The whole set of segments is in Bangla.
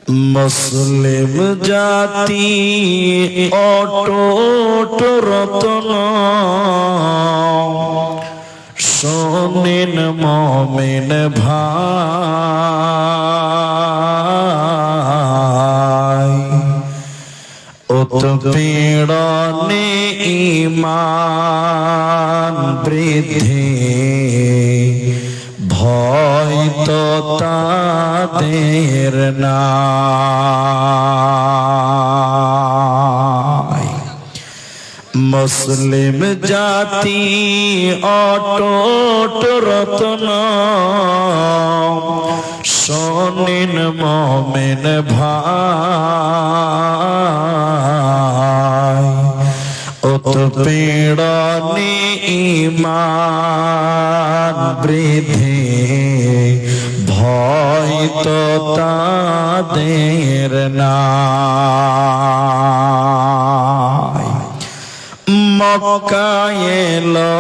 মুসলিম জাতি অটুট রতন, শোনেন মুমিন ভাই, উৎপীড়নে ঈমান বৃদ্ধি, ভয় তো তাদের নাই। মুসলিম জাতি অটুট রতন, শোনেন মুমিন ভাই, উৎপীড়নে ঈমান বৃদ্ধি, ভয় তো তাদের নাই। মক্কায় এলো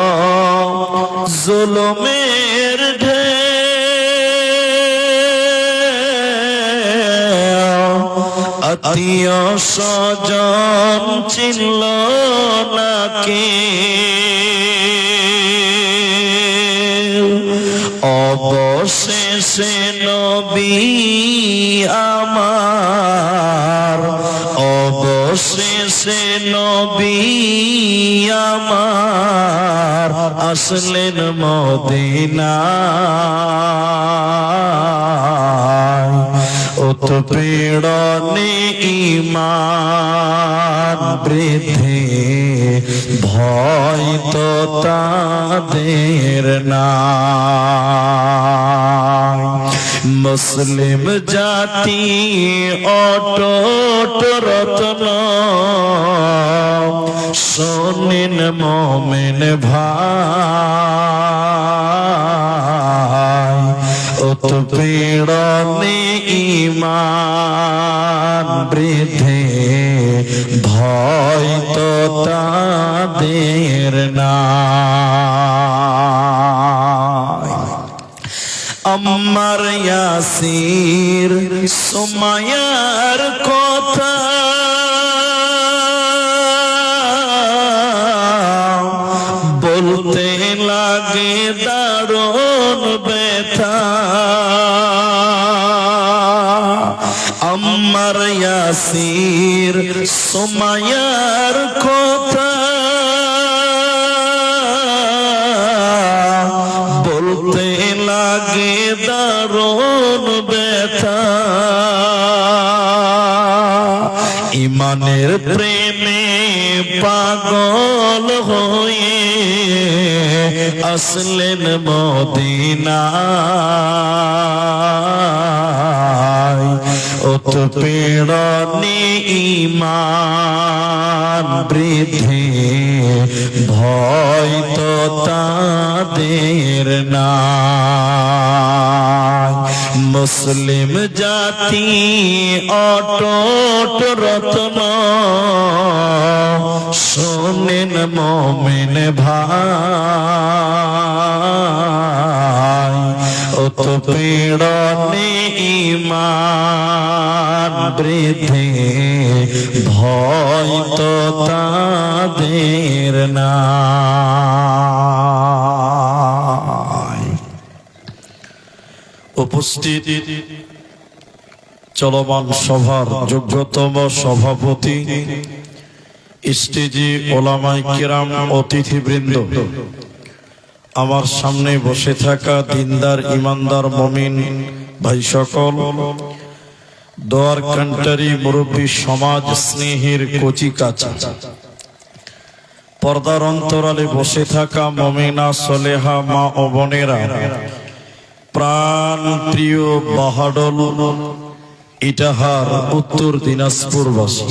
জুলুমের ঢেউ, আত্মীয় স্বজন চিনল না কেউ, অবশেষে নবী আমার, অবশেষে নবী আমার আসলেন মদিনায়, উৎপীড়নে ঈমান বৃদ্ধি, ভয় তো তাদের নাই। মুসলিম জাতি অটুট রতন, শোনেন মুমিন ভাই, উৎপীড়নে ঈমান বৃদ্ধি, ভয় তো তাদের নাই। আম্মার ইয়াসির সুমাইয়ার কথা বলতে লাগে দারুণ ব্যথা। আম্মার ইয়াসির সুমাইয়ার কথা বলতে লাগে দারুণ ব্যথা। ঈমানের প্রেমে পাগল হয়ে আসলেন মদিনায়, উৎপীড়নে ঈমান বৃদ্ধি, ভয় তো তাদের নাই। মুসলিম জাতি অটুট রতন, শোনেন মুমিন ভাই, উৎপীড়নে ঈমান বৃদ্ধি, ভয় তো তাদের নাই। উপস্থিত চলমান সভার যোগ্যতম সভাপতি, স্টেজে ওলামায়ে কিরাম, অতিথিবৃন্দ, আমার সামনে বসে থাকা দিনদার ইমানদার মুমিন ভাই সকল, দোয়ার কান্টারি মুরব্বী, সমাজ স্নেহের কচি কাঁচা, পর্দার অন্তরালে বসে থাকা মুমিনা সলেহা মা ও বোনেরা, প্রাণ প্রিয় বাহাডল ইটাহার উত্তর দিনাজপুরবাসী,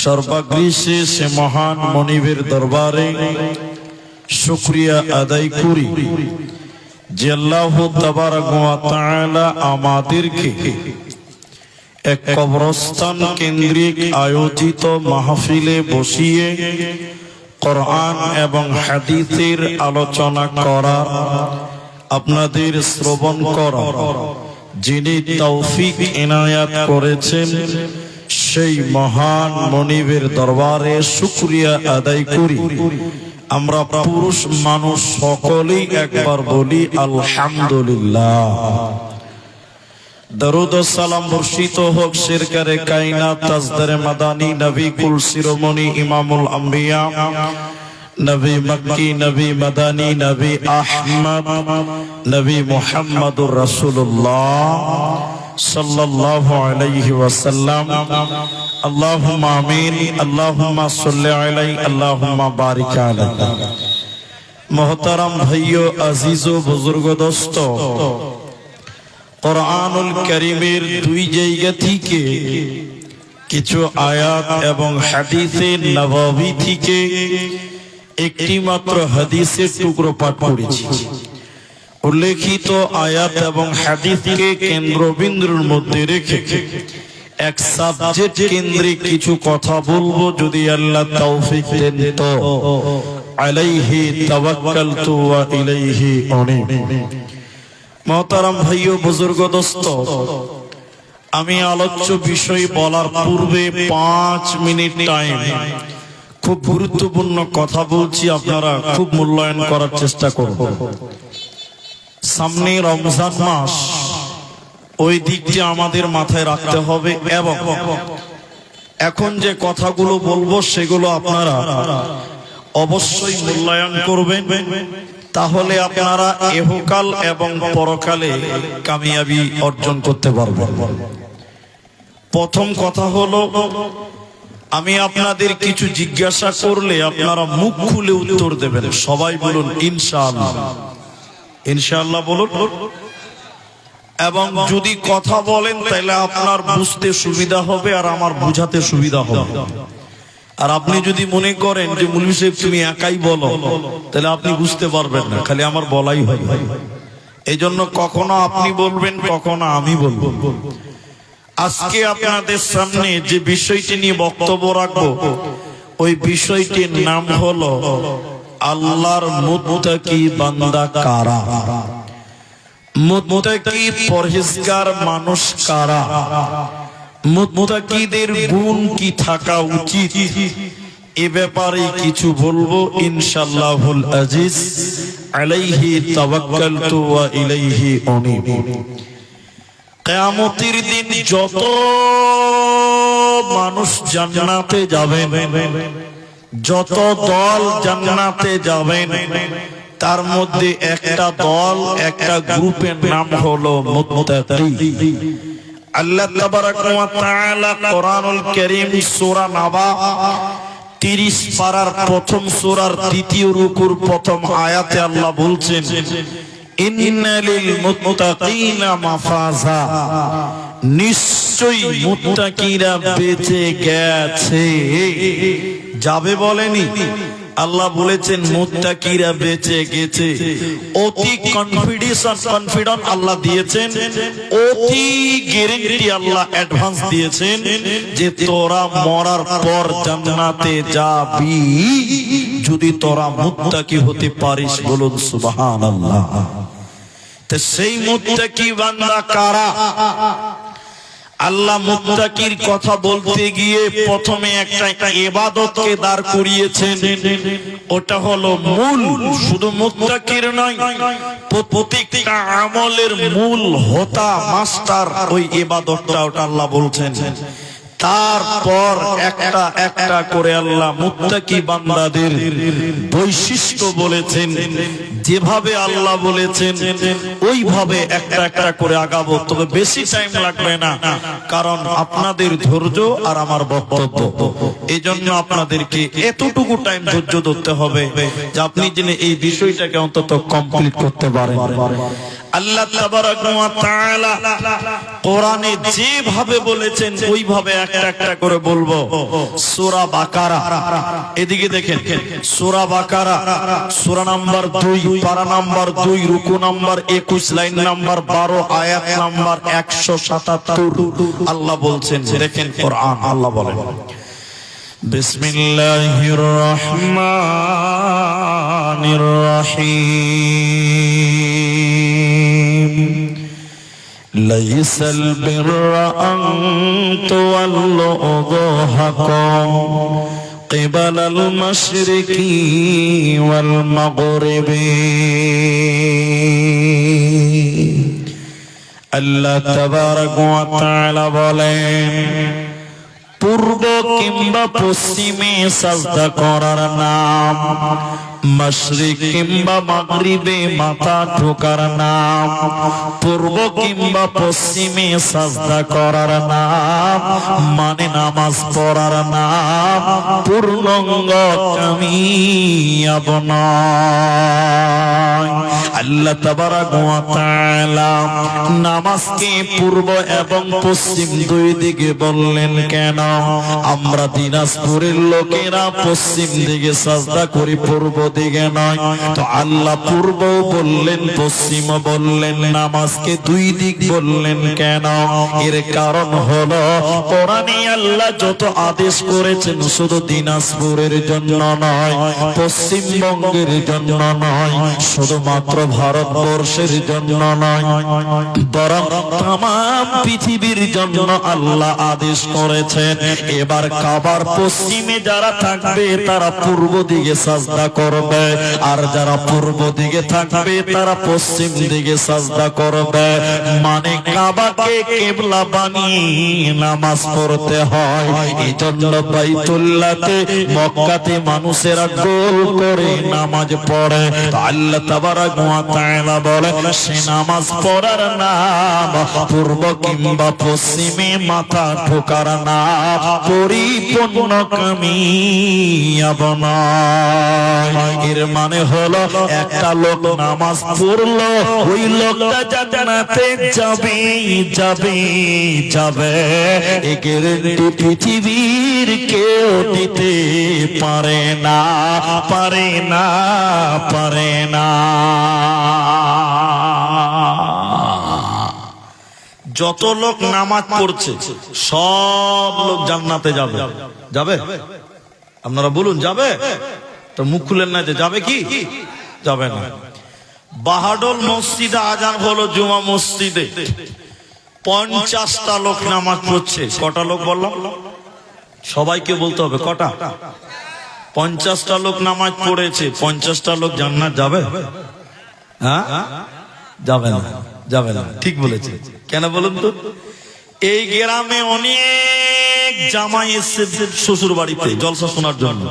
সর্বাগ্রে সে মহান মনিবের দরবারে শুকরিয়া আদায় করি যে আল্লাহ তাবারক ওয়া তাআলা আমাদেরকে এক কবরস্থান কেন্দ্রিক আয়োজিত মাহফিলে বসিয়ে কোরআন এবং হাদিসের আলোচনা করা, আপনাদের শ্রবণ করা, যিনি তৌফিক ইনায়াত করেছেন সেই মহান মনিবের দরবারে শুকরিয়া আদায় করি। আমরা পুরুষ মানুষ সকলেই একবার বলি আলহামদুলিল্লাহ। দরুদ ও সালাম বর্ষিত হোক সরকারে কায়নাত তাজদারে মাদানী নবী কুল শিরোমণি ইমামুল আম্বিয়া নবী মক্কি নবী মাদানী নবী আহমদ নবী মুহাম্মদুর রাসূলুল্লাহ সাল্লাল্লাহু আলাইহি ওয়াসাল্লাম। আল্লাহুম্মা আমিন। আল্লাহুম্মা সাল্লি আলাইহি আল্লাহুম্মা বারিক আলাইহি। মুহতারাম ভাইও আজিজ ও বুজুর্গ দোস্ত, কোরআনুল কারীমের দুই জায়গা থেকে কিছু আয়াত এবং হাদিসে নববী থেকে একটি মাত্র হাদিসের টুকরো পাঠ করেছি। উল্লেখিত আয়াত এবং হাদিসকে কেন্দ্রবিন্দুর মধ্যে রেখে এক সাবজেক্ট কেন্দ্রিক কিছু কথা বলবো, যদি আল্লাহ তৌফিক দেন তো। আলাইহি তাওয়াক্কালতু ওয়া ইলাইহি উনীব। মুহতারাম ভাইও বুজুর্গ দোস্ত, আমি আলোচ্য বিষয় বলার পূর্বে 5 মিনিট টাইম খুব গুরুত্বপূর্ণ কথা বলছি, আপনারা খুব মূল্যায়ন করার চেষ্টা করবেন। সামনে রমজান মাস, ওই দিকটি আমাদের মাথায় রাখতে হবে এবং এখন যে কথাগুলো বলবো সেগুলো আপনারা অবশ্যই মূল্যায়ন করবেন, তাহলে আপনারা ইহকাল এবং পরকালে কামিয়াবি অর্জন করতে পারবেন। প্রথম কথা হলো, আমি আপনাদের কিছু জিজ্ঞাসা করলে আপনারা মুখ খুলে উত্তর দেবেন। সবাই বলুন ইনশাআল্লাহ। ইনশাআল্লাহ বলুন। এবং যদি কথা বলেন তাহলে আপনার বুঝতে সুবিধা হবে আর আমার বুঝাতে সুবিধা হবে। আর আপনি যদি মনে করেন যে মৌলভী সাহেব তুমি একাই বলো, তাহলে আপনি বুঝতে পারবেন না, খালি আমার বলাই হয়। এই জন্য কখনো আপনি বলবেন, কখনো আমি বলবো। আজকে আপনাদের সামনে যে বিষয়টি নিয়ে বক্তব্য রাখবো, ওই বিষয়টির নাম হলো আল্লাহর মুত্তাকি বান্দা কারা, মুত্তাকি পরহেজগার মানুষ কারা, মুত্তাকিদের গুণ কি থাকা উচিত, এ ব্যাপারে কিছু বলবো ইনশাআল্লাহুল আজিজ। আলাইহি তাওয়াক্কালতু ওয়া ইলাইহি উনীব। কিয়ামতের দিন যত মানুষ জান্নাতে যাবেন, যত দল জান্নাতে যাবেন, তার মধ্যে একটা দল, একটা গ্রুপের নাম হলো মুত্তাকি। আল্লাহ তাবারাক ওয়া তাআলা কোরআনুল কারীম সূরা নাবা 30 পারার প্রথম সূরার দ্বিতীয় রুকুর প্রথম আয়াতে আল্লাহ বলছেন, ইন্নালিল মুত্তাকিনা মাফাজা, নিশ্চয়ই মুত্তাকিরা বেঁচে গেছে। যাবে বলেনি, আল্লাহ বলেছেন মুত্তাকিরা বেঁচে গেছে। অতি কনফিডেন্ট আল্লাহ দিয়েছেন, অতি গ্যারান্টি আল্লাহ অ্যাডভান্স দিয়েছেন যে তোরা মরার পর জান্নাতে যাবি যদি তোরা মুত্তাকি হতে পারিস। বলুন সুবহানাল্লাহ। তো সেই মুত্তাকি বান্দা কারা? আল্লাহ মুত্তাকির কথা বলতে গিয়ে প্রথমে একটা ইবাদতকে দাঁড় করিয়েছেন, ওটা হলো মূল। শুধু মুত্তাকির নয়, প্রত্যেকটা আমলের মূল হোতা মাস্টার ওই ইবাদতটা, ওটা আল্লাহ বলছেন। তারপর একটা একটা করে আল্লাহ মুত্তাকি বান্দাদের বৈশিষ্ট্য বলেছেন। যেভাবে আল্লাহ বলেছেন ওইভাবে একটা একটা করে আগাবো, তবে বেশি টাইম লাগবে না, কারণ আপনাদের ধৈর্য আর আমার বক্তব্য, এই জন্য আপনাদেরকে এতটুকু টাইম ধৈর্য ধরতে হবে যে আপনি যেন এই বিষয়টাকে অন্তত কমপ্লিট করতে পারেন। আল্লাহ তাবারাক ওয়া তাআলা কোরআনে যেভাবে বলেছেন ওইভাবে একটা একটা করে বলবো। সূরা বাকারা, এদিকে দেখেন, সূরা বাকারা সূরা নাম্বার 2, পারা নাম্বার 2, রুকু নাম্বার 21, লাইন নাম্বার 12, আয়াত নাম্বার 177। আল্লাহ বলছেন, দেখেন কোরআন, আল্লাহ বলেন, বিসমিল্লাহির রহমানির রহিম, লাইসাল বিররা আন তুওয়াল্লু উজুহাকুম কিবালাল মাশরিকি ওয়াল মাগরিবি। আল্লাহ তাবারক ওয়া তাআলা বলেন, পূর্ব কিংবা পশ্চিমে সাজদা করার নাম, মাশরিক কিংবা মাগরিবে মাথা ঠোকার নাম, পূর্ব কিংবা পশ্চিমে সাজদা করার নাম মানে নামাজ পড়ার নাম, পূর্ণাঙ্গ কামিয়াব নয়। আল্লাহ তাবারক ওয়া তাআলা নামাজকে পূর্ব এবং পশ্চিম দুই দিকে বললেন কেন? আমরা দিনাজপুরের লোকেরা পশ্চিম দিকে সাজদা করি, পূর্ব দিকে নয়। তো আল্লাহ পূর্ব বললেন পশ্চিম বললেন, নামাজকে দুই দিক বললেন কেন? এর কারণ হলো কোরআনে আল্লাহ যত আদেশ করেছেন শুধু দিনাজপুরের জন্য নয়, পশ্চিমবঙ্গের জন্য নয়, শুধুমাত্র ভারতবর্ষের জন্য নয়, বরং তামাম পৃথিবীর জন্য আল্লাহ আদেশ করেছেন। এবার কাবার পশ্চিমে যারা থাকবে তারা পূর্ব দিকে সাজদা করবে, আর যারা পূর্ব দিকে থাকবে তারা পশ্চিম দিকে সাজদা করবে। মানে কাবাকে কিবলা বানিয়ে নামাজ পড়তে হয়। এই জন্য বাইতুল্লাহতে মক্কাতে মানুষেরা গোল করে নামাজ পড়ে। আল্লাহ তাবারক ওয়া তাআলা বলে, সে নামাজ পড়ার নাম পূর্ব কিংবা পশ্চিমে মাথা ঠোকার নাম পরিপূর্ণ কামিয়াব নয়। এর মানে হলো একটা লোক নামাজ পড়লো, ওই লোকটা জান্নাতে যাবে যাবে যাবে, এ গ্যারান্টি পৃথিবীর কেউ দিতে পারে না, পারে না, পারে না। যত লোক নামাজ পড়ছে সব লোক জান্নাতে যাবে। যাবে? আপনারা বলুন যাবে? তো মুখ খুলেন না যে যাবে কি? যাবে না। বাহাডোল মসজিদে আজান হলো, জুমা মসজিদে 50টা লোক নামাজ পড়ছে। কটা লোক বললাম? সবাইকে বলতে হবে কটা? 50টা লোক নামাজ পড়েছে। 50টা লোক জান্নাত যাবে? হ্যাঁ, যাবে না, যাবে না। ঠিক বলেছে। কেন বলুন তো? এই গ্রামে অনেক জামাই এসছে শ্বশুর বাড়িতে জলসা শোনার জন্য।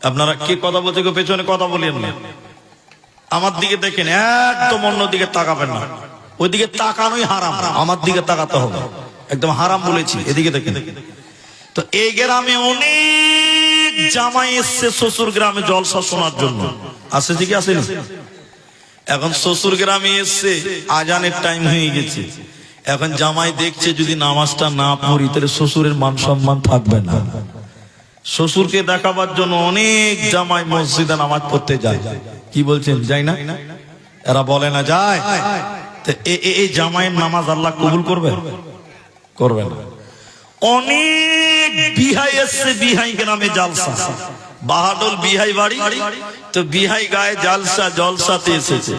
আপনারা কে কথা বলছে? পেছনে কথা বলেন না, আমার দিকে দেখেন, একদম অন্য দিকে তাকাবেন না। ওইদিকে তাকানোই হারাম, আমার দিকে তাকাতে হবে, একদম হারাম বলেছি। এদিকে দেখেন। তো এই গ্রামে অনেক জামাই এসছে শ্বশুর গ্রামে জলসা শোনার জন্য। আসেছে কি আসেনি? এখন শ্বশুর গ্রামে এসছে, আজানের টাইম হয়ে গেছে। এখন জামাই দেখছে যদি নামাজটা না পড়ি তাহলে শ্বশুরের মান সম্মান থাকবে না। শ্বশুরকে দেখাবার জন্য অনেক জামাই মসজিদে নামাজ পড়তে যায়। কি বলছেন? যাই না? এরা বলে না যায়। এই জামাইয়ের নামাজ আল্লাহ কবুল করবে? করবে না। অনেক বিহাই এসছে, বিহাই গ্রামে জালসা। বাহাডোল বিহাই বাড়ি, তো বিহাই গায়ে জালসা জলসাতে এসেছে।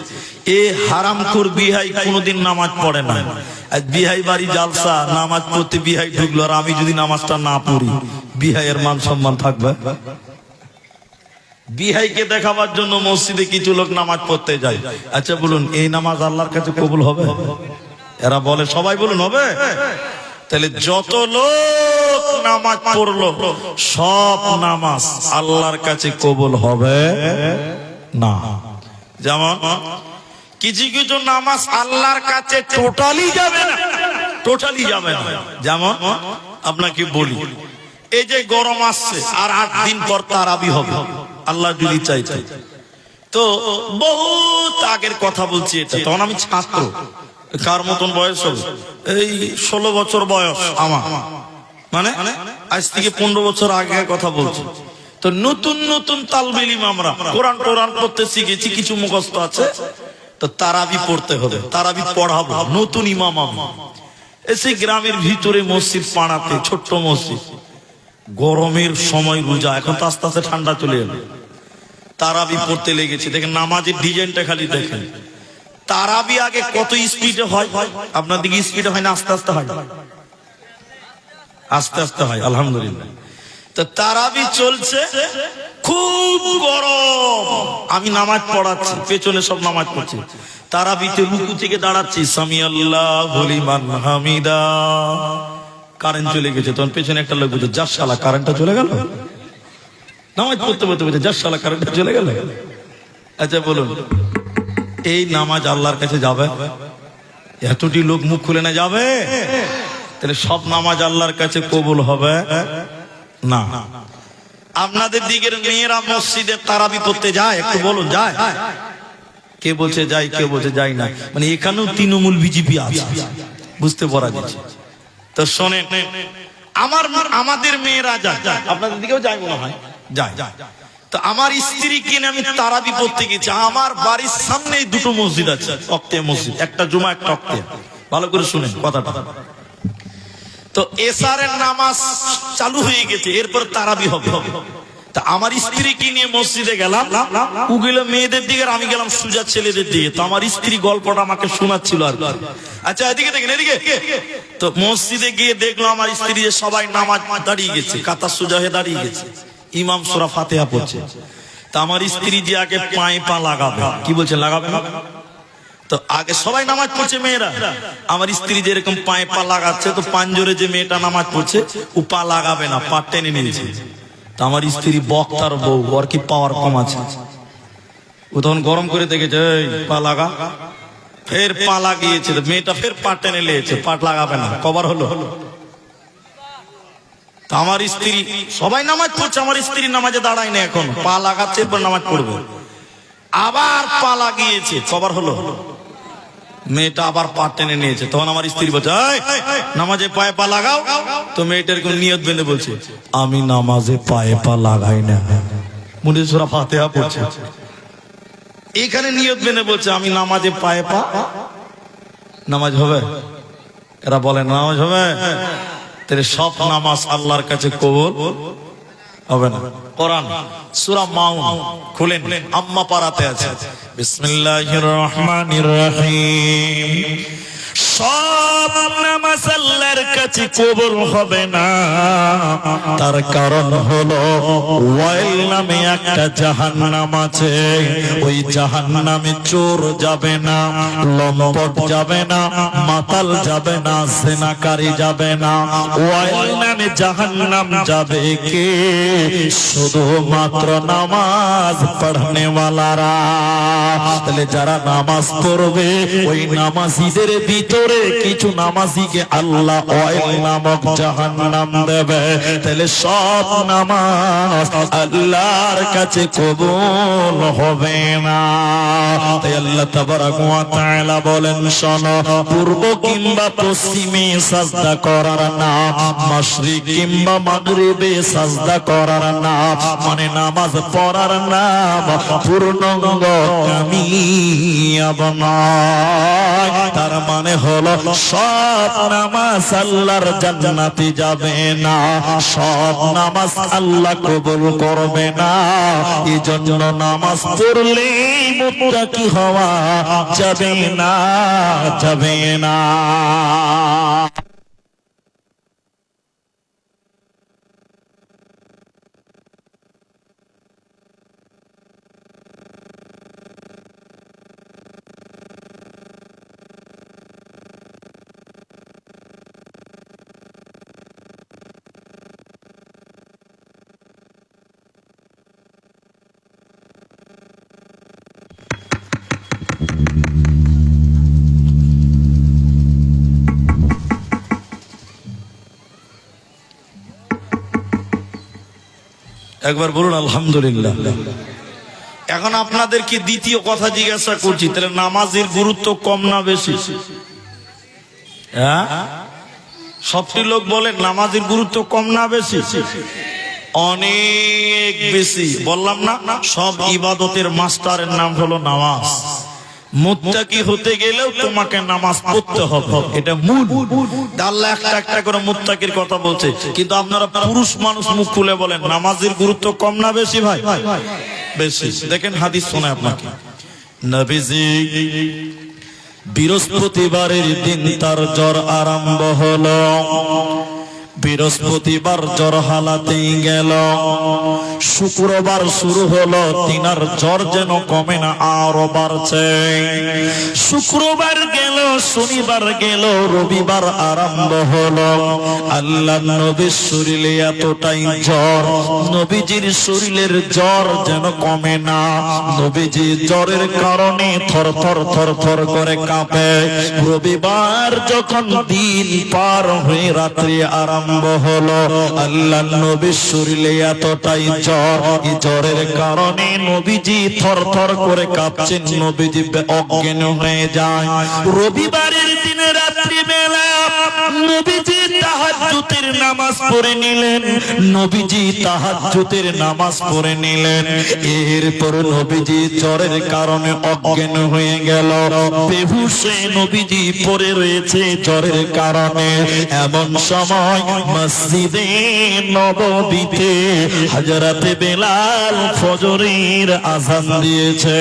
এ হারামখোর বিহাই কোনোদিন নামাজ পড়ে না। আজ বিহাই বাড়ি জালসা, নামাজ পড়তে বিহাই ঢুকলো, আর আমি যদি নামাজটা না পড়ি বিহাইয়ের মান সম্মান থাকবে? বিহাইকে দেখাবার জন্য মসজিদে কিছু লোক নামাজ পড়তে যায়। আচ্ছা বলুন, এই নামাজ আল্লাহর কাছে কবুল হবে? এরা বলে, সবাই বলুন হবে। তাহলে যত লোক নামাজ পড়লো সব নামাজ আল্লাহর কাছে কবুল হবে না। যেমন কিছু কিছু নামাজ আল্লাহর কাছে টোটালি যাবে না, টোটালি যাবে না। যেমন আপনাকে বলি, এই যে গরম আসছে, আর 8 দিন পর তারাবি হবে আল্লাহ যদি চাইতে। তো বহুত আগের কথা বলছি এটা, তখন আমি ছাত্র। কার মতন বয়স হবে? এই 16 বছর বয়স আমার, মানে আজ থেকে 15 বছর আগের কথা বলছি। তো নতুন নতুন তালবে ইলম আমরা কোরআন টোরান পড়তে শিখেছি, কিছু মুখস্থ আছে। তো তারাবি পড়তে হবে, তারাবি পড়াবো। নতুন ইমাম আমি এসে গ্রামের ভিতরে মসজিদ পাড়াতে, ছোট্ট মসজিদ, গরমের সময় রোজা, এখন তো আস্তে আস্তে ঠান্ডা চলে এলো। তারাবি পড়তে লেগেছে। দেখেন নামাজের ডিজাইনটা খালি দেখেন, তারাবি আগে কত স্পিডে হয়? আপনার দিকে স্পিডে হয় না আস্তে আস্তে হয়? আস্তে আস্তে হয়, আলহামদুলিল্লাহ। তো তারাবি চলছে, খুব গরম। আমি নামাজ পড়াচ্ছি, পেছনে সব নামাজ পড়ছে। তারাবিতে রুকু থেকে দাঁড়াচ্ছি, সামি আল্লাহু লিমান হামিদা। কারেন্ট চলে গেছে, তখন পেছনে একটা লোক বলছে, যার শালা কারেন্টটা চলে গেল। নামাজ পড়তে পড়তে বলছে, যার শালা কারেন্টটা চলে গেল। আচ্ছা বলুন, এই নামাজ আল্লাহর কাছে যাবে? এতটি লোক মুখ খুলে না যাবে? তাহলে সব নামাজ আল্লাহর কাছে কবুল হবে না। আপনাদের দিকের মেয়েরা মসজিদে তারাবি পড়তে যায়? একটু বলুন, যায়? কে বলছে যায়, কে বলছে যায় না? মানে এখানেও তৃণমূল বিজেপি আছে, বুঝতে পারা যাচ্ছে। তো শোনেন, আমাদের মেয়েরা যায়, আপনাদের দিকেও যায় মনে হয়, যায়। তো আমার স্ত্রীকে নিয়ে আমি তারাবি পড়তে গেছি। আমার বাড়ির সামনেই দুটো মসজিদ আছে, অক্তে মসজিদ, একটা জুমা একটা অক্তে। ভালো করে শুনেন কথাটা। তো এশারের নামাজ চালু হয়ে গেছে, এরপর তারাবি হবে। তা আমার স্ত্রীকে নিয়ে মসজিদে গেলাম, ও গেল মেয়েদের দিকে, আমি গেলাম সুজা ছেলেদের দিকে। তো আমার স্ত্রী গল্পটা আমাকে শোনাচ্ছিল আর কি। আচ্ছা এদিকে দেখেন, এদিকে। তো মসজিদে গিয়ে দেখলো আমার স্ত্রী যে সবাই নামাজ দাঁড়িয়ে গেছে, কাতার সোজা হয়ে দাঁড়িয়ে গেছে, ইমাম সূরা ফাতিহা পড়ছে। তা আমার স্ত্রী যে আগে পায়ে পা লাগাবে, কি বলছে লাগাবে না? তো আগে সবাই নামাজ পড়ছে মেয়েরা, আমার স্ত্রী যেরকম পায়ে পা লাগাচ্ছে, তো পাঞ্জরে যে মেয়েটা নামাজ পড়ছে ও পা লাগাবে না, পা টেনে নিয়েছে। তো আমার স্ত্রী বক্তার বউ, ওর কি পাওয়ার কম আছে? ও তখন গরম করে দেখেছে, পা লাগা। ফের পা লাগিয়েছে, মেয়েটা ফের পা টেনে নিয়েছে, পা লাগাবে না। কবার হলো? তো আমার স্ত্রী, সবাই নামাজ পড়ছে, আমার স্ত্রী নামাজে দাঁড়ায় না, এখন পা লাগাচ্ছে, এরপর নামাজ পড়বে। আবার পা লাগিয়েছে, কবার হলো? মেয়েটা আবার পা টেনে নিয়েছে। তখন আমার স্ত্রী বলছে, নামাজে পায়ে পা লাগাও। তো মেয়েটার কোন নিয়ত বেঁধে বলছে, আমি নামাজে পায়ে পা লাগাই না, মুনে সূরা ফাতিহা পড়ছে। এখানে নিয়ত বেঁধে বলছে, আমি নামাজে পায়ে পা। নামাজ হবে? এরা বলে নামাজ হবে? তাহলে সব নামাজ আল্লাহর কাছে কবুল হবে না। কোরআন সূরা মাউন খুলেন, আম্মা পারাতে আছে। বিসমিল্লাহির রহমানির রহিম। সব নামাজ আল্লাহর কাছে কবুল হবে না, তার কারণ হলো ওয়াইল নামে একটা জাহান্নাম আছে। ওই জাহান্নামে চোর যাবে না, লম্পট যাবে না, মাতাল যাবে না, জেনাকারী যাবে না। ওয়াইল নামে জাহান্নাম যাবে কে? শুধুমাত্র নামাজ পড়নে ওয়ালারা। তাহলে যারা নামাজ পড়বে, ওই নামাজীদের ভিতরে কিছু নামাজীকে আল্লাহ ওয়াইল নামক জাহান্নাম দেবে। তাহলে সব নামাজ আল্লাহর কাছে কবুল হবে না। তাই আল্লাহ তাবারাক ওয়া তাআলা বলেন, শোনো, পূর্ব কিংবা পশ্চিমে সাজদা করার না, মাশরিক কিংবা মাগরিবে সাজদা করার না, মানে নামাজ পড়ার নাম পূর্ণাঙ্গ কামিয়াব নয়। তার মানে হলো সব নামাজ আল্লাহর জান্নাতে যাবে না, সব নামাজ আল্লাহ কবুল করবে না। এই জন্য নামাজ পড়লেই মুত্তাকি হওয়া যাবে না, যাবে না। একবার বলুন আলহামদুলিল্লাহ। এখন আপনাদেরকে দ্বিতীয় কথা জিজ্ঞাসা করছি, তাহলে নামাজের গুরুত্ব কম না বেশি? হ্যাঁ, সবটি লোক বলেন নামাজের গুরুত্ব কম না বেশি? অনেক বেশি। বললাম না, সব ইবাদতের মাস্টারের নাম হলো নামাজ। মুত্তাকি হতে গেলেও তোমাকে নামাজ পড়তে হবে, এটা মূল। আল্লাহ একটা একটা করে মুত্তাকির কথা বলছে, কিন্তু আপনারা পুরুষ মানুষ মুখ খুলে বলেন নামাজের গুরুত্ব কম না বেশি? ভাই বেশি। দেখেন হাদিস শোনায় আপনাকে, নবীজি বৃহস্পতিবারের দিন তার জ্বর আরম্ভ হলো। বৃহস্পতিবার জ্বর হালাতেই গেল, শুক্রবার শুরু হলো, তিনার জ্বর যেন কমে না, আরো বাড়ছে। শুক্রবার গেল, শনিবার গেল, রবিবার আরম্ভ হলো। আল্লাহ নবীর শরীরে এতটাই জ্বর, নবীজির শরীরের জ্বর যেন কমে না। নবীজি জ্বরের কারণে থর থর থর থর করে কাঁপে। রবিবার যখন দিন পার হয়ে রাত্রি আরম্ভ হলো, আল্লাহ নবীর শরীরে এতটাই জ্বর, এই জ্বরের কারণে নবীজি থর থর করে কাঁপছেন, নবীজি অজ্ঞান হয়ে যায়। রবিবারের দিনে রাত্রি বেলা নবীজি তাহাজ্জুদের নামাজ পড়ে নিলেন, নবীজি তাহাজ্জুদের নামাজ পড়ে নিলেন। এরপর নবীজি জ্বরের কারণে অজ্ঞান হয়ে গেল, বেহুশ হয়ে নবীজি পড়ে রয়েছে জ্বরের কারণে। এমন সময় মসজিদে নববীতে হযরতে বেলাল ফজরের আযান দিয়েছে।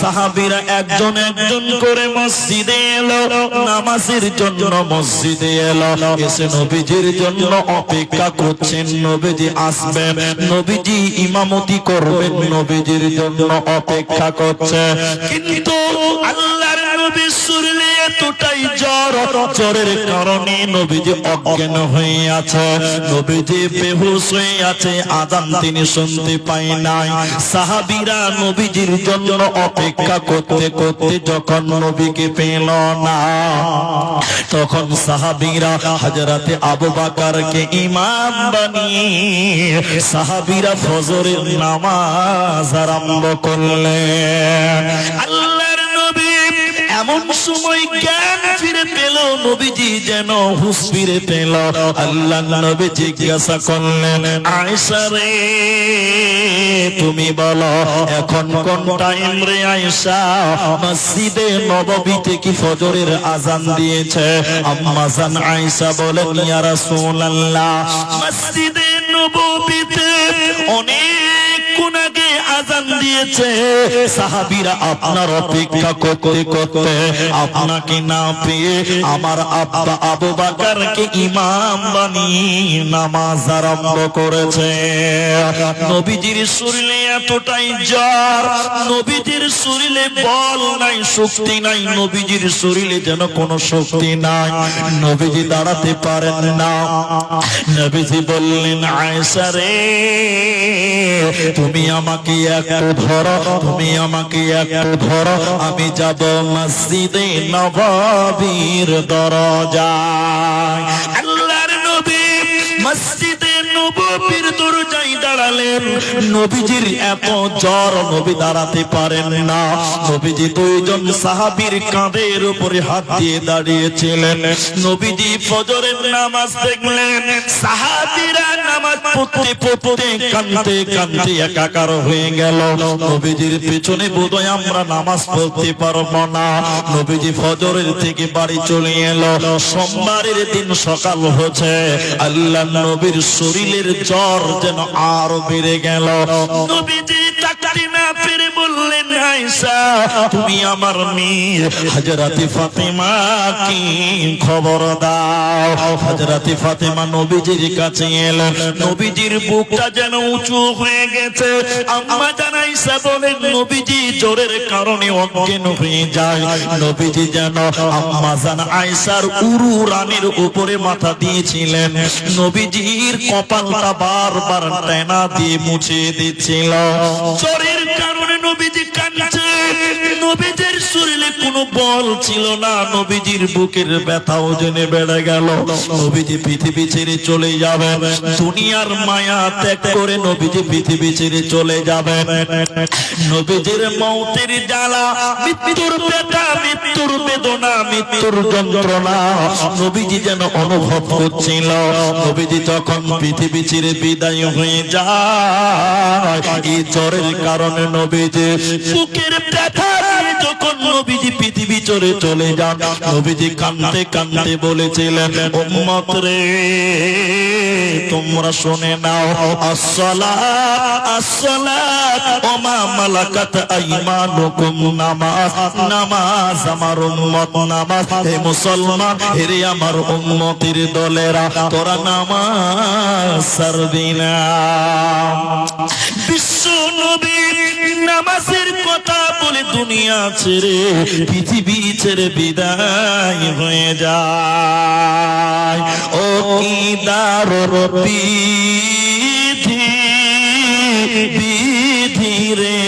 সাহাবীরা একজন একজন করে মসজিদে এলো, নামাজের জন্য মসজিদে এলো, এসে নবীজির জন্য অপেক্ষা করছেন, নবীজি আসবেন, নবীজি ইমামতি করবেন, নবীজির জন্য অপেক্ষা করছে। কিন্তু আল্লাহর নবীর শরীরে এতটাই জ্বর, জ্বরের কারণে নবীজি অজ্ঞান হয়ে আছে, নবীজি বেহুশ হয়ে আছে, আযান তিনি শুনতে পায় নাই। সাহাবীরা নবীজির জন্য অপেক্ষা করতে করতে যখন নবীকে পেল না, তখন সাহাবীরা হযরতে আবু বকরকে ইমাম বানিয়ে সাহাবীরা ফজরের নামাজ আরম্ভ করলেন। আল্লাহর নবী এমন সময় জ্ঞান ফিরে পেল, নবীজি যেন হুঁশ ফিরে পেল। আল্লাহর নবী জিজ্ঞাসা করলেন, আয়েশা রে তুমি বলো এখন কোন টাইম রে আয়েশা? মসজিদে নববীতে কি ফজরের আযান দিয়েছে? আম্মা জান আয়েশা বলেন, ইয়া রাসূলুল্লাহ মসজিদে নববীতে অনেকক্ষণ আগে আযান দিয়েছে, সাহাবীরা আপনার অপেক্ষা করতে করতে আপনাকে না পেয়ে আমার আব্বা আবু বকরকে ইমাম বানিয়ে নামাজ আরম্ভ করেছে। নবীজির শরীরে এতটাই জ্বর, নবীজির শরীরে বল নাই, শক্তি নাই, নবীজির শরীরে যেন কোনো শক্তি নাই, নবীজি দাঁড়াতে পারেন না। নবীজি বললেন, আয়েশা রে তুমি আমাকে একটু ধরো, তুমি আমাকে একটু ধরো, আমি যাব মসজিদে নববীর দরজায়। আল্লাহর নবী মসজিদে নববীর দরজায় দাঁড়ালেন। নবীজির এত জ্বর, নবী দাঁড়াতে পারেন না। নবীজি দুইজন সাহাবীর কাঁধের উপরে হাত দিয়ে দাঁড়িয়েছিলেন। নবীজি ফজরের নামাজ দেখলেন, সাহাবীরা নামাজ পড়তে পড়তে কাঁদতে কাঁদতে একাকার হয়ে গেল। নবীজির পেছনে বোধহয় আমরা নামাজ পড়তে পারবো না। নবীজি ফজরের থেকে বাড়ি চলে এলো। সোমবারের দিন সকাল হচ্ছে, আল্লাহ নবীর শরীরের জ্বর যেন আরো বেড়ে গেল। নবীজি তাকাতে না পেরে বললেন, আয়েশা তুমি আমার মেয়ে হযরতে ফাতেমা কি খবর দাও। হযরতে ফাতেমা নবীজির কাছে এলেন, নবীজির বুকটা যেন উঁচু হয়ে গেছে। আম্মা জান আয়েশা বলেন, নবীজি জ্বরের কারণে অজ্ঞান হয়ে যায়। নবীজি যেন আম্মা জান আয়েশার উরু রানের উপরে মাথা দিয়েছিলেন, নবীজির কপালটা বারবার টেনা দিয়ে মুছে দিচ্ছিল। জ্বরের কারণে নবীজি কাঁদছে, নবীজির শরীরে কোনো বল ছিল না, নবীজির বুকের ব্যথাও জেনে বেড়ে গেল। নবীজি পৃথিবী ছেড়ে চলে যাবেন, দুনিয়ার মায়া ত্যাগ করে নবীজি পৃথিবী ছেড়ে চলে যাবেন। নবীজির মৌতের জ্বালা, মৃত্যুর ব্যথা, মৃত্যুর বেদনা, মৃত্যুর যন্ত্রণা নবীজি যেন অনুভব করছিল। নবীজি যখন পৃথিবী ছেড়ে বিদায় হয়ে যায়, এই জ্বরের কারণে নবীজি বুকের ব্যথা যখন নবীজি পৃথিবী ছেড়ে চলে যান, নবীজি কাঁদতে কাঁদতে বলেছিলেন, উম্মত রে তোমরা শুনে নাও, আসসালাত আসসালাত ওয়া মা মালাকাত আইমানুকুম, নামাজ নামাজ আমার উম্মত নামাজ। হে মুসলমান, হে আমার উম্মতের দলেরা, তোরা নামাজ ছাড়বি না। বিশ্ব নবী নামাজের কথা বলে দুনিয়া ছেড়ে পৃথিবী ছেড়ে বিদায় হয়ে যায়। ও কি দারুণ বিধি বিধি রে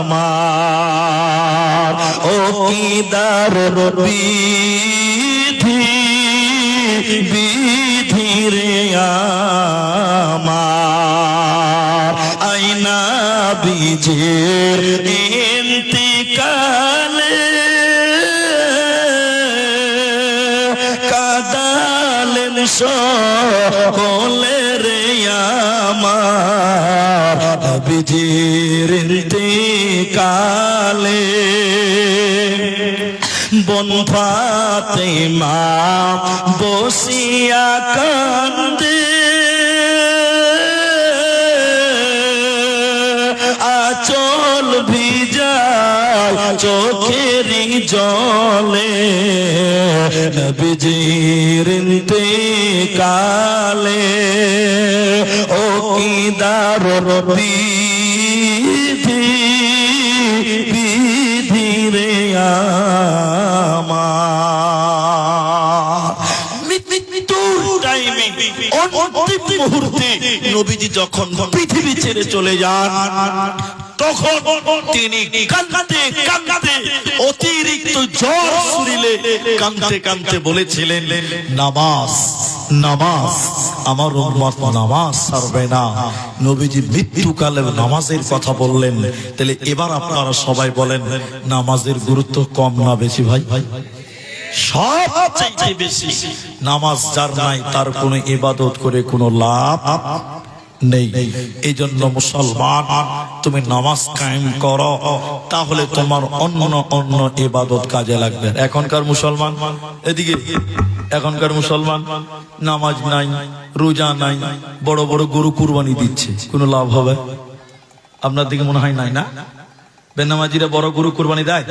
আমার, ও কি দারুণ বিধি বিধি রে আমার। আইনা বিজের ইন্তিকালে কাদালেন সকলে রে আমার, বিজের ইন্তিকালে বন ফাতেমা বসিয়া কান্দে, আচল ভিজায় চোখেরই জলে, নবীজির ইন্তেকালে। ও কি দারুণ বিধি বিধি রে আমার। মৃত্যুর টাইমে অন্তিম মুহূর্তে নবীজি যখন পৃথিবী ছেড়ে চলে যান, তখন তিনি কাঁদতে কাঁদতে অতিরিক্ত জ্বর শরীরে কাঁদতে কাঁদতে বলেছিলেন, নামাজ নামাজ আমার উম্মত নামাজ ছাড়বে না। নবীজি মৃত্যুকালে নামাজের কথা বললেন। তাহলে এবার আপনারা সবাই বলেন, নামাজের গুরুত্ব কম না বেশি? ভাই ভাই সবচেয়ে বেশি। নামাজ যার নাই তার কোনো ইবাদত করে কোনো লাভ নেই। এই জন্য মুসলমান, তুমি নামাজ কায়েম করো, তাহলে তোমার অন্য অন্য ইবাদত কাজে লাগবে। এখনকার মুসলমান, এদিকে এখনকার মুসলমান নামাজ নাই, রোজা নাই, বড় বড় গরু কুরবানি দিচ্ছে, কোনো লাভ হবে? আপনার দিকে মনে হয় নাই না? বেনামাজিরা বড় গরু কুরবানি দেয়।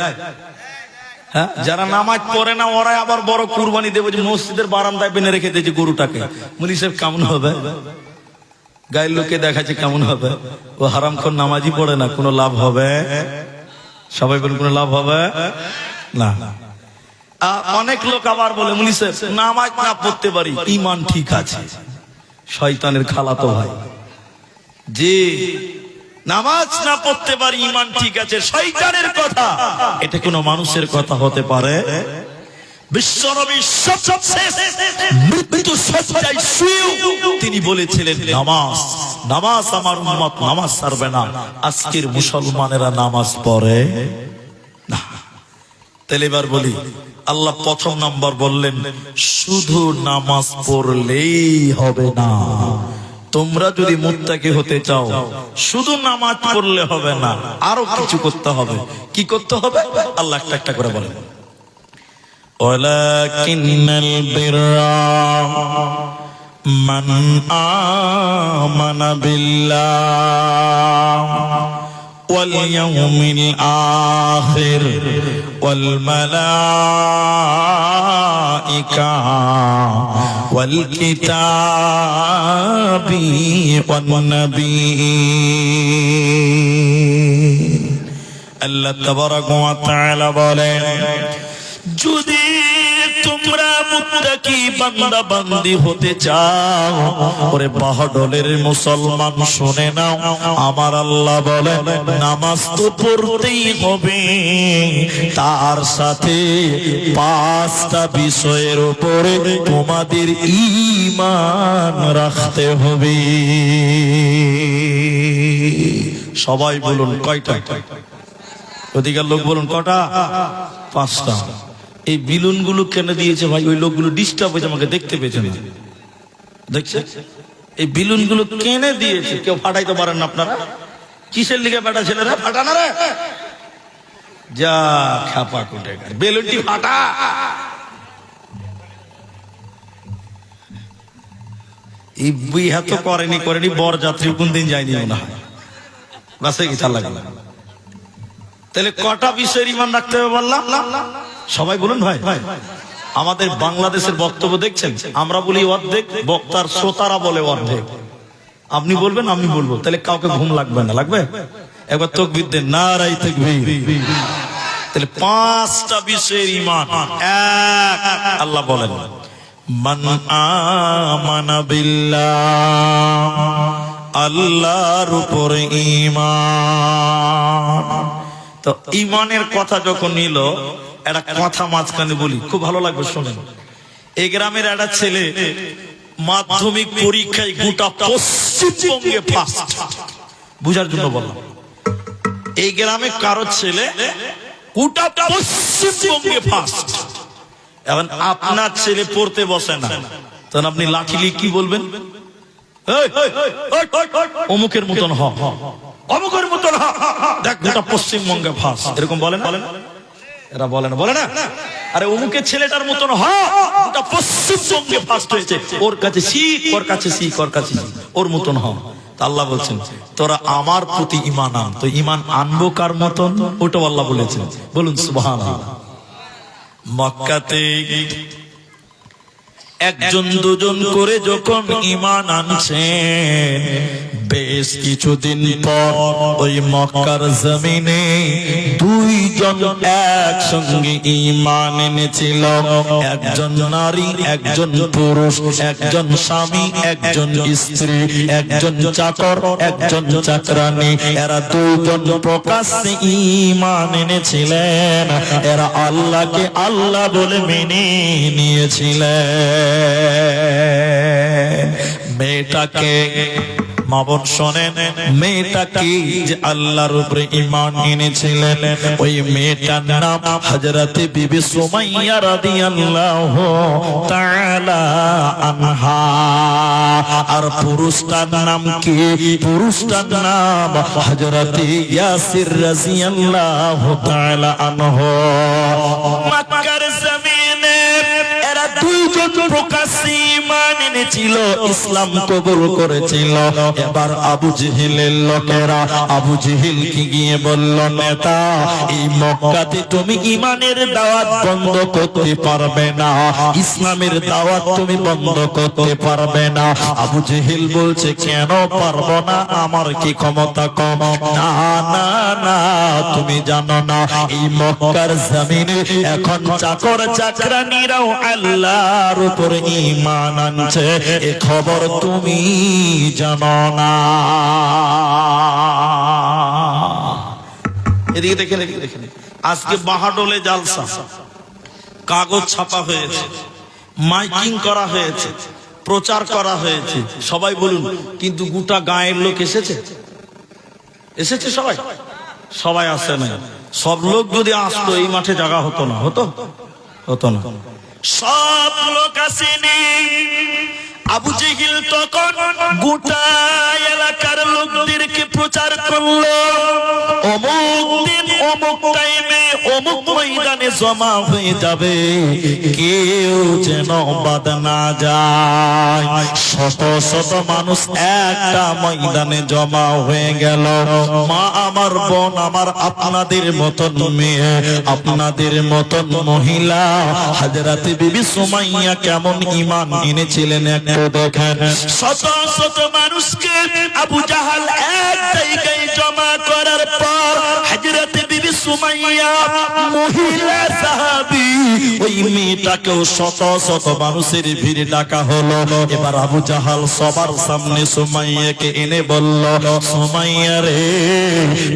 হ্যাঁ, যারা নামাজ পড়ে না ওরা আবার বড় কুরবানি দেবে, যে মসজিদের বারান্দায় বেঁধে রেখে দিয়েছে গরুটাকে। মুলি সাহেব কেমন হবে? গায়ের লোকে দেখাচ্ছে কেমন হবে? ও হারামখোর নামাজই পড়ে না, কোনো লাভ হবে? সবাই বলেন কোনো লাভ হবে না। অনেক লোক আবার বলে, মুলি সাহেব নামাজ না পড়তে পারি, ঈমান ঠিক আছে। শয়তানের খালাতো ভাই। যে নামাজ না পড়তে পারি ঈমান ঠিক আছে, শয়তানের কথা। এটা কোনো মানুষের কথা হতে পারে? বিশ্বনবী মৃত্যু শয্যায় শুয়েও তিনি বলেছিলেন, নামাজ নামাজ আমার উম্মত নামাজ ছাড়বে না। আজকের মুসলমানেরা নামাজ পড়ে না। তাহলে এবার বলি, আল্লাহ প্রথম নাম্বার বললেন, শুধু নামাজ পড়লেই হবে না। তোমরা যদি মুত্তাকি হতে চাও, শুধু নামাজ পড়লে হবে না, আরো কিছু করতে হবে। কি করতে হবে? আল্লাহ একটা একটা করে বলেন, ওয়ালাকিন্নাল বিররা মান আমানা বিল্লাহ ওয়াল ইয়াউমিল আখির ওয়াল মালাইকা ওয়াল কিতাবি ওয়ান নাবিয়্যিন। আল্লাহ তাবারাকা ওয়া তাআলা বলেন, যদি তোমরা মুত্তাকি বান্দা বান্দি হতে চাও, ওরে বাহাদুরের মুসলমান শুনে নাও, আমার আল্লাহ বলে নামাজ তো পড়তেই হবে, তার সাথে 5টা বিষয়ের উপরে তোমাদের ঈমান রাখতে হবে। সবাই বলুন কয়টা? অধিকার লোক বলুন কটা? 5টা। এই বিলুন গুলো কেন দিয়েছে ভাই? ওই লোকগুলো ডিস্টার্ব হয়েছে, আমাকে দেখতে পেয়েছে না, দেখছে? এই বিলুন গুলো কেন দিয়েছে? কেউ ফাটাইতে পারেন না আপনারা? কিসের লিগে বেটা ছেলেরা ফাটানা রে? যা খাপা কোটে বেলুনটি ফাটা। এই বিয়ে তো করেনি বরযাত্রী কোন দিন যায়নি মনে হয়, বাসে কি চাল লাগবে। তাহলে কটা বিষয়ের ইমান রাখতে হবে বললাম? সবাই বলুন ভাই। আমাদের বাংলাদেশের বক্তব্য দেখছেন, আমরা বলি অর্ধেক, বক্তার শ্রোতারা বলে অর্ধেক। আপনি বলবেন আমি বলবো, তাহলে কাউকে ঘুম লাগবে না? লাগবে? একবার তাকবীর দেন, নারায়ে তাকবীর। তাহলে পাঁচটা বিষয়ের ঈমান। এক, আল্লাহ বলেন মান আমানা বিল্লাহ, আল্লাহর উপরে ঈমান। তো ঈমানের কথা যখন নিল, একটা কথা মাঝখানে বলি, খুব ভালো লাগবে শোনেন। এই গ্রামের একটা ছেলে মাধ্যমিক পরীক্ষায় গোটা পশ্চিমবঙ্গে ফার্স্ট। বুঝার জন্য বললাম, এই গ্রামে কারো ছেলে গোটা পশ্চিমবঙ্গে ফার্স্ট। এখন আপনার ছেলে পড়তে বসে না, তখন আপনি লাঠি নিয়ে কি বলবেন? অমুকের মতন হ, অমুকের মতন হ, দেখ গোটা পশ্চিমবঙ্গে ফার্স্ট, এরকম বলেন? এরা বলে না? আরে অমুকের ছেলেটার মতন হ, গোটা পশ্চিমবঙ্গে ফার্স্ট হয়েছে, ওর কাছে শিখ, ওর কাছে শিখ, ওর কাছে শিখ, ওর মতন হ। আল্লাহ বলছেন তোরা আমার প্রতি ঈমান আন। তো ঈমান আনবো কার মতন? ওটাও আল্লাহ বলেছেন, বলুন সুবহানাল্লাহ। মক্কাতে একজন দুজন করে যখন ঈমান আনছেন, বেশ কিছুদিন পর ওই মক্কার জমিনে দুইজন একসঙ্গে ঈমান এনেছিল। একজন নারী, একজন পুরুষ, একজন স্বামী, একজন স্ত্রী, একজন চাকর, একজন চাকরানী। এরা দুইজন প্রকাশ্যে ঈমান এনেছিলেন। এরা আল্লাহকে আল্লাহ বলে মেনে নিয়েছিলেন। মেয়েটাকে মা বোন শোনেন, মেয়েটাকে যে আল্লাহর উপরে ঈমান এনেছিলেন, ওই মেয়েটার নাম হযরতে বিবি সুমাইয়া রাদিয়াল্লাহু তাআলা আনহা। আর পুরুষটার নাম কি? পুরুষটার নাম হযরতে ইয়াসির রাদিয়াল্লাহু তাআলা আনহু। মক্কার জমিনে এরা দুইজন প্রকাশ্যে ঈমান এনেছিল, ইসলাম কবুল করেছিল। এবার আবু জেহেলের লোকেরা আবু জেহেলকে গিয়ে বলল, নেতা, এই মক্কাতে তুমি ঈমানের দাওয়াত বন্ধ করতে পারবে না, ইসলামের দাওয়াত তুমি বন্ধ করতে পারবে না। আবু জেহেল বলছে, কেন পারবো না? আমার কি ক্ষমতা কম? না না না, তুমি জানো না এই মক্কার জমিনে এখন চাকর চাকরানীরাও আল্লাহর উপর ঈমান আনছে, এ খবর তুমি জানো না। এদিকে দেখেন, আজকে বাহাডোলে জালসা, কাগজ ছাপা হয়েছে, মাইকিং করা হয়েছে, প্রচার করা হয়েছে। সবাই বলুন, কিন্তু গোটা গায়ের লোক এসেছে? সবাই আসে না। সব লোক যদি আসতো এই মাঠে জায়গা হতো না, হতো না। সব লোক আসেনি। আবু জেহেল তখন গোটা এলাকার লোকদেরকে প্রচার করলো, অমুক দিন অমুক টাইমে অমুক ময়দানে জমা হয়ে যাবে, কেউ যেন বাদ না যায়। শত শত মানুষ একটা ময়দানে জমা হয়ে গেল। মা আমার, বোন আমার, আপনাদের মতন মেয়ে, আপনাদের মতন মহিলা হযরতে বিবি সুমাইয়া কেমন ঈমান এনেছিলেন একটু দেখেন। শত শত মানুষকে আবু জাহাল এক জায়গায় জমা করার পর হযরতে বিবি সুমাইয়া মহিলা সাহাবী, ওই মেয়েটাকেও শত শত মানুষের ভিড়ে ডাকা হলো। এবার আবু জাহাল সবার সামনে সুমাইয়াকে এনে বলল, সুমাইয়া রে,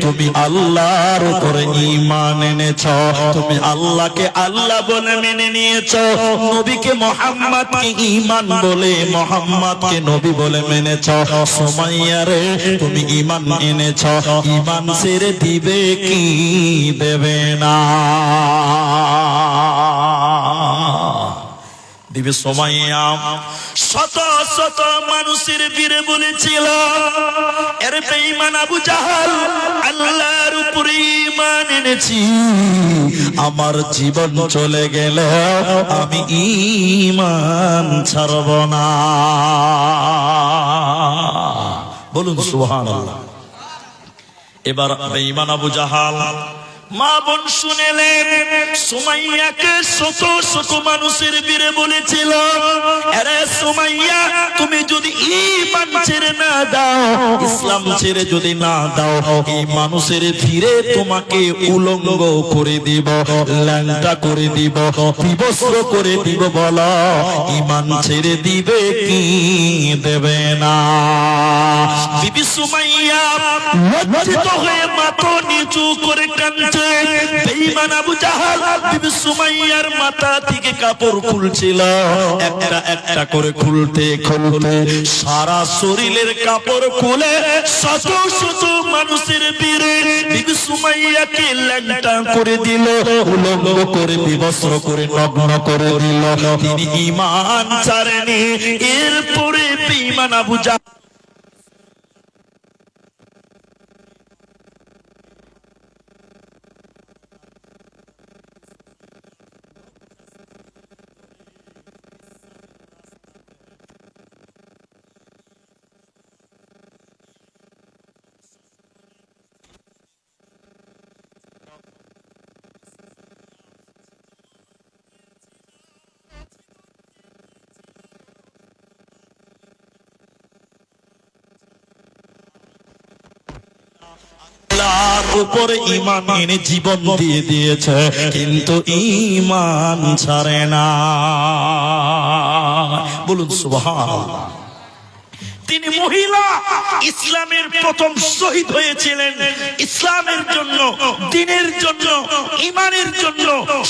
তুমি আল্লাহর উপরে ঈমান এনেছো, তুমি আল্লাহকে আল্লাহ বলে মেনে নিয়েছো, নবীকে মুহাম্মদকে ঈমান বলে, মুহাম্মদকে নবী বলে মেনেছো। সুমাইয়া রে, তুমি ঈমান এনেছো, ঈমান ছেড়ে দিবে কি দেবে না? বিবি সুমাইয়া শত শত মানুষের বীরে বলেছিল, এর বেঈমান আবু জাহাল, আল্লাহর উপরে ঈমান এনেছি, আমার জীবন চলে গেলে আমি ঈমান ছাড়ব না। বলুন সুবহানাল্লাহ। এবার বেঈমান আবু জাহাল মা বোন শুনেলেন, সুমাইয়াকে শত শত মানুষের বীরে বলেছিল, আরে সুমাইয়া তুমি যদি ঈমান ছেড়ে না দাও, ইসলাম ছেড়ে যদি না দাও, এই মানুষের ধীরে তোমাকে উলঙ্গ করে দিব, ল্যাংটা করে দিব, বিবস্ত্র করে দিব, বলো ঈমান ছেড়ে দিবে কি দেবে না? বিবি সুমাইয়া লজ্জিত হয়ে মাথা নিচু করে কাঁদছে। বেঈমান আবু জাহাল বিবি সুমাইয়ার মাথা থেকে কাপড় খুলছিল, একটা একটা করে খুলতে খুলতে সারা শরীরের কাপড় খুলে শত শত মানুষের বীরে বিবি সুমাইয়াকে ল্যাংটা করে দিল, উলঙ্গ করে বিবস্ত্র করে নগ্ন করে দিল। তিনি ঈমান ছাড়েনি। এরপরে বেঈমান আবু জাহাল আল্লাহর উপরে ঈমান এনে জীবন দিয়ে দিয়েছে, কিন্তু ঈমান ছাড়ে না। বলুন সুবহানাল্লাহ। তিনি মহিলা, ইসলামের প্রথম শহীদ হয়েছিলেন, ইসলামের জন্য, দ্বীনের জন্য, ঈমানের জন্য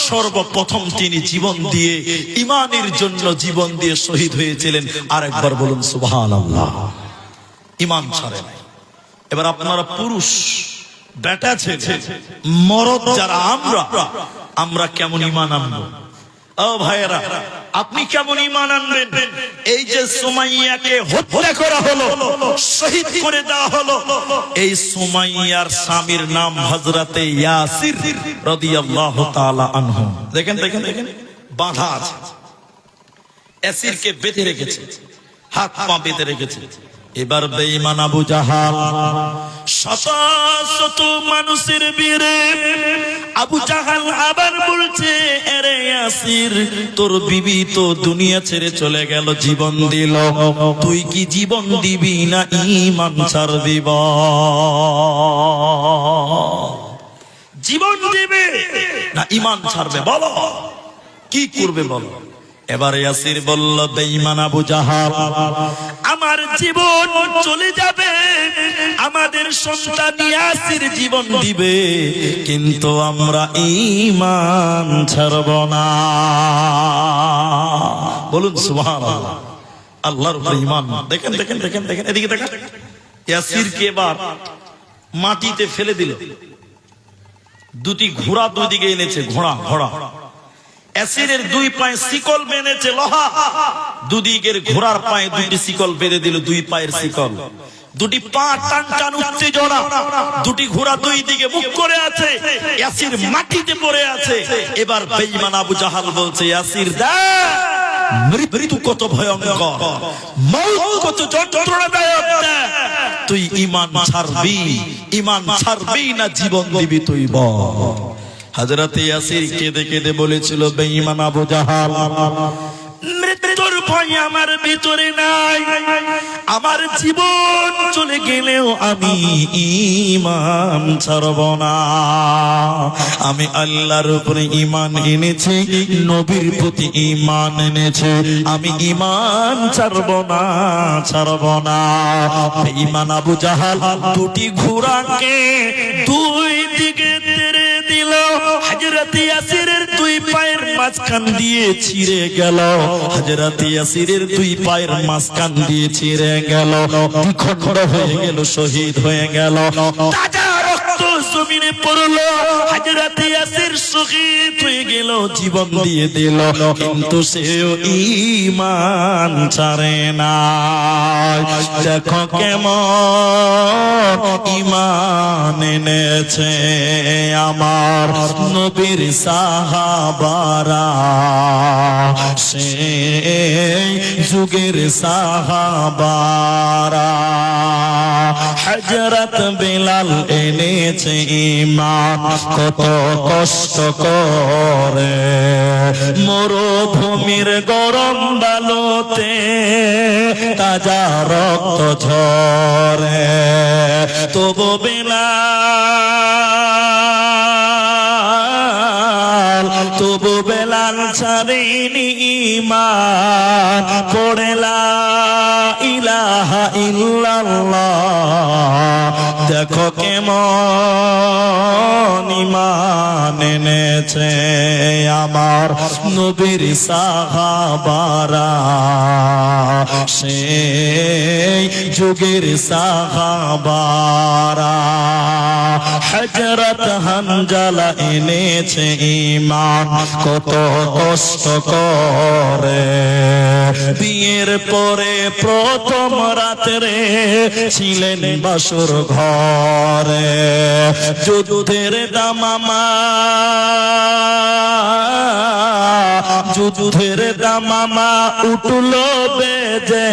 সর্বপ্রথম তিনি জীবন দিয়ে, ঈমানের জন্য জীবন দিয়ে শহীদ হয়েছিলেন। আরেকবার বলুন সুবহানাল্লাহ। ঈমান ছাড়ে নাই। এবার আপনারা পুরুষ বেটা ছেলে মরদ যারা, আমরা কেমন ঈমান আনবো? ও ভাইয়েরা, আপনি কেমন ঈমান আনবেন? এই যে সুমাইয়াকে হত্যা করা হলো, শহীদ করে দেওয়া হলো, এই সুমাইয়ার স্বামীর নাম হযরতে ইয়াসির রাদিয়াল্লাহু তাআলা আনহু। দেখেন দেখেন দেখেন, বাঁধা আছে, ইয়াসিরকে বেঁধে রেখেছে, হাত পা বেঁধে রেখেছে। এবার বেঈমান আবু জাহাল শত শত মানুষের বীরে আবু জাহাল আবার বলছে, আরে ইয়াসির, তোর বিবি তো দুনিয়া ছেড়ে চলে গেল, জীবন দিল, তুই কি জীবন দিবি না ঈমান ছাড়বি? জীবন দিবে না ঈমান ছাড়বে? বলো কি করবে বলো। এবার ইয়াসির বলল, বেঈমান আবু জাহাল, আমার জীবন চলে যাবে, আমাদের সন্তান ইয়াসির জীবন দিবে, কিন্তু আমরা ঈমান ছাড়ব না। বলুন সুবহানাল্লাহ। আল্লাহর উপরে ঈমান। দেখেন দেখেন দেখেন দেখেন, এদিকে দেখেন। ইয়াসিরকে এবার মাটিতে ফেলে দিল, দুটি ঘোড়া দুই দিকে এনেছে, ঘোড়া ঘোড়া। ইয়াসিরের দুই পায়ে শিকল বেঁধেছে লোহা, দুদিকের ঘোড়ার পায়ে দুটি শিকল বেঁধে দিল, দুই পায়ের শিকল, দুটি পা টান টান উত্তেজনা, দুটি ঘোড়া দুই দিকে মুখ করে আছে, ইয়াসির মাটিতে পড়ে আছে। এবার বেঈমান আবু জাহাল বলছে, ইয়াসির দেখ মৃত্যু কত ভয়ঙ্কর, মওত কত যন্ত্রণাদায়ক, তুই ঈমান ছাড়বি, ঈমান ছাড়বি না জীবন দিবি তুই বল। হযরত ইয়াসির কেঁদে কেঁদে বলেছিল, বেঈমান আবু জাহাল, মৃত্যুর ভয় আমার ভিতরে নাই, আমার জীবন চলে গেলেও আমি ঈমান ছাড়ব না। আমি আল্লাহর উপরে ঈমান এনেছি, নবীর প্রতি ঈমান এনেছি, আমি ঈমান ছাড়ব না, ছাড়ব না। বেঈমান আবু জাহাল দুটি ঘোড়াকে দুই দিকে তেড়ে দিল, হযরত ইয়াসিরের দুই পায়ের মাঝখান দিয়ে ছিঁড়ে গেল, হযরত ইয়াসিরের দুই পায়ের মাঝখান দিয়ে ছিঁড়ে গেল, দ্বিখণ্ড হয়ে গেল, শহীদ হয়ে গেল। তাজা রক্ত জমিনে পড়লো, হযরত ইয়াসির শহীদ হয়ে গেল, জীবন দিয়ে দিল, কিন্তু সেও ঈমান ছাড়ে না। দেখো কেমন ঈমান এনেছে আমার নবীর সাহাবারা, সেই যুগের সাহাবারা। হযরত বিলাল এনেছে ঈমান কত কষ্ট করে, মরুভূমির গরম বালুতে তাজা রক্ত ঝরে, তবু বেলাল ছাড়েনি ঈমান, পড়ে লা ইলাহা ইল্লাল্লাহ। দেখো কেমন ঈমান এনেছে আমার নবীর সাহাবারা, সেই যুগের সাহাবারা। হযরত হানজালা এনেছে ঈমান কত কষ্ট করে, বিয়ের পরে প্রথম রাতে ছিলেন বাসর ঘরে, যুদ্ধের দামামা উঠলো বেজে,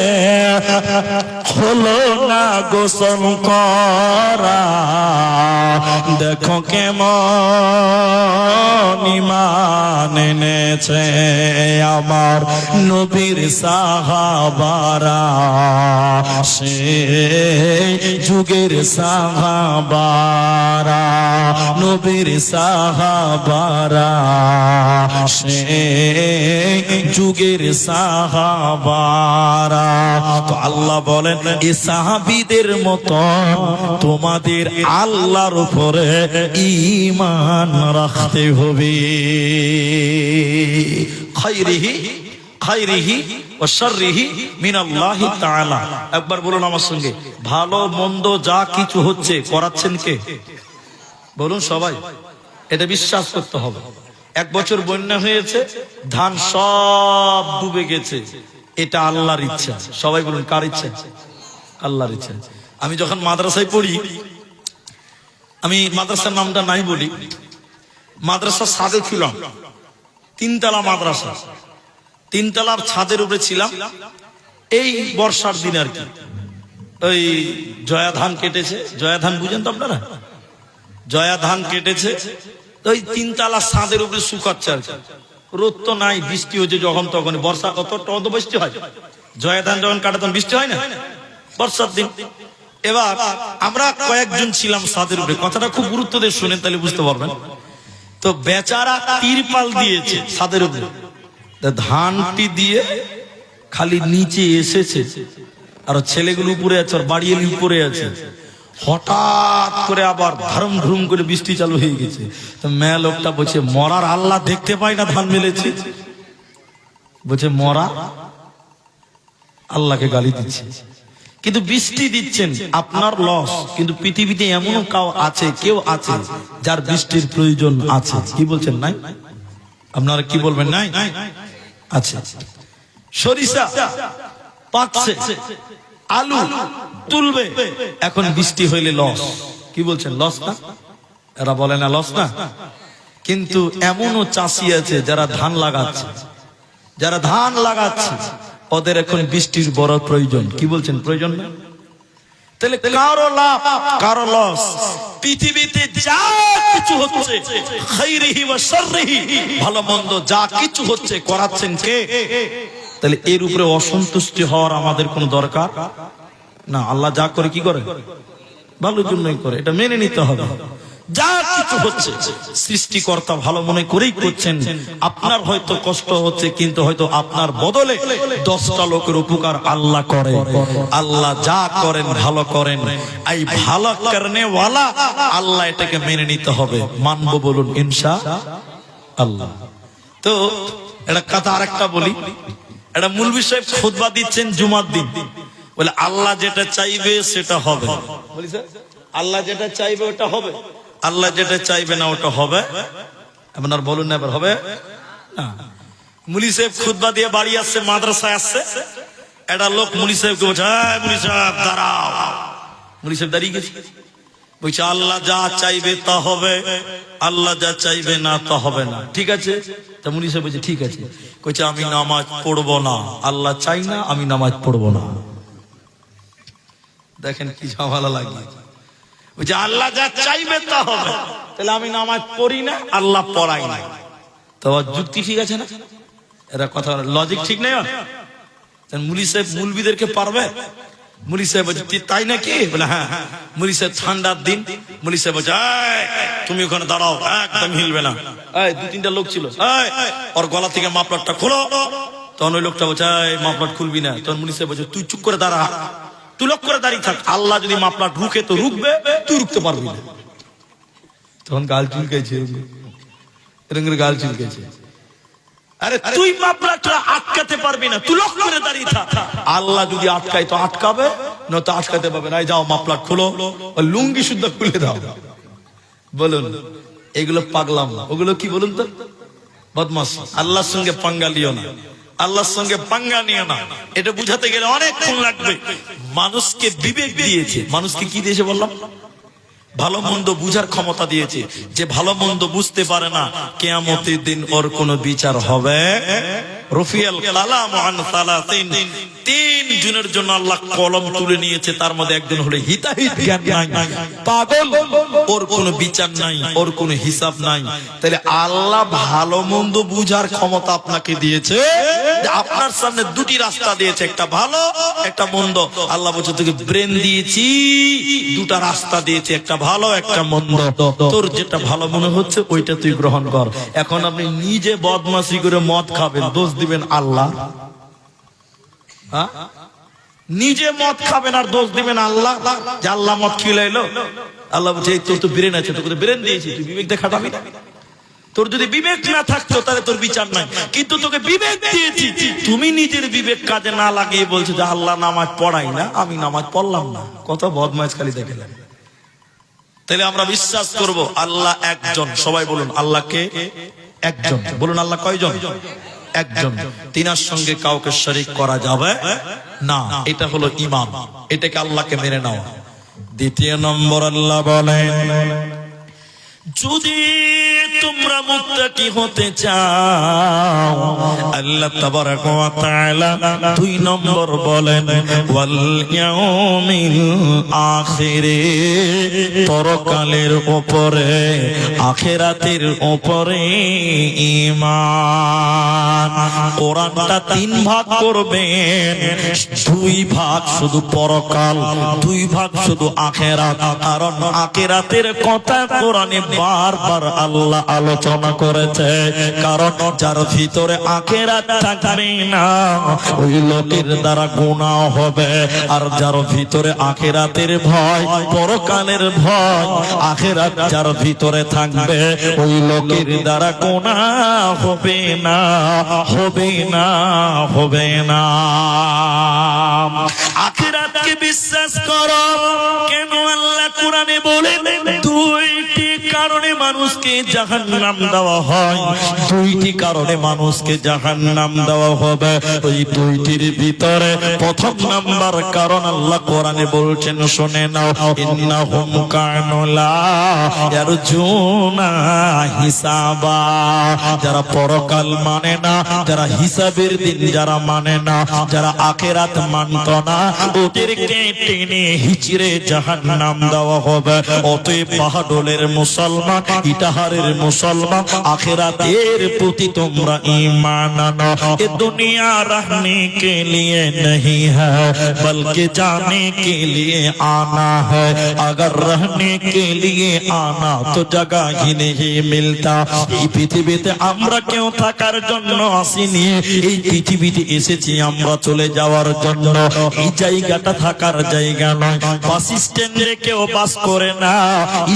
হলো না গোসল করা। দেখো কেমন ঈমান এনেছে আমার নবীর সাহাবারা, সেই যুগের সাহাবারা, নবীর সাহাবারা, সেই যুগের সাহাবারা। তো আল্লাহ বলেন এই সাহাবীদের মতো তোমাদের আল্লাহর উপরে ঈমান রাখতে হবে। খায়রিহি ওয়া শাররিহি মিনাল্লাহি তাআলা। একবার বলুন আমার সঙ্গে, ভালো মন্দ যা কিছু হচ্ছে করাচ্ছেন কে? বলুন সবাই, এটা বিশ্বাস করতে হবে। এক বছর বন্যা হয়েছে, ধান সব ডুবে গেছে, এটা আল্লাহর ইচ্ছা। সবাই বলুন কার ইচ্ছা? আল্লাহর ইচ্ছা। আমি যখন মাদ্রাসায় পড়ি, আমি মাদ্রাসার নামটা নাই বলি, মাদ্রাসার ছাদে ছিলাম, তিনতলা মাদ্রাসা, তিনতলার ছাদের উপরে ছিলাম। এই বর্ষার দিন আর কি, ওই জয়া ধান কেটেছে, জয়া ধান বুঝেন তো আপনারা? জয়া ধান কেটেছে, ওই তিনতলা ছাদের উপরে শুকাচ্ছে আর কি। রোদ তো নাই, বৃষ্টি হচ্ছে যখন তখন, বর্ষা কত বৃষ্টি হয়, জয়া ধান যখন কাটে তখন বৃষ্টি হয় না, বর্ষার দিন। এবার আমরা কয়েকজন ছিলাম ছাদের উপরে, কথাটা খুব গুরুত্ব দিয়ে শুনেন তাহলে বুঝতে পারবেন। তো বেচারা তিরপাল দিয়েছে ছাদের উপরে, ধানটি দিয়ে খালি নিচে এসেছে, আর ছেলেগুলো উপরে আছে, আর বাড়িয়ে উপরে আছে। হঠাৎ করে আবার ধারম ধুম করে বৃষ্টি চালু হয়ে গেছে। তো মেয়ে লোকটা বলছে, মরার আল্লাহ দেখতে পাই না ধান মেলেছে? বলছে মরা আল্লাহকে গালি দিচ্ছে, কিন্তু বৃষ্টি দিচ্ছেন আপনার লস। কিন্তু পৃথিবীতে এমনও কেউ আছে যার বৃষ্টির প্রয়োজন আছে। কি বলছেন নাই? আপনারা কি বলবেন নাই? আচ্ছা, সরিষা পাকছে, আলু তুলবে, এখন বৃষ্টি হইলে লস। কি বলছেন লস না? এরা বলে না লস না? কিন্তু এমনও চাষি আছে যারা ধান লাগাচ্ছে, ওদের এখন বৃষ্টির বড় প্রয়োজন। কি বলছেন প্রয়োজন না? তাহলে কারো লাভ কারো লস। পৃথিবীতে যা কিছু হচ্ছে, খায়রিহি ওয়া শাররিহি, ভালো মন্দ যা কিছু হচ্ছে করাচ্ছেন কে? তাহলে এর উপরে অসন্তুষ্টি হওয়ার আমাদের কোনো দরকার না। আল্লাহ যা করে কি করে? ভালোর জন্যই করে, এটা মেনে নিতে হবে। যা কিছু হচ্ছে সৃষ্টিকর্তা ভালো মনে করেই করছেন। আপনার হয়তো কষ্ট হচ্ছে, কিন্তু হয়তো আপনার বদলে 10টা লোকের উপকার আল্লাহ করে। আল্লাহ যা করেন ভালো করেন, এই ভালো করনে ওয়ালা আল্লাহ, এটাকে মেনে নিতে হবে। মানবো বলুন ইনশাআল্লাহ। তো এটা কথা আরেকটা বলি, এটা মৌলভী সাহেব খুতবা দিচ্ছেন জুমার দিন, বলে আল্লাহ যেটা চাইবে সেটা হবে। বলি স্যার, আল্লাহ যেটা চাইবে ওটা হবে। আল্লাহ যেটা চাইবে না ওটা হবে। আপনার বলুন না, এবার হবে না। মুলি সাহেব খুতবা দিয়ে বাড়ি আসছে, মাদ্রাসায় আসছে, একটা লোক মুলি সাহেবকে বলছে, মুলি সাহেব দাঁড়াও। মুলি সাহেব দাঁড়িয়ে গেছে, বলছে আল্লাহ যা চাইবে তা হবে, আল্লাহ যা চাইবে না তা হবে না। ঠিক আছে, তা মুলি সাহেব বলছে ঠিক আছে। কইছে আমি নামাজ পড়বো না, আল্লাহ চাই না আমি নামাজ পড়বো না। দেখেন কি ঝামেলা লাগে। বলছে আল্লাহ যা চাইবে তা হবে, তাহলে আমি নামাজ পড়ি না, আল্লাহ পড়াই না। তো যুক্তি ঠিক আছে না? এরা কথা লজিক ঠিক নেই। মুলি সাহেব মুলবিদেরকে পারবে? মুলি সাহেব বলছে তাই নাকি? বলে হ্যাঁ। মুলি সাহেব ঠান্ডার দিন, মুলি সাহেব বলছে তুমি ওখানে দাঁড়াও, একদম হিলবে না। দু তিনটা লোক ছিল, ওর গলা থেকে মাফলারটা খোলো। তখন ওই লোকটা বলছে মাফলার খুলবি না। তখন মুলি সাহেব বলছে তুই চুপ করে দাঁড়া, তুই লোক করে দাঁড়িয়ে থাক, আল্লাহ যদি মাফলার রুখে তো রুখবে, তুই রুখতে পারবি না। তখন গাল চুলকেছে, এরকম গাল চুলকেছে। আরে তুই মাফলারটা আটকাতে পারবি না, তুই লোক করে দাঁড়িয়ে থাক, আল্লাহ যদি আটকায় তো আটকাবে, না তো আটকাতে পারবে না। যাও মাফলার খোলো, লুঙ্গি শুদ্ধ খুলে দাও। বলুন এগুলো পাগলাম, ওগুলো কি বলুন তো? বদমাশ। আল্লাহর সঙ্গে পাঙ্গা লিও না, আল্লাহর সঙ্গে পাঙ্গা নিও না। এটা বুঝাতে গেলে অনেকক্ষণ লাগবে। মানুষকে বিবেক দিয়েছে, মানুষকে কি দিয়েছে বললাম? ভালো মন্দ বুঝার ক্ষমতা দিয়েছে। যে ভালো মন্দ বুঝতে পারে না, কিয়ামতের দিন ওর কোনো বিচার হবে। রফিয়াল কালাম আন সালাসিন, তিন জনের জন্য আল্লাহ কলম তুলে নিয়েছে, তার মধ্যে একজন হলো হিতাহিত জ্ঞান নাই, পাগল, ওর কোনো বিচার নাই, ওর কোনো হিসাব নাই। তাহলে আল্লাহ ভালো মন্দ বুঝার ক্ষমতা আপনাকে দিয়েছে। আপনার সামনে দুটি রাস্তা দিয়েছে, একটা ভালো একটা মন্দ। আল্লাহ বলছে তোকে ব্রেন দিয়েছি, দুটা রাস্তা দিয়েছে, একটা ভালো একটা মন্দ। তোর যেটা ভালো মনে হচ্ছে ওইটা তুই গ্রহণ কর। এখন আপনি নিজে বদমাশি করে মদ খাবেন, দোষ দিবেন আল্লাহ? নিজে মদ খাবেন আর দোষ দিবেন আল্লাহ, যে আল্লাহ মদ খিলাইলো। আল্লাহ বলছে তোর তো ব্রেন আছে, তোকে ব্রেন দিয়েছি, তুই বিবেক দেখাবি না। তোর যদি বিবেক না থাকতো তাহলে তোর বিচার নাই, কিন্তু তোকে বিবেক দিয়েছি। তুমি নিজের বিবেক কাজে না লাগিয়ে বলছো যে আল্লাহ নামাজ পড়াই না, আমি নামাজ পড়লাম না। কত বদমাইশ খালি দেখে। তাহলে আমরা বিশ্বাস করব আল্লাহ একজন। সবাই বলুন আল্লাহকে একজন। বলুন আল্লাহ কয়জন? একজন। তিনার সঙ্গে কাউকে শরীক করা যাবে না। এটা হলো ঈমান, এটাকে আল্লাহকে মেনে নাও। দ্বিতীয় নম্বর আল্লাহ বলেন যদি তোমরা মুত্তাকি হতে চাও, আল্লাহ তাবারাক ওয়া তাআলা দুই নম্বর বলেন ওয়াল ইয়াউমিল আখিরে, পরকালের উপরে, আখিরাতের উপরে ঈমান। কোরআনটা তিন ভাগ করবেন, দুই ভাগ শুধু পরকাল, দুই ভাগ শুধু আখিরাত। কারণ আখিরাতের কথা কোরআনে বারবার আল্লাহ আলোচনা করেছে। কারণ যার ভিতরে আখিরাত থাকবে না, ওই লোকের দ্বারা গুনাহ হবে। আর যার ভিতরে আখিরাতের ভয়, পরকালের ভয়, আখিরাত যার ভিতরে থাকবে, ওই লোকের দ্বারা গুনাহ হবে না, হবে না, হবে না। আখিরাতকে বিশ্বাস করো। কেন আল্লাহ কোরআনে বলেন দুইটি কারণে মানুষকে জাহান্নাম দেওয়া হয়, দুইটি কারণে মানুষকে জাহান্নাম দেওয়া হবে। ওই দুইটির ভিতরে প্রথম নাম্বার কারণ আল্লাহ কোরআনে বলছেন, শুনে নাও, ইন্নাহুম কানু লা ইয়ারজুনা হিসাবা। যারা পরকাল মানে না, যারা হিসাবের দিন যারা মানে না, যারা আখিরাত মানত না, ওদেরকে টেনে হিচড়ে জাহান্নাম দেওয়া হবে। অতএব বাহাদুরের মুসলমান, ইটাহারের মুসলমান, আখিরাতের প্রতি তোমরা ঈমান আনো। এ দুনিয়া रहने के लिए नहीं है, बल्कि जाने के लिए आना है। अगर रहने के लिए आना तो जगह ही नहीं मिलता। এই পৃথিবীতে আমরা কেউ থাকার জন্য আসিনি, এই পৃথিবীতে এসেছি আমরা চলে যাওয়ার জন্য। এই জায়গাটা থাকার জায়গা নয়। বাস স্ট্যান্ডে কেউ বাস করে না,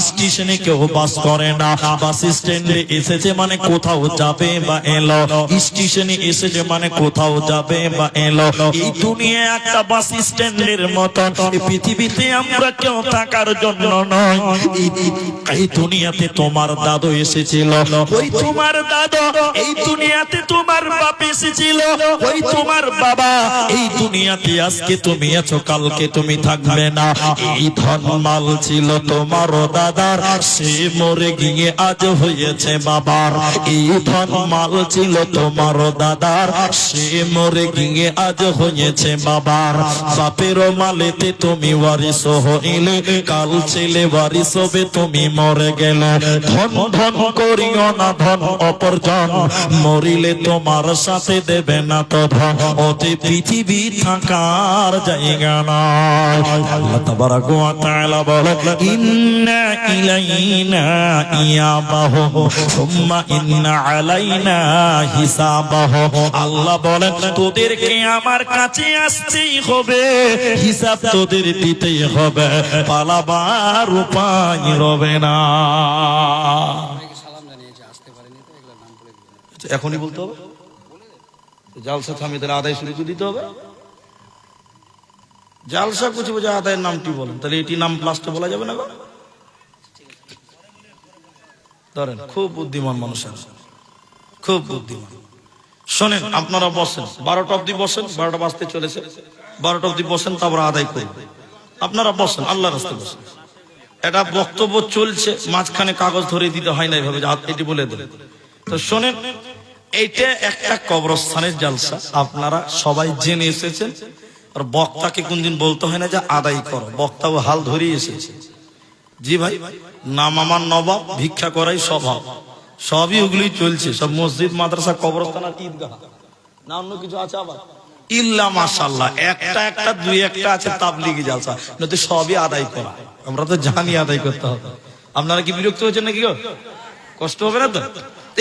স্টেশনে কেউ বাস বাস করে না। বাস স্ট্যান্ডে এসেছে মানে কোথাও যাবে বা এলো, স্টেশনে এসেছে মানে কোথাও যাবে বা এলো। এই দুনিয়া একটা বাস স্ট্যান্ডের মতন, এই পৃথিবীতে আমরা কেউ থাকার জন্য নয়। এই দুনিয়াতে তোমার দাদু এসেছিল, ওই তোমার দাদু। এই দুনিয়াতে তোমার বাপ এসেছিল, ওই তোমার বাবা। এই দুনিয়াতে আজকে তুমি আছো, কালকে তুমি থাকবে না। এই ধন মাল ছিল তোমার দাদার, সে মরে গিয়ে আজ হয়েছে বাবার। এই ধন মাল ছিল তোমার দাদার, সে মরে গিয়ে আজ হয়েছে বাবার। বাপের মালেতে তুমি ওয়ারিস হইলে, কাল ছেলে ওয়ারিস হবে তুমি মরে গেলে। ধন ধন করিও না ধন অপরজন, মরিলে তোমার সাথে দেবে না তো ধন। ওতে পৃথিবী থাকার জায়গা নয়। আল্লাহ তাবারাক ওয়া তাআলা বলে, ইন্না ইলাইনা ইয়াবাহু সুম্মা ইন্না আলাইনা হিসাবাহু। আল্লাহ বলেন, তোদেরকে আমার কাছে আসতেই হবে, হিসাব তোদের দিতেই হবে, পালাবার উপায় রবে না। এখনই বলতে হবে, জালসা থামিয়ে তাহলে আদায় শুরু করে দিতে হবে। জালসা কুচি বোঝা আদায়ের নামটি বলেন, তাহলে এটি নাম লাস্টে বলা যাবে না। ধরেন খুব বুদ্ধিমান মানুষ আছে, খুব বুদ্ধিমান। শোনেন, আপনারা বসেন 12টা অব্দি বসেন, 12টা বাজতে চলেছে, 12টা অব্দি বসেন, তারপর আদায় করবেন। আপনারা বসেন, আল্লাহর রাস্তায় বসেন। এটা বক্তব্য চলছে, মাঝখানে কাগজ ধরে দিতে হয় না এইভাবে, এটি বলে দেন। তো শোনেন, এইটা একটা কবরস্থানের জালসা, আপনারা সবাই জেনে এসেছেন। আর বক্তাকে কোনদিন বলতে হয় না যে আদায় করো, বক্তাও হাল ধরেই এসেছে। জি ভাই, নাম আমার নবাব, ভিক্ষা করাই স্বভাব, সবই ওগুলি চলছে। সব মসজিদ, মাদ্রাসা, কবরস্থান আর ঈদগাহ, না অন্য কিছু আছে আবার? ইল্লা মাশাআল্লাহ একটা একটা দুই একটা আছে তাবলিগি জালসা, নয়তো সবই আদায় করা। আমরা তো জানি আদায় করতে হবে। আপনারা কি বিরক্ত হয়েছেন নাকি গো? কষ্ট হবে না তো?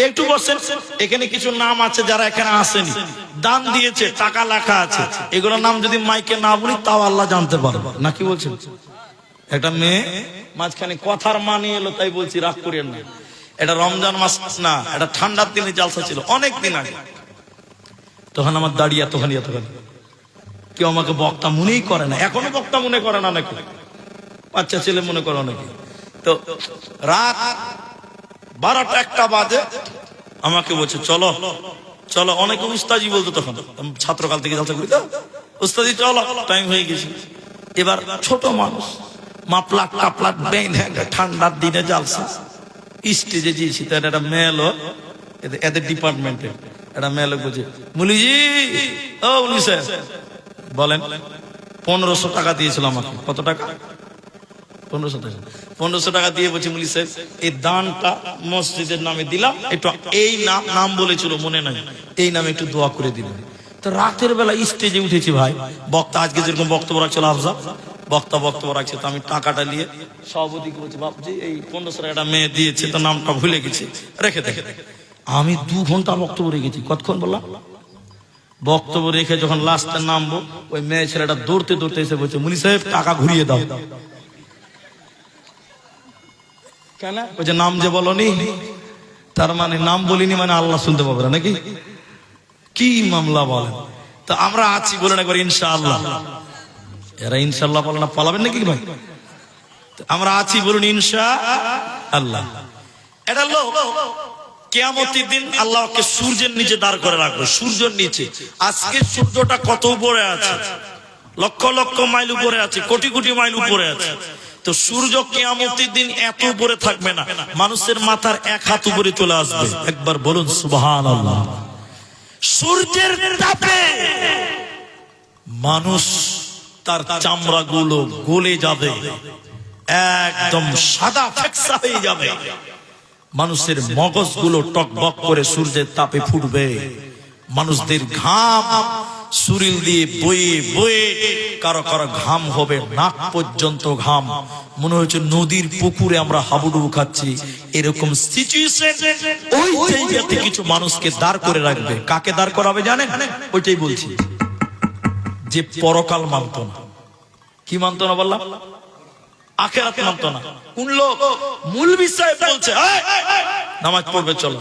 একটু বসেন, এখানে কিছু নাম আছে যারা এখানে আসেনি, দান দিয়েছে, টাকা লেখা আছে। এগুলোর নাম যদি মাইকে না বলি তাও আল্লাহ জানতে পারবে না। কি বলছেন? একটা মেয়ে মাঝখানে কথার মানে এলো, তাই বলছি, রাগ করিয়েন না। এটা রমজান মাস না, এটা ঠান্ডার দিনে জালসা ছিল অনেক দিন আগে। তখন আমার দাঁড়িয়ে এতখানি এতখানি, কেউ আমাকে বক্তা মনেই করে না, এখনো বক্তা মনে করে না নাকি, বাচ্চা ছেলে মনে করে নাকি। তো রাত 12টা 1টা বাজে আমাকে বলছে চলো চলো, অনেকে উস্তাজি বলতো তখন, ছাত্রকাল থেকে জালসা করি তো, উস্তাজি চলো, টাইম হয়ে গেছে। এবার ছোট মানুষ, মাপলাট কাপলাট বেঁধে ঠান্ডার দিনে জালসা স্টেজে দিয়েছি। তো একটা মেলো, এদের ডিপার্টমেন্টে একটা মেলো বলছে, মুলিজি ও মুলি সাহেব বলেন, 1500 টাকা দিয়েছিল আমাকে। কত টাকা? 1500 টাকা। 1500 টাকা দিয়ে বলছি, মুলি সাহেব এই দানটা মসজিদের নামে দিলাম, একটু এই নাম বলেছিল মনে নাই, এই নামে একটু দোয়া করে দিবেন। তো রাতের বেলা স্টেজে উঠেছি ভাই, বক্তা আজকে যেরকম বক্তব্য রাখছিল আফজাল, বক্তব্য রাখছে। তো আমি টাকাটা নিয়ে সভাপতিকে বলছি, বাপজি এই 1500 টাকাটা মেয়ে দিয়েছে, তো নামটা ভুলে গেছি, রেখে দেখে। আমি 2 ঘন্টা বক্তব্য রেখেছি। কতক্ষণ বললাম? বক্তব্য রেখে যখন লাস্টে নামবো, ওই মেয়ে ছেলেটা দৌড়তে দৌড়তে এসে বলছে, মুলি সাহেব টাকা ঘুরিয়ে দাও। কেন? ওই যে নাম যে বলনি, তার মানে নাম বলিনি মানে আল্লাহ শুনতে পাবে না নাকি? কি মামলা বলেন? তো আমরা আছি বলেন একবার ইনশাআল্লাহ। এরা ইনশাআল্লাহ বলে না, পালাবেন নাকি ভাই? আমরা আছি বলুন ইনশাআল্লাহ। এটা লোক কিয়ামতের দিন আল্লাহকে সূর্যের নিচে দাঁড় করে রাখবে, সূর্যের নিচে। আজকে সূর্যটা কত উপরে আছে? লক্ষ লক্ষ মাইল উপরে আছে, কোটি কোটি মাইল উপরে আছে। তো সূর্য কিয়ামতের দিন এত উপরে থাকবে না, মানুষের মাথার 1 হাত উপরে চলে আসবে। একবার বলুন সুবহানাল্লাহ। সূর্যের তাপে মানুষ, তার চামড়া গুলো গলে যাবে, একদম সাদা ফেকসা হয়ে যাবে। মানুষের মগজগুলো টকবক করে সূর্যের তাপে ফুটবে। মানুষদের ঘাম শরীর দিয়ে বয়ে বয়ে, কারো কারো ঘাম হবে নাক পর্যন্ত ঘাম, মনে হচ্ছে নদীর পুকুরে আমরা হাবুডুবু খাচ্ছি। এরকম সিচুয়েশন, ওই জায়গাতে কিছু মানুষকে দাঁড় করে রাখবে। কাকে দাঁড় করাবে জানেন? ওইটাই বলছি, যে পরকাল মানত না। কি মানত না বললাম? আখিরাত মানতো না। কোন লোক? মুলবি সাহেব বলছে নামাজ পড়বে চলো।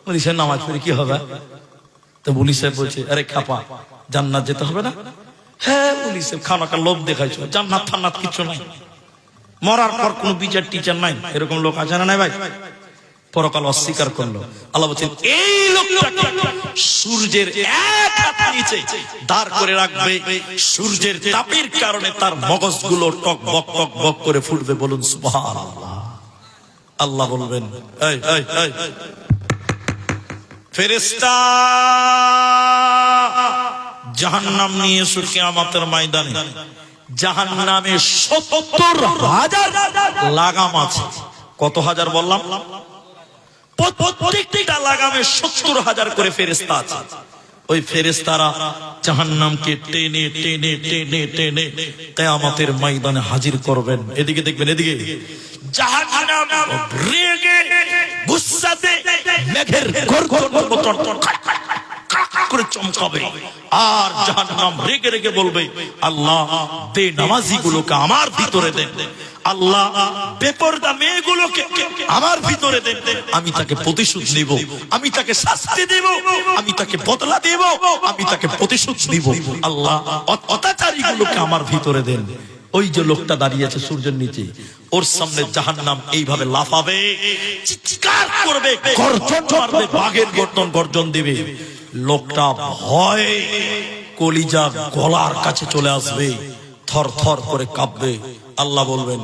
বলি সে নামাজ পড়ে কি হবে? তো মুলি সাহেব বলছে আরে খাপা জান্নাত যেতে হবে না? হ্যাঁ মুলি সাহেব খানাকা লোভ দেখাইছো, জান্নাত ফান্নাত কিছু নাই, মরার পর কোন বিচার টিচার নাই। এরকম লোক আছে না নাই ভাই? পরকাল অস্বীকার করলো। আল্লাহ বলছেন এই লোকটাকে সূর্যের এক হাত নিচে দাঁড় করে রাখবে, সূর্যের তাপের কারণে তার মগজগুলো টক বক টক বক করে ফুটবে। বলুন সুবহানাল্লাহ। আল্লাহ বলবেন এই এই এই ফেরেশতা জাহান্নাম নিয়ে এসো কিয়ামতের ময়দানে। জাহান্নামে ৭০,০০০ লাগাম আছে। কত হাজার বললাম? প্রত্যেকটা লাগামে ৭০,০০০ করে ফেরেশতা আছে। ওই ফেরেশতারা জাহান্নামকে টেনে টেনে টেনে টেনে কিয়ামতের ময়দানে হাজির করবেন। এদিকে দেখবেন, এদিকে জাহান্নাম রেগে গুসাতে মেঘের গর্জনের মতন করে চমকাবে, আর জাহান্নাম রেগে রেগে বলবে আল্লাহ বেনামাজি গুলোকে আমার ভিতরে দেন, আল্লাহ বেপরদা মেয়েগুলোকে আমার ভিতরে দেন, আমি তাকে প্রতিশোধ নিব, আমি তাকে শাস্তি দেব, আমি তাকে বদলা দেব, আমি তাকে প্রতিশোধ নিব। আল্লাহ অত্যাচারী গুলোকে আমার ভিতরে দেন। ওই যে লোকটা দাঁড়িয়ে আছে সূর্যের নিচে, ওর সামনে জাহান্নাম এইভাবে লাফাবে, চিৎকার করবে, গর্জন মারবে, বাঘের গর্জন গর্জন দিবে। লোকটা ভয় কলিজা গলার কাছে চলে আসবে, থর থর করে কাঁপবে। আল্লাহ বলবেন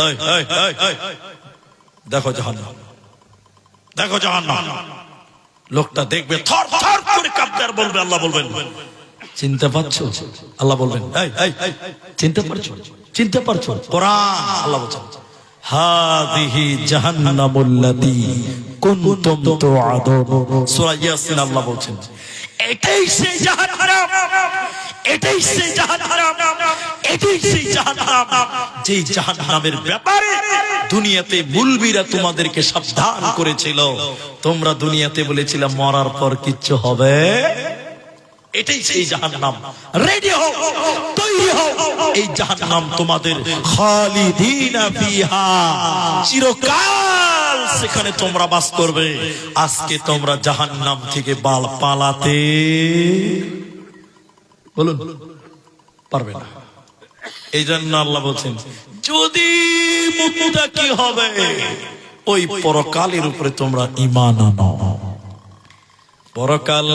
এই এই এই এই দেখো জাহান্নাম, দেখো জাহান্নাম। লোকটা দেখবে থর থর করে কাঁপবে আর বলবে, আল্লাহ বলবেন চিনতে পারছো? আল্লাহ বলবেন এই এই এই চিনতে পারছো? চিনতে পারছো? কোরআন আল্লাহ বলছেন হাযিহি জাহান্নামুল্লাতী কুনতুম তুআদুন। সূরা ইয়াসিন আল্লাহ বলছেন এটাই সেই জাহান্নাম, এটাই সেই জাহান্নাম, এটাই সেই জাহান্নাম যেই জাহান্নামের ব্যাপারে দুনিয়াতে মুলবিরা তোমাদেরকে সাবধান করেছিল। তোমরা দুনিয়াতে বলেছিলে মরার পর কিচ্ছু হবে, এটাই সেই জাহান্নাম। রেডি হও, তৈরি হও, এই জাহান্নাম তোমাদের খালিদিনা ফিহা, চিরকাল সেখানে তোমরা বাস করবে। আজকে তোমরা জাহান্নাম থেকে পালাতে বলুন পারবে না। এই জন্য আল্লাহ বলছেন যদি মুক্তা কি হবে, ওই পরকালের উপরে তোমরা ঈমান আনো। পরকাল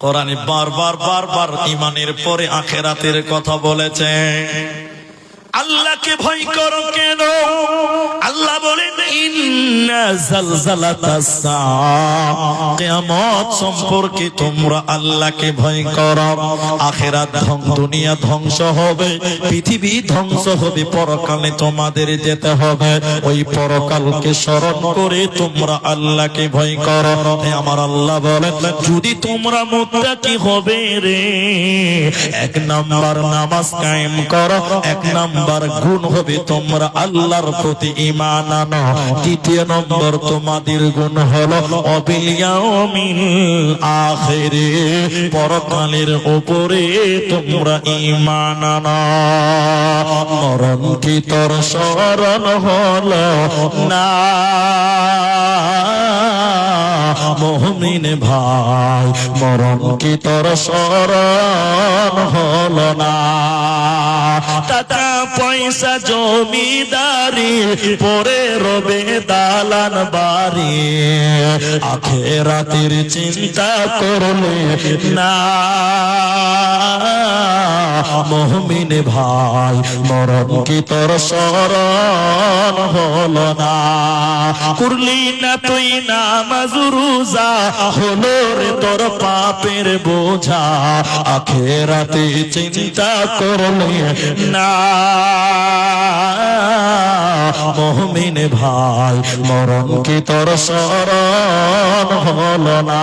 কোরআনে বারবার বারবার ঈমানের পরে আখিরাতের কথা বলেছে। আল্লাহকে ভয় করো কেন? আল্লাহ বলেন ইন্না জালজালাতাস সাআ, কিয়ামত সম্পর্কে তোমরা আল্লাহকে ভয় করো। আখিরাত দুনিয়া ধ্বংস হবে, পৃথিবী ধ্বংস হবে, পরকালে তোমাদের যেতে হবে। ওই পরকালকে স্মরণ করে তোমরা আল্লাহকে ভয় করো। আমার আল্লাহ বলেন যদি তোমরা মুত্তাকি হবে রে, এক নাম্বার নামাজ কায়েম করো, এক নাম্বার গুণ হবে তোমরা আল্লাহর প্রতি ঈমান আনো, দ্বিতীয় নম্বর তোমাদের গুণ হলো অবিল ইয়াউমিল আখিরে, পরকালের উপরে তোমরা ঈমান আনো। মরণ কি তোর স্মরণ হলো না মুমিন ভাই, মরণ কি তোর স্মরণ হলো না? টাকা পয়সা জমিদারি পরে রবে দালান বাড়ি, আখিরাতের চিন্তা করলে না মুমিন ভাই, মরণ কি তোর স্মরণ হলো না? করলি না তুই নামাজ রোজা, হলো রে তোর পাপের বোঝা, আখিরাতে চিন্তা করলে না মুমিন ভাই, মরণ কি তোর স্মরণ হলো না?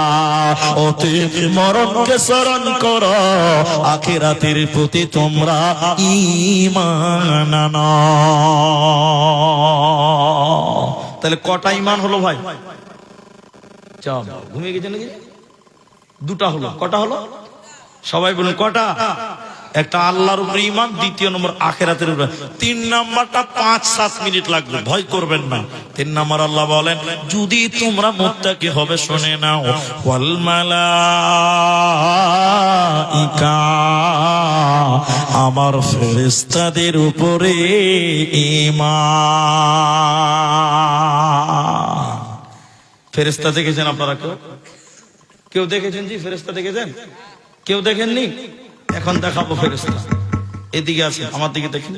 অতি মরণকে স্মরণ করো, আখিরাতের প্রতি তোমরা ঈমান আনো। তাহলে কটা ঈমান হলো ভাই? ঘুমিয়ে গেছে নাকি? দুটা হলো। কটা হলো? সবাই বলুন কটা? একটা আল্লাহর উপরে ঈমান, দ্বিতীয় নম্বর আখিরাতের উপরে, তিন নাম্বারটা 5-7 মিনিট লাগবে, ভয় করবেন না। তিন নাম্বার আল্লাহ বলেন যদি তোমরা মুত্তাকি হবে, শুনে নাও, ওয়াল মালাইকা, আমার ফেরেশতাদের উপরে ঈমান। ফেরেশতা দেখেছেন আপনারা? কেউ দেখেছেন? জি, ফেরেশতা দেখেছেন? কেউ দেখেননি? এখন দেখাবো ফেরেশতা। এদিকে আছে, আমার দিকে দেখেন।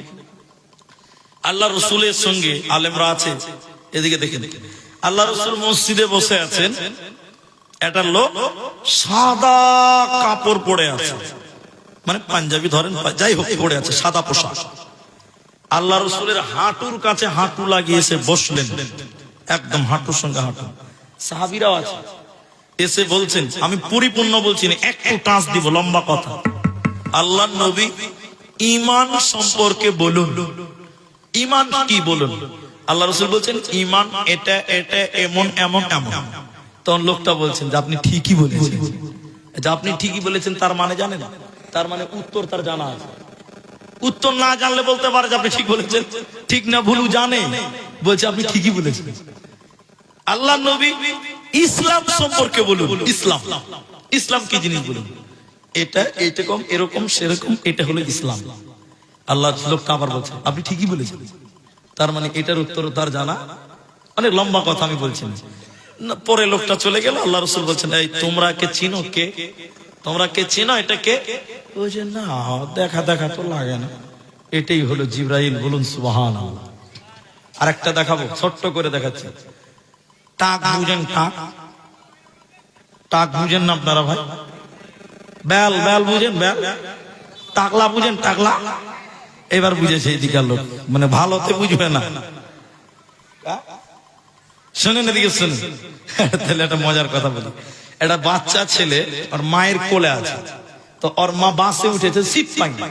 আল্লাহ রসুলের সঙ্গে আলেমরা আছে, এদিকে দেখেন। আল্লাহ রসুল মসজিদে বসে আছেন, একটা লোক সাদা কাপড় পরে আছে, মানে পাঞ্জাবি ধরেন, যাই হোক পরে আছে, সাদা পোশাক। আল্লাহ রসুলের হাঁটুর কাছে হাঁটু লাগিয়েছে বসলেন, একদম হাঁটুর সঙ্গে হাঁটু। সাহাবীরাও আছে, এসে বলছেন, আমি পরিপূর্ণ বলছি না, একটু টাচ দিব, লম্বা কথা। আল্লাহ নবী ঈমান সম্পর্কে বলুন, ঈমান কি বলুন। আল্লাহ রাসূল বলছেন ঈমান এটা এটা এমন এমন এমন। তখন লোকটা বলছেন যে আপনি ঠিকই বলেছেন। যে আপনি ঠিকই বলেছেন তার মানে জানেন? তার মানে উত্তর তার জানা আছে। উত্তর না জানলে বলতে পারে যে আপনি ঠিক বলেছেন, ঠিক না ভুল জানে, বলছে আপনি ঠিকই বলেছেন। আল্লাহ নবী ইসলাম সম্পর্কে বলুন, ইসলাম, ইসলাম কি জিনিস বলুন। এটা এইরকম এরকম সেরকম, এটা হলো ইসলাম। আল্লাহ লোকটা আবার বলছে আপনি ঠিকই বলেছেন, তার মানে এটার উত্তর তার জানা। অনেক লম্বা কথা আমি বলছি না। পরে লোকটা চলে গেল। আল্লাহ রাসূল বলছেন এই তোমরা কে চিনো? কে তোমরা কে চিনো? এটা কে? বলছে না, দেখা দেখা তো লাগে না, এটাই হলো জিবরাইল। বলুন সুবহানাল্লাহ। আরেকটা দেখাবো, ছোট্ট করে দেখাচ্ছি। টাক বুঝেন? টাক, টাক বুঝেন না আপনারা ভাই? বেল, বেল বুঝেন? বেল। টাকলা বুঝেন? টাকলা। এবার বুঝেছে এদিকার লোক, মানে ভালোতে বুঝবে না। শুনেন এদিকে, শুনেন। তাহলে একটা মজার কথা বলি। একটা বাচ্চা ছেলে ওর মায়ের কোলে আছে, তো ওর মা বাসে উঠেছে, সিট পাইনি,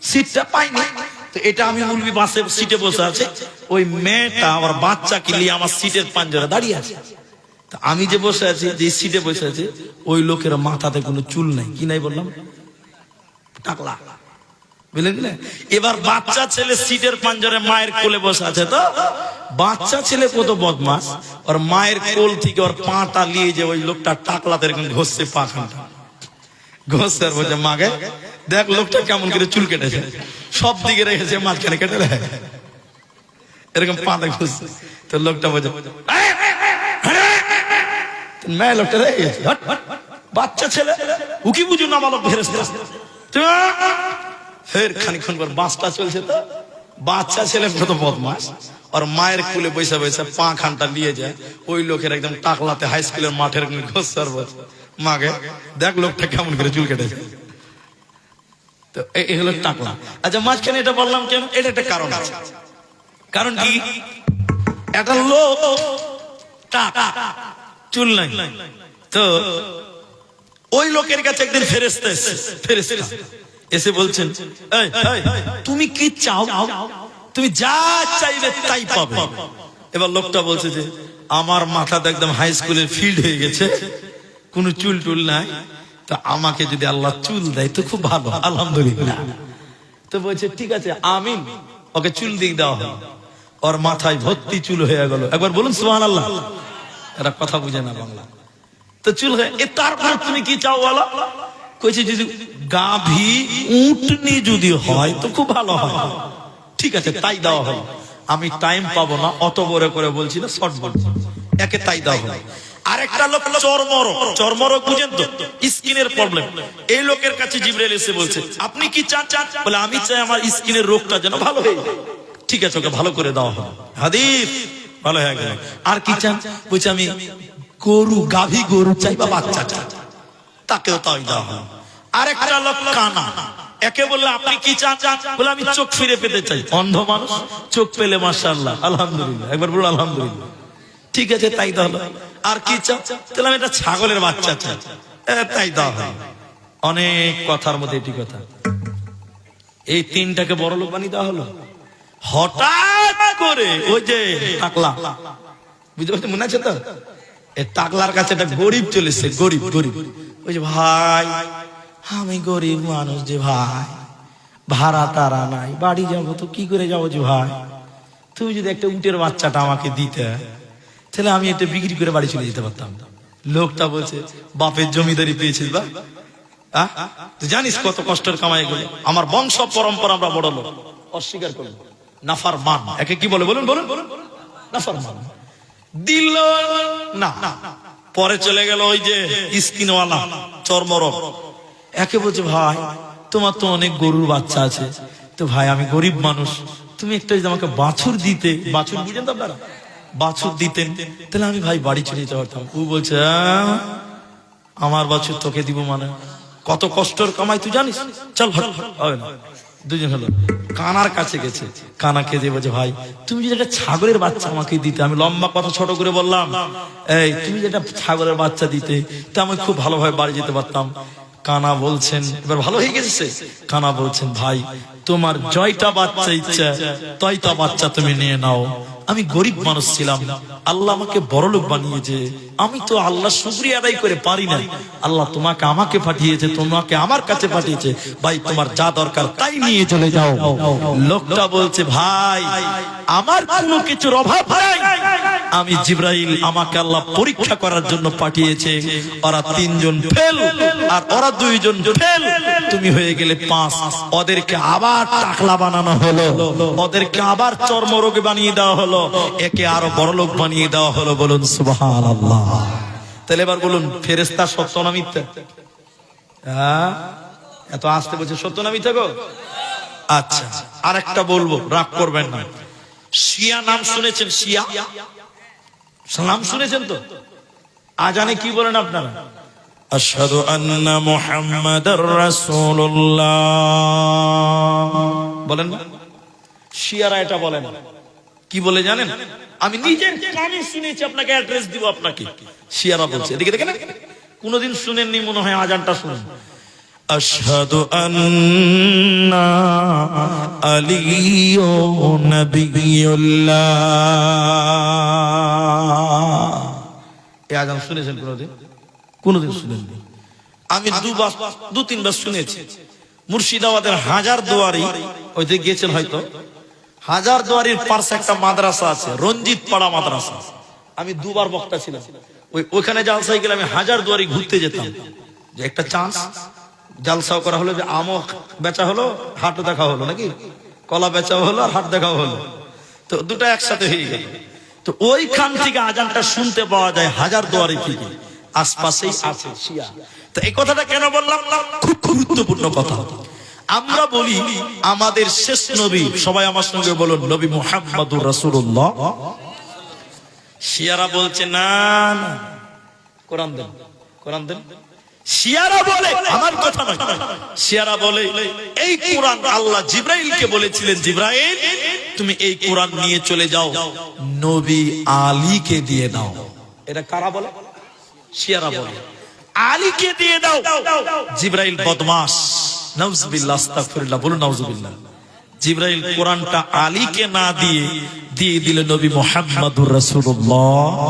সিটটা পাইনি। তো এটা আমি বলবি বাসে সিটে বসে আছে, ওই মেয়েটা ওর বাচ্চাকে নিয়ে আমার সিটের পাঞ্জরে দাঁড়িয়ে আছে। আমি যে বসে আছি, যে সিটে বসে আছে, ওই লোকের মাথাতে কোনো চুল নাই। কি নাই বললাম? টাকলা। বুঝলেন? এবার বাচ্চা ছেলে সিটের পাঞ্জরে মায়ের কোলে বসে আছে। তো বাচ্চা ছেলে কত বদমাস, ওর মায়ের কোল থেকে ওর পাটা নিয়ে যে ওই লোকটা টাকলাতে এরকম ঘষছে, পাখানটা ঘষছে, আর বলছে মাকে দেখ লোকটা কেমন করে চুল কেটেছে, সব দিকে রেখেছে, মাঝখানে কেটে দেয়, এরকম পাটা ঘষছে। তো লোকটা বলছে মেয়ে, লোকটা বাচ্চা ছেলে উকি বুঝু না মালক ফেরেশতা। ফের খানিকক্ষণ পর বাসটা চলছে, তো বাচ্চা ছেলে কত বদমাস, আর মায়ের কুলে বৈশা বৈশা পা খানটা নিয়ে যায়, ওই লোকের একদম টাকলাতে হাই স্কুলের মাঠের ঘোষার বলছে মাকে দেখ লোকটা কেমন করে চুল কেটেছে। তো এই হলো টাকলা। আচ্ছা, মাঝখানে এটা বললাম কেন? এটা একটা কারণ আছে। কারণ কি? একটা লোক চুল নাই, তো ওই লোকের কাছে একদিন ফেরেশতা এসে বলছেন তুমি কি চাও? তুমি যা চাইবে তাই পাবে। এবার লোকটা বলছে যে আমার মাথাতে একদম হাই স্কুলের ফিল্ড হয়ে গেছে, কোনো চুল টুল নাই, তো আমাকে যদি আল্লাহ চুল দেয় তো খুব ভালো, আলহামদুলিল্লাহ। তো বলছে ঠিক আছে আমিন, ওকে চুল দিয়ে দেওয়া হলো। ওর মাথায় ভর্তি চুল হয়ে গেল। একবার বলুন সুবহানাল্লাহ। এরা কথা বুঝে না বাংলা। তো চুল হয়ে তারপর তুমি কি চাও বলো? কইছে যদি গাভী উটনি যদি হয় তো খুব ভালো হয়। ঠিক আছে তাই দেওয়া হয়। আমি টাইম পাবো না, অত বড় করে বলছি না, শর্ট বলছি, একে তাই দেওয়া হয়। আরেকটা লোক চর্মরোগ বুঝেন তো, স্কিনের প্রবলেম। এই লোকের কাছে জিবরাইল এসে বলছে আপনি কি চান? বলে আমি চাই আমার স্কিনের রোগটা যেন ভালো হয়ে যায়। ঠিক আছে, ওকে ভালো করে দেওয়া হবে, হাদিস ভালো হয়ে গেল। আর কি চান? বলছে আমি গরু, গাভী গরু চাই বা বাচ্চা চাই, তাকেও তাই দেওয়া হয়। আরেকটা লোক কানা, একে বললে আপনি কি চান? বলে আমি চোখ ফিরে পেতে চাই। অন্ধ মানুষ চোখ পেলে মাশাআল্লাহ আলহামদুলিল্লাহ, একবার বলুন আলহামদুলিল্লাহ। ঠিক আছে তাই দেওয়া হলো। আর কি চান? তাহলে আমি একটা ছাগলের বাচ্চা চাই, তাই দেওয়া হয়। অনেক কথার মধ্যে এটি কথা। এই তিনটাকে বড় লোক বানিয়ে দেওয়া হলো। হঠাৎ করে ওই যে টাকলা, বুঝতে পারছেন, মনে আছে তো? এই টাকলার কাছে একটা গরিব চলেছে, গরিব। ওই যে ভাই আমি গরিব মানুষ যে ভাই, ভাড়া তারা নাই, বাড়ি যাবো তো কি করে যাবো যে ভাই, তুমি যদি একটা উটের বাচ্চাটা আমাকে দিতে, তাহলে আমি এটা বিক্রি করে বাড়ি চলে যেতে পারতাম। লোকটা বলছে বাপের জমিদারি পেয়েছিস বা, তুই জানিস কত কষ্টের কামাই গুলো, আমার বংশ পরম্পরা আমরা বড় লোক, অস্বীকার করলো। নাফরমান, একে কি বলে বলুন বলুন বলুন, নাফরমান। দিল না, পরে চলে গেল ওই যে স্কিনওয়ালা চর্মরোগ, একে বলছে ভাই তোমার তো অনেক গরুর বাচ্চা আছে, তো ভাই আমি গরিব মানুষ, তুমি একটা যদি আমাকে বাছুর দিতে, বাছুর বুঝেন তো আপনারা, বাছুর দিতেন, তাহলে আমি ভাই বাড়ি চলে যেতে পারতাম। ও বলছে আমার বাছুর তোকে দিব মানে, কত কষ্টের কামাই তুই জানিস, চল হবে না। দুজন হলো, কানার কাছে গেছে, কানাকে দিয়ে বলছে ভাই তুমি যদি একটা ছাগলের বাচ্চা আমাকে দিতে, আমি লম্বা কথা ছোট করে বললাম, এই তুমি যেটা ছাগলের বাচ্চা দিতে, তা আমি খুব ভালোভাবে বাড়ি যেতে পারতাম। কানা বলছেন, এবার ভালো হয়ে গেছে, কানা বলছেন ভাই তোমার জয়টা বাচ্চা ইচ্ছা তয়টা বাচ্চা তুমি নিয়ে নাও, আমি গরিব মানুষ ছিলাম, আল্লাহ আমাকে বড় লোক বানিয়েছে, আমি তো আল্লাহ শুকরিয়া আদায় করে পারি না, আল্লাহ তোমাকে আমাকে পাঠিয়েছে, তোমাকে আমার কাছে পাঠিয়েছে, ভাই তোমার যা দরকার তাই নিয়ে চলে যাও। লোকটা বলছে ভাই আমার কোনো কিছুর অভাব নাই, আমি জিবরাইল, আমাকে আল্লাহ পরীক্ষা করার জন্য পাঠিয়েছে, ওরা 3 জন ফেল আর ওরা 2 জন ফেল, তুমি হয়ে গেলে 5, ওদেরকে আবার টাকলা বানানো হলো, ওদেরকে আবার চর্মরোগে বানিয়ে দেওয়া হলো, একে আরো বড় লোক বানিয়ে দেওয়া হলো। বলুন সুবহানাল্লাহ। তাহলে এবার বলুন ফেরেশতা সত্য না মিথ্যা? এত আসতে বলছে সত্য না মিথ্যা গো? আচ্ছা আরেকটা বলবো, রাগ করবেন না, শিয়া নাম শুনেছেন? শিয়া নাম শুনেছেন তো? আজানে কি বলেন আপনারা? আশহাদু আন্না মুহাম্মাদার রাসূলুল্লাহ বলেন না? শিয়ারা এটা বলে না, কি বলে জানেন? আমি নিজের কানে শুনেছি, আপনাকে অ্যাড্রেস দিব আপনাকে। শিয়ারা বলছে, এদিকে দেখেন, কোনদিন শুনেননি মনে হয়, আজানটা শুনুন। আশহাদু আন্না আলিয়্যুন নাবিয়্যুল্লাহ। এই আজান শুনেছেন কোনদিন? কোনদিন শুনেননি? আমি 2-3 শুনেছি। মুর্শিদাবাদের হাজারদুয়ারি, ওই যে গিয়েছেন হয়তো, হাজারদুয়ারির পাশে একটা মাদ্রাসা আছে, রঞ্জিত পাড়া মাদ্রাসা, আমি 2 বার বক্তা ছিলাম। ওইখানে জালসায় গেলে আমি হাজারদুয়ারি ঘুরতে যেতাম, যে একটা চান্স, জালসাও করা হলো, যে আমও বেচা হলো, হাটও দেখা হলো, নাকি কলা বেচা হলো আর হাট দেখাও হলো, তো দুটো একসাথে হয়ে গেল। তো ওইখান থেকে আজানটা শুনতে পাওয়া যায় হাজারদুয়ারি থেকে, আশপাশেই আছে শিয়া। তো এই কথাটা কেন বললাম? খুব গুরুত্বপূর্ণ কথা। আমরা বলি আমাদের শেষ নবী, সবাই আমার সঙ্গে বলুন, নবী মুহাম্মদুর রাসূলুল্লাহ। শিয়ারা বলছে না না, কোরআন দেন, কোরআন দেন। শিয়ারা বলে, আমার কথা নয়, শিয়ারা বলে এই কোরআন আল্লাহ জিবরাইলকে বলেছিলেন, জিবরাইল তুমি এই কোরআন নিয়ে চলে যাও, নবী আলীকে দিয়ে দাও। এটা কারা বলে? শিয়ারা বলে আলীকে দিয়ে দাও। জিবরাইল বদমাশ, নাউজুবিল্লাহ, আস্তাগফিরুল্লাহ, বলুন নাউজুবিল্লাহ। জিবরাইল কোরআনটা আলীকে না দিয়ে দিল নবী মুহাম্মদুর রাসূলুল্লাহ।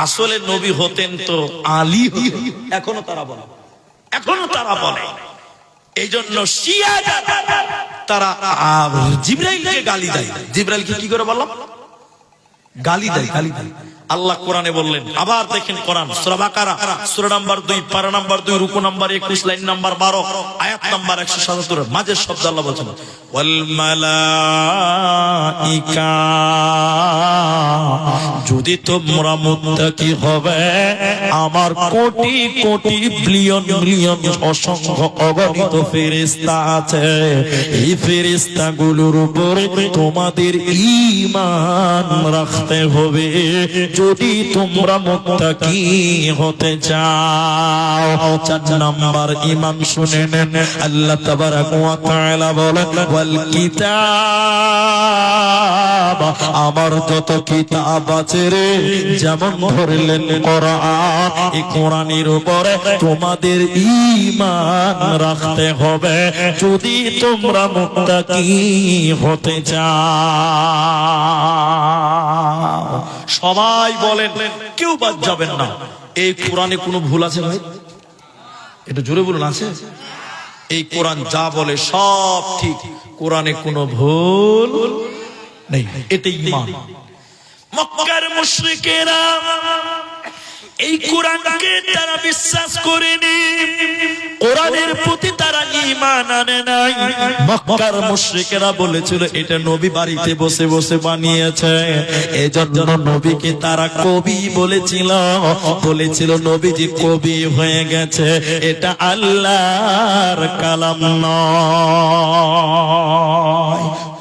আসলে নবী হতেন তো আলী হতেন, এখনো তারা বলে, এখনো তারা বলে। এই জন্য শিয়া তারা জিবরাইলকে গালি দেয়। জিবরাইলকে কি করে বললাম? গালি দেয়, গালি দেয়। আল্লাহ কোরআনে বললেন, আবার দেখেন কোরআন সূরা বাকারা সূরা নাম্বার 2 পারা নাম্বার 2 রুকু নাম্বার 21 লাইন নাম্বার 12 আয়াত নাম্বার 177 মাঝের শব্দ আল্লাহ বলেন, ওয়াল মালাইকা, যদি তোমরা মুত্তাকি হবে, আমার কোটি কোটি বিলিয়ন মিলিয়ন অসংখ্য অগণিত ফেরেশতা আছে, এই ফেরেশতাগুলোর উপরে তোমাদের ঈমান রাখতে হবে যদি তোমরা মুত্তাকি হতে চাও। 4 নাম্বার ঈমান শুনে নেন, আল্লাহ তাবারাকা ওয়া তাআলা বলেন, ওয়াল কিতাব, আমার যত কিতাব আছে রে, যেমন ধরলেন কোরআন, এই কোরআনের উপরে তোমাদের ঈমান রাখতে হবে যদি তোমরা মুত্তাকি হতে চাও। সবাই বলেন, কেউ বাদ যাবেন না। এই কোরআনে কোনো ভুল আছে ভাই? এটা জোরে বলুন, আছে? এই কোরআন যা বলে সব ঠিক, কোরআনে কোনো ভুল নেই, এটাই ঈমান। মক্কার মুশরিকেরা এই কোরআনকে তারা বিশ্বাস করেনি, কোরআনের প্রতি তারা ঈমান আনে নাই। মক্কার মুশরিকেরা বলেছিল এটা নবী বাড়িতে বসে বসে বানিয়েছে, এজন্য নবীকে তারা কবি বলেছিল নবীজি কবি হয়ে গেছে, এটা আল্লাহর কালাম নয়।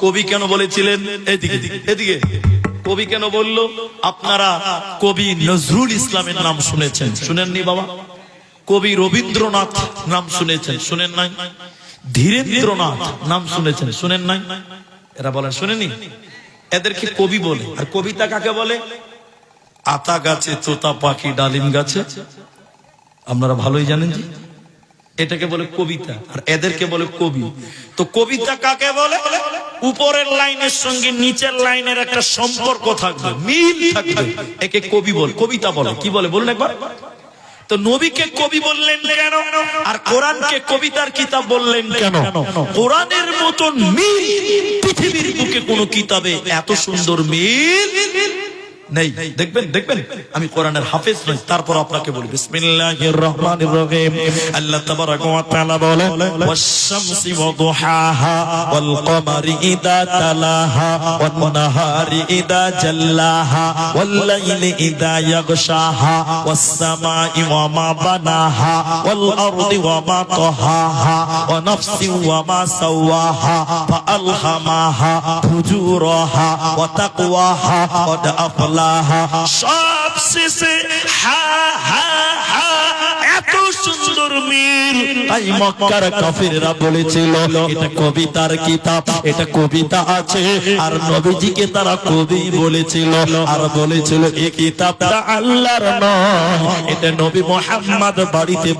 কবি কেন বলেছিলেন? এদিকে এদিকে কবি কেন বলল? আপনারা কবি নজরুল ইসলামের নাম শুনেছেন, শুনেননি বাবা? কবি রবীন্দ্রনাথ নাম শুনেছেন, শুনেন নাই? ধীরেন্দ্রনাথ নাম শুনেছেন, শুনেন নাই? এরা বলেন শুনেনি? এদেরকে কবি বলে। আর কবিতা কাকে বলে? আতা গাছে তোতা পাখি ডালিম গাছে, আপনারা ভালোই জানেন যে এটাকে বলে কবিতা, আর এদেরকে বলে কবি। তো কবিতা কাকে বলে? উপরের লাইনের সঙ্গে নিচের লাইনের একটা সম্পর্ক থাকবে, মিল থাকবে, একে কবি বলে, কবিতা বলে। কি বলে বলুন একবার? তো নবীকে কবি বললেন কেন, আর কোরআনকে কবিতার কিতাব বললেন কেন? কোরআনের মতন মিল পৃথিবীর বুকে কোন কিতাবে এত সুন্দর মিল নেই। দেখবেন আমি কোরআনের হাফেজ নই, তারপর আপনাকে বলি বিসমিল্লাহির রহমানির রহিম। আল্লাহ তাবারাকা ওয়া তাআলা বলেন ওয়াশ-শামসি ওয়া দুহাহা ওয়াল কমারি ইযা তালাহা ওয়ান নাহারি ইযা জাল্লাহা ওয়াল লাইলি ইযা ইয়াগশাহা ওয়াস সামাই ওয়া মা বানাহা ওয়াল আরদি ওয়া মা তাহাহা ওয়া নাফসি ওয়া মা সাওয়াহা ফাআলহামাহা ফুজুরাহা ওয়া তাকওয়াহা ওয়া আফলা সব শেষে হা হা হা, এত সুন্দর মিল। তাই মক্কার কাফিররা বলেছিল এটা কবিতার কিতাব, এটা কবিতা আছে, আর নবীজিকে তারা কবি বলেছিল, আর বলেছিল এই কিতাবটা আল্লাহর নয়, এটা নবী মুহাম্মদ বাড়িতে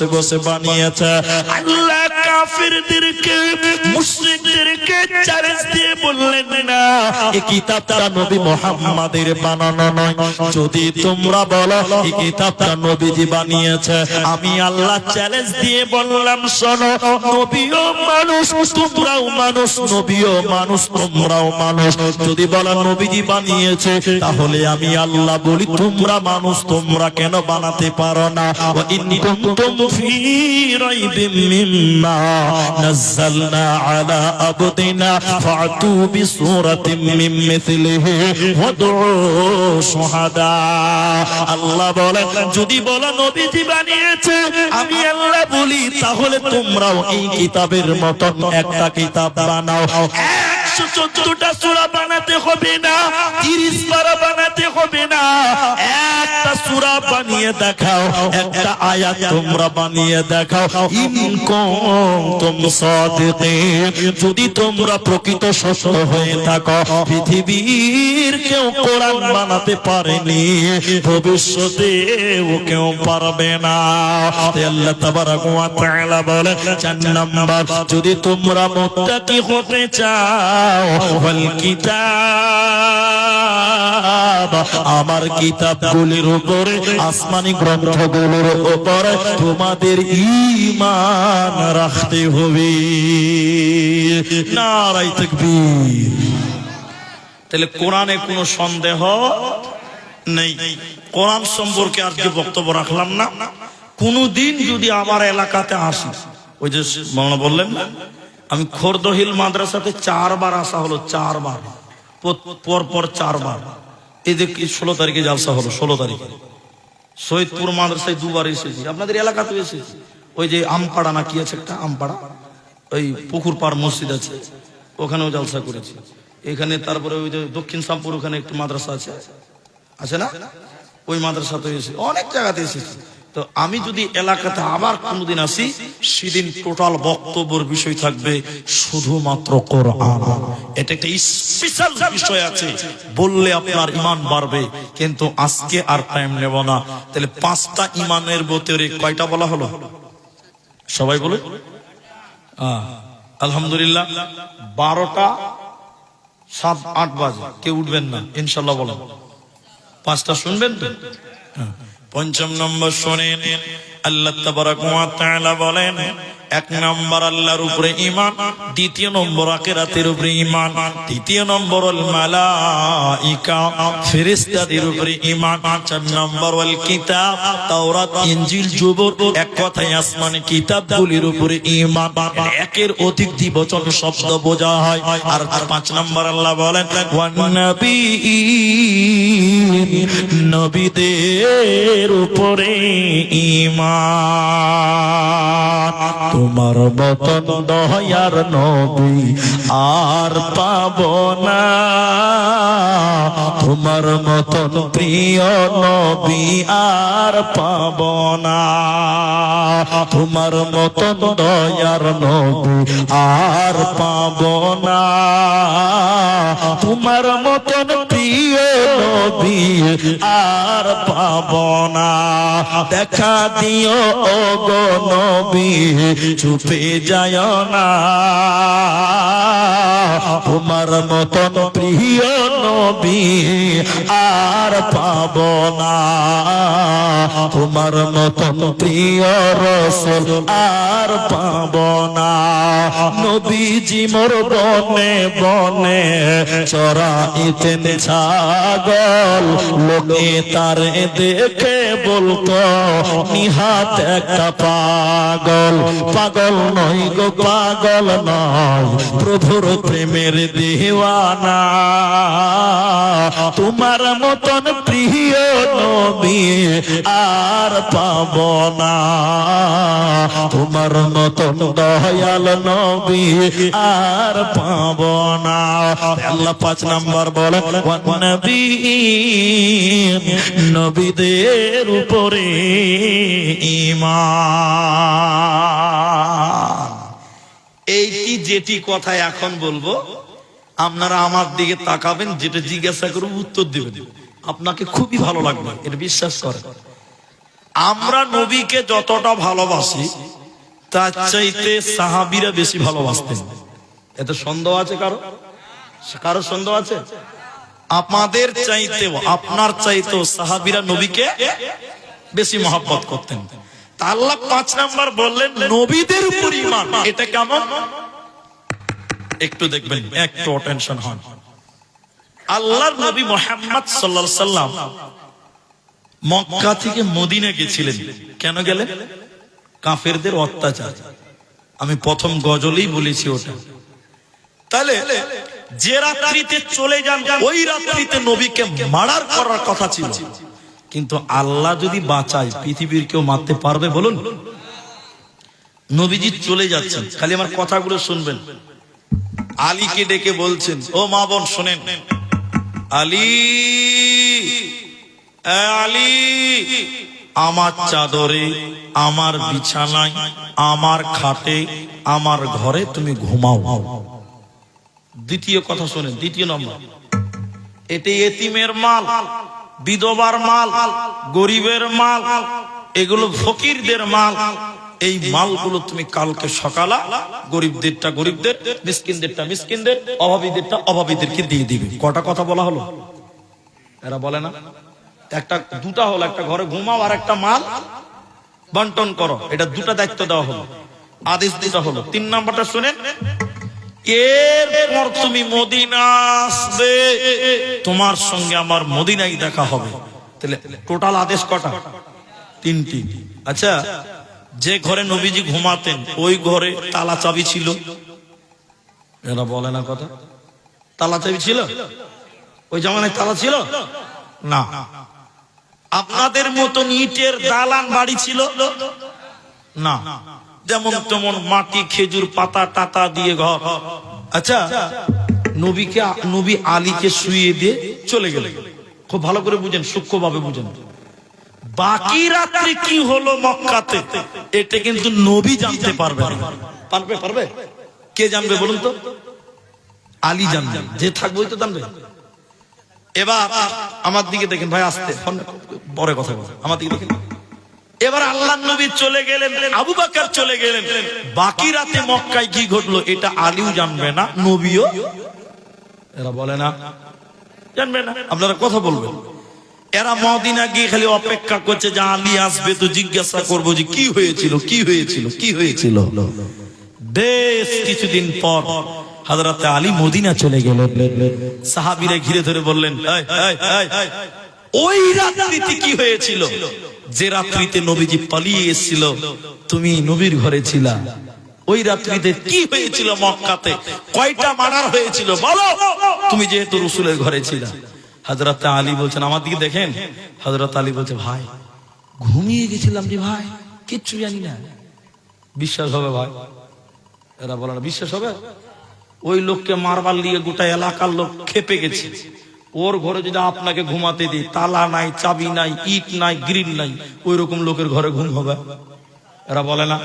বসে বানিয়েছে। আল্লাহ কাফিরদেরকে মুশরিকদেরকে চ্যালেঞ্জ দিয়ে বললেন না, এই কিতাবটা নবী মুহাম্মাদের বানানো নয়। যদি তোমরা বলো এই কিতাবটা নবীজি বানিয়েছে, আমি আল্লাহ চ্যালেঞ্জ দিয়ে বললাম শোনো, নবীও মানুষ তোমরাও মানুষ, নবীও মানুষ তোমরাও মানুষ। যদি বলো নবীজি বানিয়েছে, তাহলে আমি আল্লাহ বলি তোমরা মানুষ, তোমরা কেন বানাতে পারো না? ওয়া ইন কুনতুম ফী রাইবিম মিম্মা নাযালনা আলা আবদিনা ফাতু বিসূরাতিন মিন মিথলিহি ওয়াদউ শুহাদা। আল্লাহ বলেন যদি বলো নবীজি বানিয়েছে, আমি আল্লাহ বলি তাহলে তোমরাও এই কিতাবের মতন একটা কিতাব বানাও। 114টা সূরা বানাতে হবে না, 30 পারা বানাতে হবে না, একটা সূরা বানিয়ে দেখাও, একটা আয়াত তোমরা বানিয়ে দেখাও। ইন কুনতুম সাদিকিন, যদি তোমরা প্রকৃত সত্য হয়ে থাকো। পৃথিবীর কেউ কোরআন বানাতে পারেনি, ভবিষ্যতেও কেউ পারবে না। আল্লাহ তাবারাকা ওয়া তাআলা বলেন 4 নাম্বার, যদি তোমরা মুত্তাকি হতে চাও, ওয়াল কিতাব, আমার কিতাবগুলির উপরে, আসমানি গ্রন্থগুলোর উপরে তোমাদের ঈমান রাখতে হবে। নারায়ে তাকবীর। তাহলে কোরআনে কোনো সন্দেহ নেই। কোরআন সম্পর্কে আজকে বক্তব্য রাখলাম না। কোনদিন যদি আমার এলাকাতে আসি, ওই যে মাওলানা বললেন না, আমি খোরদহিল মাদ্রাসাতে 4 বার আসা হলো, 4 বার পর 4 বার। এই যে 16 তারিখে জালসা হলো, 16 তারিখে সৈয়দপুর মাদ্রাসায় 2 বার এসেছি, আপনাদের এলাকাতেও এসেছি। ওই যে আমপাড়া না কি আছে একটা, আমপাড়া ওই পুকুর পাড় মসজিদ আছে, ওখানেও জালসা করেছি। এখানে তারপরে ওই যে দক্ষিণ শামপুর ওখানে একটু মাদ্রাসা আছে না, ওই মাদ্রাসাতে এসে অনেক জায়গাতে এসেছি। তো আমি যদি এলাকাতে আবার কোনদিন আসি, সেদিন টোটাল বক্তব্যের বিষয় থাকবে শুধুমাত্র কোরআন। এটা একটা স্পেশাল বিষয় আছে, বললে আপনার ঈমান বাড়বে। কিন্তু আজকে আর টাইম নেব না। তাহলে 5টা ঈমানের ভিতরে কয়টা বলা হলো? সবাই বলে আলহামদুলিল্লাহ। 12টা 7-8 বাজে কেউ উঠবেন না ইনশাআল্লাহ। বলেন 5টা শুনবেন তো? 5ম নম্বর শুনেন, আল্লাহ তাবারাকা ওয়া তাআলা বলেন এক নম্বর আল্লাহর উপরে ঈমান, দ্বিতীয় নম্বর আখিরাতের উপরে ঈমান, তৃতীয় নম্বর আল মালাইকা ফেরেশতাদের উপরে ঈমান, চার নম্বর আল কিতাব তাওরাত ইনজিল জবুর, এক কথায় আসমানি কিতাবগুলির উপরে ঈমান। একের অধিক দ্বিবচন শব্দ বোঝা হয়। আর পাঁচ নম্বর আল্লাহ বলেন ওয়ান নবীয়্যিন, নবীদের উপরে ঈমান। তোমার মতন দয়ার নবী আর পাব না, তোমার মতন প্রিয় নবী আর পাব না, তোমার মতন দয়ার নবী আর পাব না, তোমার মতন প্রিয় নবী আর পাব না। দেখা দিও ও গো নবী, চুপে যায় না, তোমার মতন প্রিয় নবী আর পাব না, তোমার মতন প্রিয় রাসূল আর পাব না। নবীজি মোর বনে বনে চরাইতেন ছাগল, লোকে তারে দেখে বলতো নিহাত একটা পাগল। পাগল নয় গো পাগল নয়, প্রভুর প্রেমের দেওয়ানা, তোমার মতন প্রিয় নবী আর পাব না, তোমার মতন দয়াল নবী আর পাব না। আল্লাহ পাঁচ নাম্বার বলে ওয়ান নবীয়্যিন, নবীদের উপরে ঈমান। এইটি যেটি কথা এখন বলবো, আপনারা আমার দিকে তাকাবেন, যেটা জিজ্ঞাসা করব উত্তর দিবেন, আপনাকে খুবই ভালো লাগবে, এটা বিশ্বাস করেন। আমরা নবীকে যতটা ভালোবাসি তার চাইতে সাহাবীরা বেশি ভালোবাসতেন। এতে সন্দেহ আছে কারো? কারো সন্দেহ আছে? আমাদের চাইতেও আপনার চাইতেও সাহাবীরা নবীকে বেশি মহব্বত করতেন। তা আল্লাহ পাঁচ নাম্বার বললেন নবীদের উপর ঈমান। এটা কেমন একটু দেখবেন, একটু অটেনশন হন। আল্লাহর নবী মুহাম্মদ সাল্লাল্লাহু আলাইহি সাল্লাম মক্কা থেকে মদিনা গেছিলেন। কেন গেলেন? কাফেরদের অত্যাচার। আমি প্রথম গজলেই বলেছি ওটা। তাহলে যে রাত্রিতে চলে যান ওই রাত্রিতে নবীকে মারার করার কথা ছিল, কিন্তু আল্লাহ যদি বাঁচায় পৃথিবীর কেউ মারতে পারবে বলুন? নবীজি চলে যাচ্ছেন, খালি আমার কথাগুলো শুনবেন। আলীকে ডেকে বলছেন, ও মা বোন শোনেন, আলী আলী, আমার চাদরে, আমার বিছানায়, আমার খাটে, আমার ঘরে তুমি ঘুমাও। দ্বিতীয় কথা শোনেন, দ্বিতীয় নম্বর, এটি এতিমের মাল, বিধবার মাল, গরিবের মাল, এগুলো ফকিরদের মাল। এই মালগুলো তুমি কালকে সকালে গরিবদেরটা গরিবদের, মিসকিনদেরটা মিসকিনদের, অভাবীদেরটা অভাবীদেরকে দিয়ে দিবে। কটা কথা বলা হলো? এরা বলে না একটা দুটা হলো, একটা ঘরে ঘুমাও আর একটা মাল বন্টন করো, এটা দুটা দায়িত্ব দেওয়া হলো, আদেশ দুটা হলো। তিন নাম্বারটা শুনেন, এরপর তুমি মদিনা আসবে, তোমার সঙ্গে আমার মদিনায় দেখা হবে। তাহলে টোটাল আদেশ কটা? তিনটি। আচ্ছা, যে ঘরে নবীজি ঘুমাতেন ওই ঘরে তালা চাবি ছিল? এরা বলে না কথা। তালা চাবি ছিল? ওই জামানায় তালা ছিল না। আপনাদের মতন ইটের দালান বাড়ি ছিল না, যেমন তেমন মাটি খেজুর পাতা টাতা দিয়ে ঘর। আচ্ছা, নবী আলীকে শুইয়ে দিয়ে চলে গেলেন। খুব ভালো করে বুঝেন, সূক্ষ্মভাবে বুঝেন। বাকি রাত্রি কি হলো মক্কাতে এটা কিন্তু নবী জানতে পারবে না। পারবে? কে জানবে বলুন তো? আলী জানবে, যে থাকবে ওই তো জানবে। এবার আমার দিকে দেখেন ভাই, আসতে পরে কথা বলবো, আমার দিকে দেখেন। এবার আল্লাহর নবী চলে গেলেন, আবু বকর চলে গেলেন। বাকি রাতে মক্কায় কি ঘটলো এটা আলীও জানবে না, নবীও, এরা বলে না, জানবে না। আপনারা কথা বলবেন। এরা মদিনা গিয়ে খালি অপেক্ষা করছে যে আলী আসবে তো জিজ্ঞাসা করবো যে কি হয়েছিল কি হয়েছিল কি হয়েছিল। বেশ কিছুদিন পর হযরত আলী মদিনা চলে গেলেন। সাহাবীরা ঘিরে ধরে বললেন, ওই রাত্রিতে কি হয়েছিল যে রাত্রিতে নবীজি পালিয়ে এসেছিল, তুমি নবীর ঘরে ছিলা, ওই রাত্রিতে কি হয়েছিল মক্কাতে, কয়টা মার্ডার হয়েছিল বলো, তুমি যেহেতু রাসূলের ঘরে ছিলা। হযরত আলী বলছেন, আমার দিকে দেখেন। হযরত আলী বলছে, ভাই ঘুমিয়ে গেছিলাম যে ভাই, কিচ্ছু জানি না। বিশ্বাস হবে ভাই? এরা বলে না বিশ্বাস হবে? ওই লোককে মারবার লিয়ে গোটা এলাকার লোক খেপে গেছে। ওর ঘরে যদি আপনাকে ঘুমাতে দিই, তালা নাই, চাবি নাই, ইট নাই, গ্রিল নাই, ওই রকম লোকের ঘরে ঘুম হবে? এরা বলে না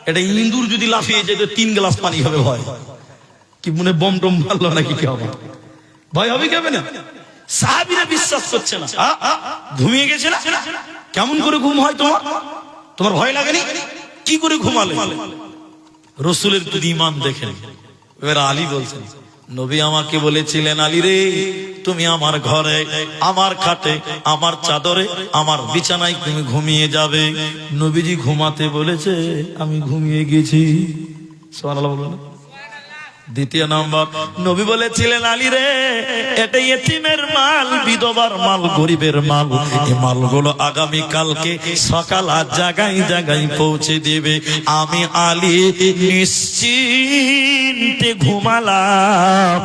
এটা ইন্দুর যদি লাফিয়ে যেত 3 গ্লাস পানি হবে। ভয় কি মনে বম টম মারলো নাকি কি হবে? ভয় হবে কি হবে না? সাহাবীরা বিশ্বাস করছে না। ঘুমিয়ে গেছে না? কেমন করে ঘুম হয় তোমার? তোমার ভয় লাগেনি? কি করে ঘুমালে? রাসূলের প্রতি ঈমান দেখেন। এবার আলী বলছেন, নবী আমাকে বলেছিলেন, আলী রে তুমি আমার ঘরে, আমার খাটে, আমার চাদরে, আমার বিছানায় তুমি ঘুমিয়ে যাবে। নবীজি ঘুমাতে বলেছে, আমি ঘুমিয়ে গেছি। সুবহানাল্লাহ বলুন। দ্বিতীয় নম্বর, নবী বলেছিলেন, আলী রে এটা ইতিমের মাল, বিধবার মাল, গরিবের মাল, এই মালগুলো আগামী কালকে সকাল আজ জায়গায় জায়গায় পৌঁছে দেবে। আমি আলী নিশ্চিন্তে ঘুমালাম।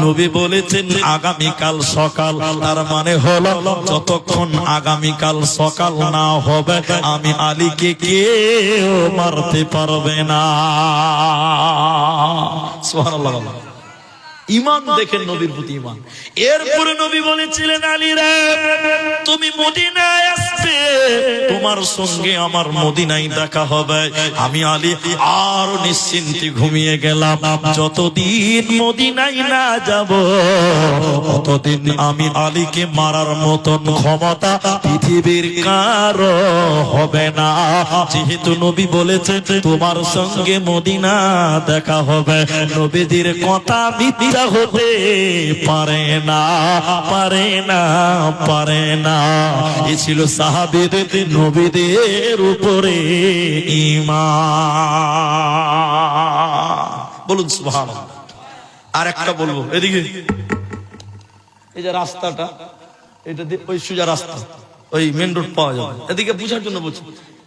নবী বলেছেন আগামীকাল সকাল, তার মানে হলো যতক্ষণ আগামীকাল সকাল না হবে আমি আলীকে কেউ মারতে পারবে না। সুবহানাল্লাহ। ঈমান দেখেন, নবীর প্রতি ঈমান। এরপরে নবী বলেছিলেন, আলী রে তুমি মদিনায় আসবে, তোমার সঙ্গে আমার মদিনায় দেখা হবে। আমি আলী আর নিশ্চিন্তে ঘুমিয়ে গেলাম। যতদিন মদিনায় না যাব ততদিন আমি আলীকে মারার মতন ক্ষমতা পৃথিবীর কারো হবে না। যেহেতু নবী বলেছেন তোমার সঙ্গে মদিনা দেখা হবে, নবীজির কথা মিথ্যা হতে পারে না, পারে না, পারে না। এ ছিল সাহাবীদের, নবীদের উপরে ঈমান। বলুন সুবহানাল্লাহ। আর একটা বলবো, এদিকে এই যে রাস্তাটা, এটা ওই সোজা রাস্তা, ওই মেন রোড পাওয়া যাবে, এদিকে বুঝার জন্য বলছি।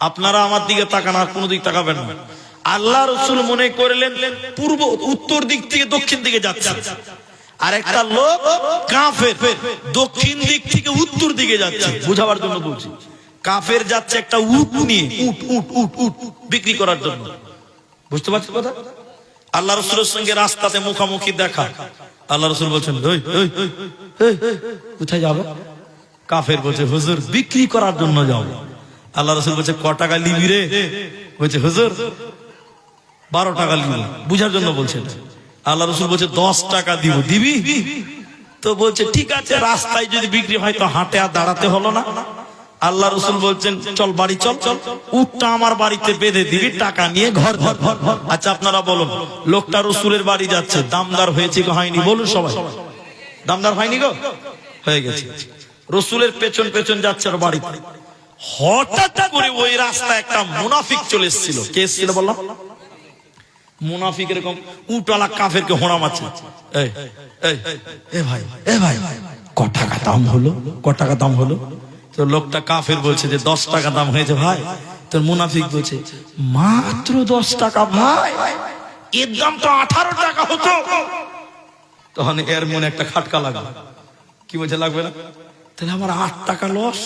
আপনারা আমার দিকে তাকান, আর কোনো দিক তাকাবেন না। আল্লাহ রাসূল মনে করলেন পূর্ব উত্তর দিক থেকে দক্ষিণ দিকে যাচ্ছে, আর একটা লোক কাফের দক্ষিণ দিক থেকে উত্তর দিকে যাচ্ছে। বুঝাবার জন্য বলছি, কাফের যাচ্ছে একটা উট নিয়ে, উট উট উট উট বিক্রি করার জন্য। বুঝতে পারছেন কথা? আল্লাহ রাসূলের সঙ্গে রাস্তাতে মুখামুখি দেখা। আল্লাহ রাসূল বলছেন, কোথায় যাবে? কাফের বলছে, হুজুর বিক্রি করার জন্য যাও। আল্লাহ রাসূল বলছে, ক টাকা নিবি রে? বলছে, হুজুর 12 টাকা নিব। বুঝার জন্য বলছেন। আল্লাহ রাসূল বলছে, 10 টাকা দিব, দিবি? তো বলছে, ঠিক আছে, রাস্তায় যদি বিক্রি হয় তো হাটে আর দাঁড়াতে হলো না। আল্লাহ রাসূল বলছেন, চল বাড়ি চল, উটটা আমার বাড়িতে বেঁধে দিবি, টাকা নিয়ে ঘর ঘর। আচ্ছা আপনারা বলুন, লোকটা রাসূলের বাড়ি যাচ্ছে, দামদার হয়েছে কি হয়নি? বলুন সবাই, দামদার হয়নি গো? হয়ে গেছে। রাসূলের পেছন পেছন যাচ্ছে আর বাড়িতে। হঠাৎ করে ওই রাস্তায় একটা মুনাফিক চলে এসেছিল। কে এসেছিল বললাম? মুনাফিক এরকম উটওয়ালা কাফেরকে হোঁড়া মারছে। এ ভাই ক টাকা দাম হলো, ক টাকা দাম হলো? তো লোকটা কাফের বলছে যে 10 টাকা দাম হয়েছে ভাই। তোর মুনাফিক বলছে, মাত্র 10 টাকা ভাই, এর দাম তো 18 টাকা হতো। তখন এর মনে একটা খাটকা লাগবে। কি বলছে, লাগবে না? তাহলে আমার 8 টাকা লস।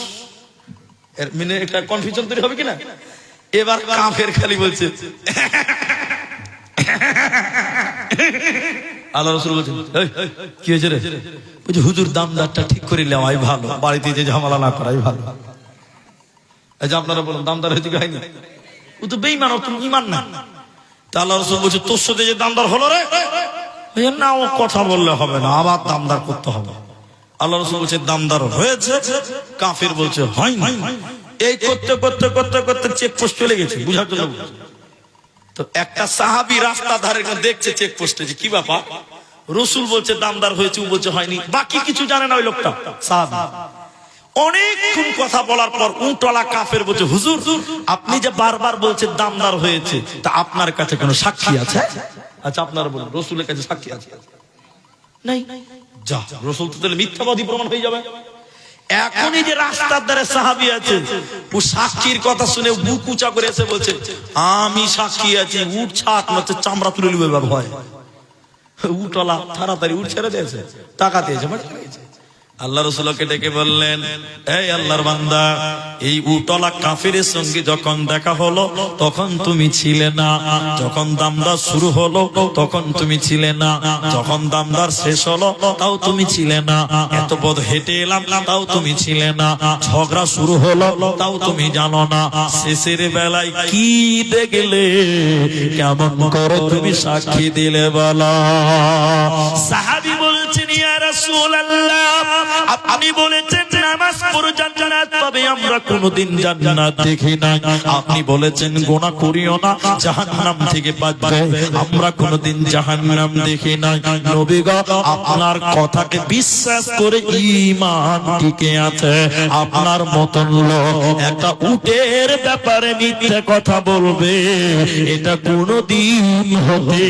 এর মানে একটা কনফিউশন তৈরি হবে কিনা? এবার কাফের খালি বলছে। আল্লাহ রাসূল বলছেন, কি হয়েছে রে? বলছে, হুজুর দামদারটা ঠিক করে নেওয়াই ভালো, বাড়িতে যে ঝামেলা না করাই ভালো। এই যে আপনারা বলুন দামদার হয়েছে হয়নি, ও তো বেঈমান, ও তো ঈমান না। তা আল্লাহ রাসূল বলছে, তোর সাথে যে দামদার হলো রে, না ও কথা বললে হবে না, আবার দামদার করতে হবে। আল্লাহ রাসূল বলছে, দামদার হয়েছে। কাফের বলছে, হয়নি। এই করতে করতে করতে করতে চেকপোস্ট চলে গেছে। বুঝার জন্য তো একটা সাহাবী রাস্তা ধারে দেখছে চেকপোস্টে যে কি ব্যাপার। রাসূল বলছে দামদার হয়েছে, ও বলছে হয়নি। বাকি কিছু জানে না ওই লোকটা সাহাবী। অনেকক্ষণ কথা বলার পর উটওয়ালা কাফের বলছে, হুজুর আপনি যে বারবার বলছেন দামদার হয়েছে, তা আপনার কাছে কোনো সাক্ষী আছে? আচ্ছা আপনারা বলুন, রসুলের কাছে সাক্ষী আছে? নাই। যা, রসুল তো তাহলে মিথ্যাবাদী প্রমাণ হয়ে যাবে। এখনই যে রাস্তার ধারে সাহাবী আছে, ও সাক্ষীর কথা শুনে বুক উঁচা করে এসে বলছে আমি সাক্ষী আছি, উঠ ছাড় হচ্ছে চামড়া তুলে নিবে ভয়। উটওয়ালা তাড়াতাড়ি উঠ ছেড়ে দিয়েছে, টাকা দিয়েছে। আল্লাহ রাসূলকে ডেকে বললেন, এই আল্লাহর বান্দা, এই উটওয়ালা কাফেরের সঙ্গে যখন দেখা হলো তখন তুমি ছিলে না, যখন দামদার শুরু হলো তখন তুমি ছিলে না, যখন দামদার শেষ হলো তাও তুমি ছিলে না, এত পথ হেঁটে এলাম তাও তুমি ছিলে না, ঝগড়া শুরু হলো তাও তুমি জানো না, শেষের বেলায় কি দেখলে, কেমন করে তুমি সাক্ষী দিলে বলো? সাহাবী বলছেন, ইয়া রাসূলুল্লাহ, আপনি বলেছেন নামাজ পড়ো জান্নাত পাবে, আমরা কোনদিন জান্নাত দেখি নাই। আপনি বলেছেন গুনাহ করিও না, জাহান্নাম থেকে বাঁচবে, আমরা কোনদিন জাহান্নাম দেখি নাই। নবী গো, আপনার কথাকে বিশ্বাস করে ঈমান টিকে আছে। আপনার মতন লোক একটা উটের ব্যাপারে মিথ্যে কথা বলবে, এটা কোনদিন হতে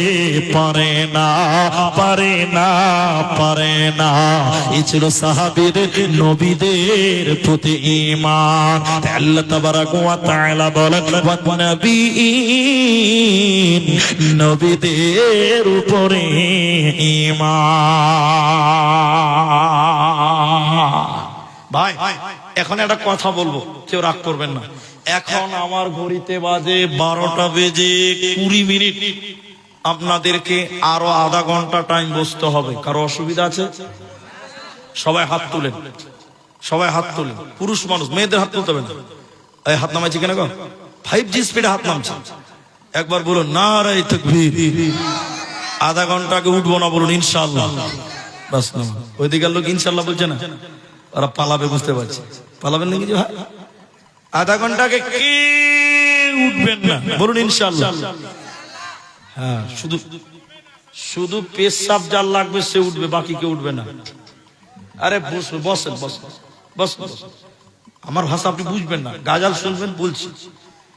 পারে না, পারে না, পারে না। এই ছিল সাহাবীর নবীদের প্রতি ঈমান। আল্লাহ তাবারাক ওয়া তাআলা বলেন, ওয়া নবীন, নবীদের উপরে ঈমান। ভাই এখন একটা কথা বলবো, কেউ রাগ করবেন না। এখন আমার ঘড়িতে বাজে 12টা বেজে 20 মিনিট। আপনাদেরকে আরো আধা ঘন্টা টাইম বসতে হবে। কারো অসুবিধা আছে? সবাই হাত তুলেন, সবাই হাত তুলেন। পুরুষ মানুষ, মেয়েদের হাত তুলতে হবে না। এই হাত নামাইছি কেন গো? 5G স্পিডে হাত নামছে। একবার বলুন নারায়ে তাকবীর। আধা ঘন্টা আগে উঠবো না বলুন ইনশাআল্লাহ। বাস না, ওইদিকের লোক ইনশাআল্লাহ বলছে না, ওরা পালাবে, বুঝতে পারছি। পালাবেন নাকি যে ভাই? আধা ঘন্টা আগে কে উঠবেন না বলুন ইনশাআল্লাহ। হ্যাঁ, শুধু শুধু পেশাব যার লাগবে সে উঠবে, বাকি কেউ উঠবে না। আরে বসেন বসেন বসেন। আমার ভাষা আপনি বুঝবেন না, গাজাল শুনবেন বলছি।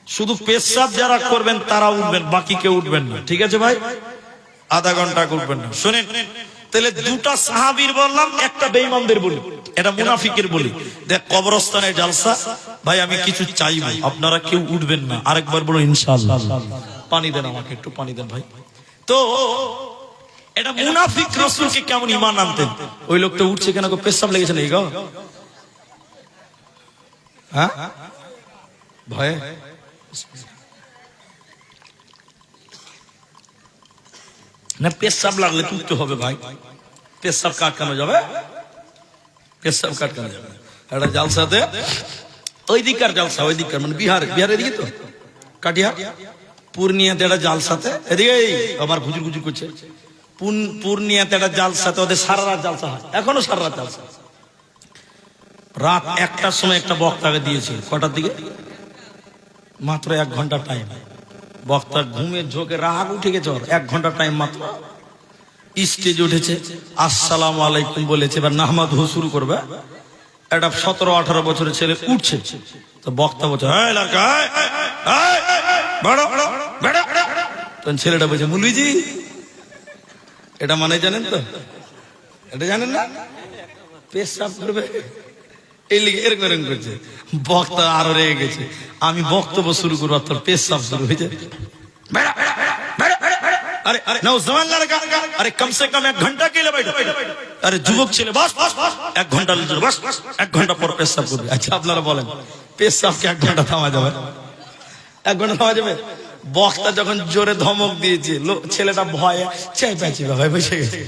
শুধু পেশাব যারা করবেন তারা উঠবেন, বাকি কেউ উঠবেন না, ঠিক আছে ভাই? আধা ঘন্টা উঠবেন না। শুনেন তাহলে, দুটা সাহাবীর বললাম, একটা বেঈমানদের বলি, এটা মুনাফিকের বলি। দেখ, কবরস্থানে জালসা, ভাই আমি কিছু চাইবো, আপনারা কেউ উঠবেন না। আরেকবার বলুন ইনশাআল্লাহ। পানি দেন আমাকে, একটু পানি দেন ভাই। তো এটা মুনাফিক রাসূলকে কেমন ঈমান আনতেন। ওই লোকটা উঠছে কেন গো? পেশাব লেগেছে নাকি গো? হ্যাঁ, ভয়ে? না, পেশাব লাগলে উঠতে হবে ভাই। পেশাব কাটকানো যাবে? পেশাব কাটকানো যাবে? একটা জালসাতে, ওই দিককার জালসা, ওই দিককার মানে বিহারের দিকে তো, কাটিহার পূর্ণিয়াতে একটা জালসাতে, এদিকে আবার গুজুর গুজুর করছে। পূর্ণিয়াতে একটা জালসাতে ওদের সারা রাত জালসা হয়, এখনো সারা রাত জালসা। রাত 1টার সময় একটা বক্তাকে দিয়েছে। কটার দিকে? মাত্র 1 ঘন্টা টাইম। বক্তা ঘুমের ঝোঁকে রাগ উঠে গেছে, 1 ঘন্টা টাইম মাত্র। স্টেজ উঠেছে, আসসালামু আলাইকুম বলেছে, এবার নাহমাদহু শুরু করবে। একটা 17-18 বছরের ছেলে উঠছে, তো বক্তা বলছে, তখন ছেলেটা বলছে, মৌলভীজি এটা মানে জানেন তো? এটা জানেন না? পেশাব করবে, এই লিগে এরকম করছে। বক্তা আরো রেগে গেছে, আমি বক্তব্য শুরু করবো, তোর পেশাব শুরু হয়েছে। अरे अरे नौजवान लड़का, अरे कम से कम 1 घंटा के लिए बैठो। अरे যুবক ছেলে, বস 1 ঘন্টা লিজে, বস 1 ঘন্টা পর পেশাব করবে। আচ্ছা আপনারা বলেন, পেশাবকে 1 ঘন্টা থামা যাবে? 1 ঘন্টা থামা যাবে? বক্তা যখন জোরে ধমক দিয়েছে, ছেলেটা ভয়ে চাই পাইছি ভাই বসে গেছে।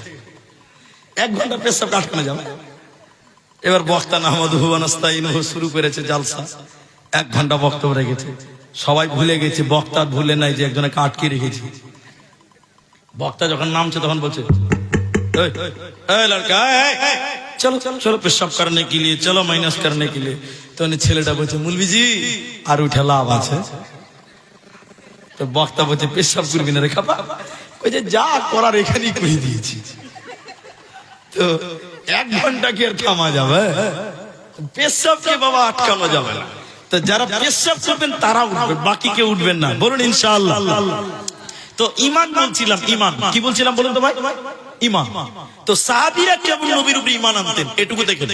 1 ঘন্টা পেশাব কাটকানো যাবে? এবার বক্তা নাহমাদুহু ওয়া নাস্তাইনুহু শুরু করেছে জালসা। 1 ঘন্টা বক্তব্য রেখেছে, সবাই ভুলে গেছে, বক্তা ভুলে নাই যে একজনকে আটকে রেখেছে। বক্তা যখন নামছে তখন বলছে, লড়কা চলো চলো পেশাব করনে के लिए, চলো মাইনাস करने के लिए। তো ছেলেটা বলছে, মৌলভীজি আর উঠে লাভ আছে? তো বক্তা বলছে, পেশাব করবি না রে খাপা? কইছে, যা করার এখানেই করে দিয়েছি। তো 1 ঘন্টা কি আর থামা যাবে? পেশাবকে বাবা আটকানো যাবে না। তো যারা পেশাব করবেন তারা উঠবে, বাকি কেউ উঠবেন না, বলুন ইনশাআল্লাহ। তো ঈমান বলছিলাম, ঈমান কি বলছিলাম বলুন তো ভাই? ঈমান। তো সাহাবীরা কেমন নবীর উপরে ঈমান আনতেন এটুকু দেখে।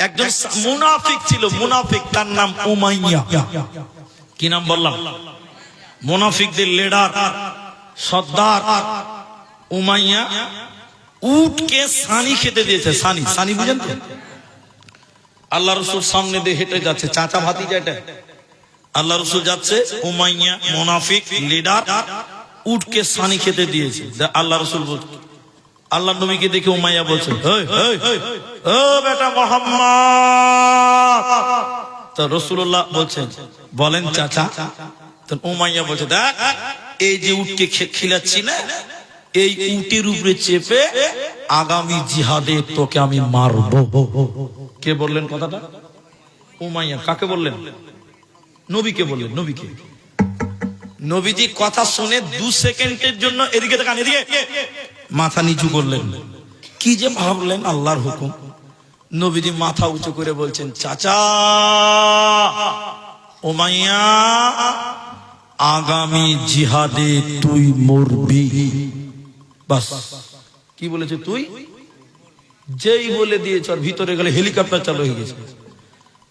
একজন মুনাফিক ছিল, মুনাফিক, তার নাম উমাইয়া। কি নাম বললাম? মুনাফিকদের লিডার, সর্দার উমাইয়া। উটকে সানি খেতে দিয়েছে। সানি, সানি বুঝেন তো? আল্লাহ রাসূল সামনে দিয়ে হেঁটে যাচ্ছে, চাচা ভাতিজা এটা। আল্লাহ রাসূল যাচ্ছে, উমাইয়া মুনাফিক লিডার উটকে সানি খেতে দিয়েছে। আল্লাহ রাসূল বলছে, আল্লাহ নবীকে দেখে উমাইয়া বলছে, ও বেটা মুহাম্মদ। তো রাসূলুল্লাহ বলছেন, বলেন চাচা। তো উমাইয়া বলছে, দেখ এই যে উটকে খিলাচ্ছি না, এই উটের উপরে চেপে আগামী জিহাদে তোকে আমি মারবো। কে বললেন কথাটা? উমাইয়া। কাকে বললেন? নবীকে বললেন। নবীকে। নবীজি কথা শুনে 2 সেকেন্ডের জন্য এদিকে তাকান, এদিকে মাথা নিচু করলেন। কি যে ভাবলেন, আল্লাহর হুকুম। নবীজি মাথা উঁচু করে বলছেন, চাচা উমাইয়া, আগামী জিহাদে তুই মরবি। বাস। কি বলেছে? তুই। যেই বলে দিয়েছ, আর ভিতরে গেলে হেলিকপ্টার চালু হয়ে গেছে।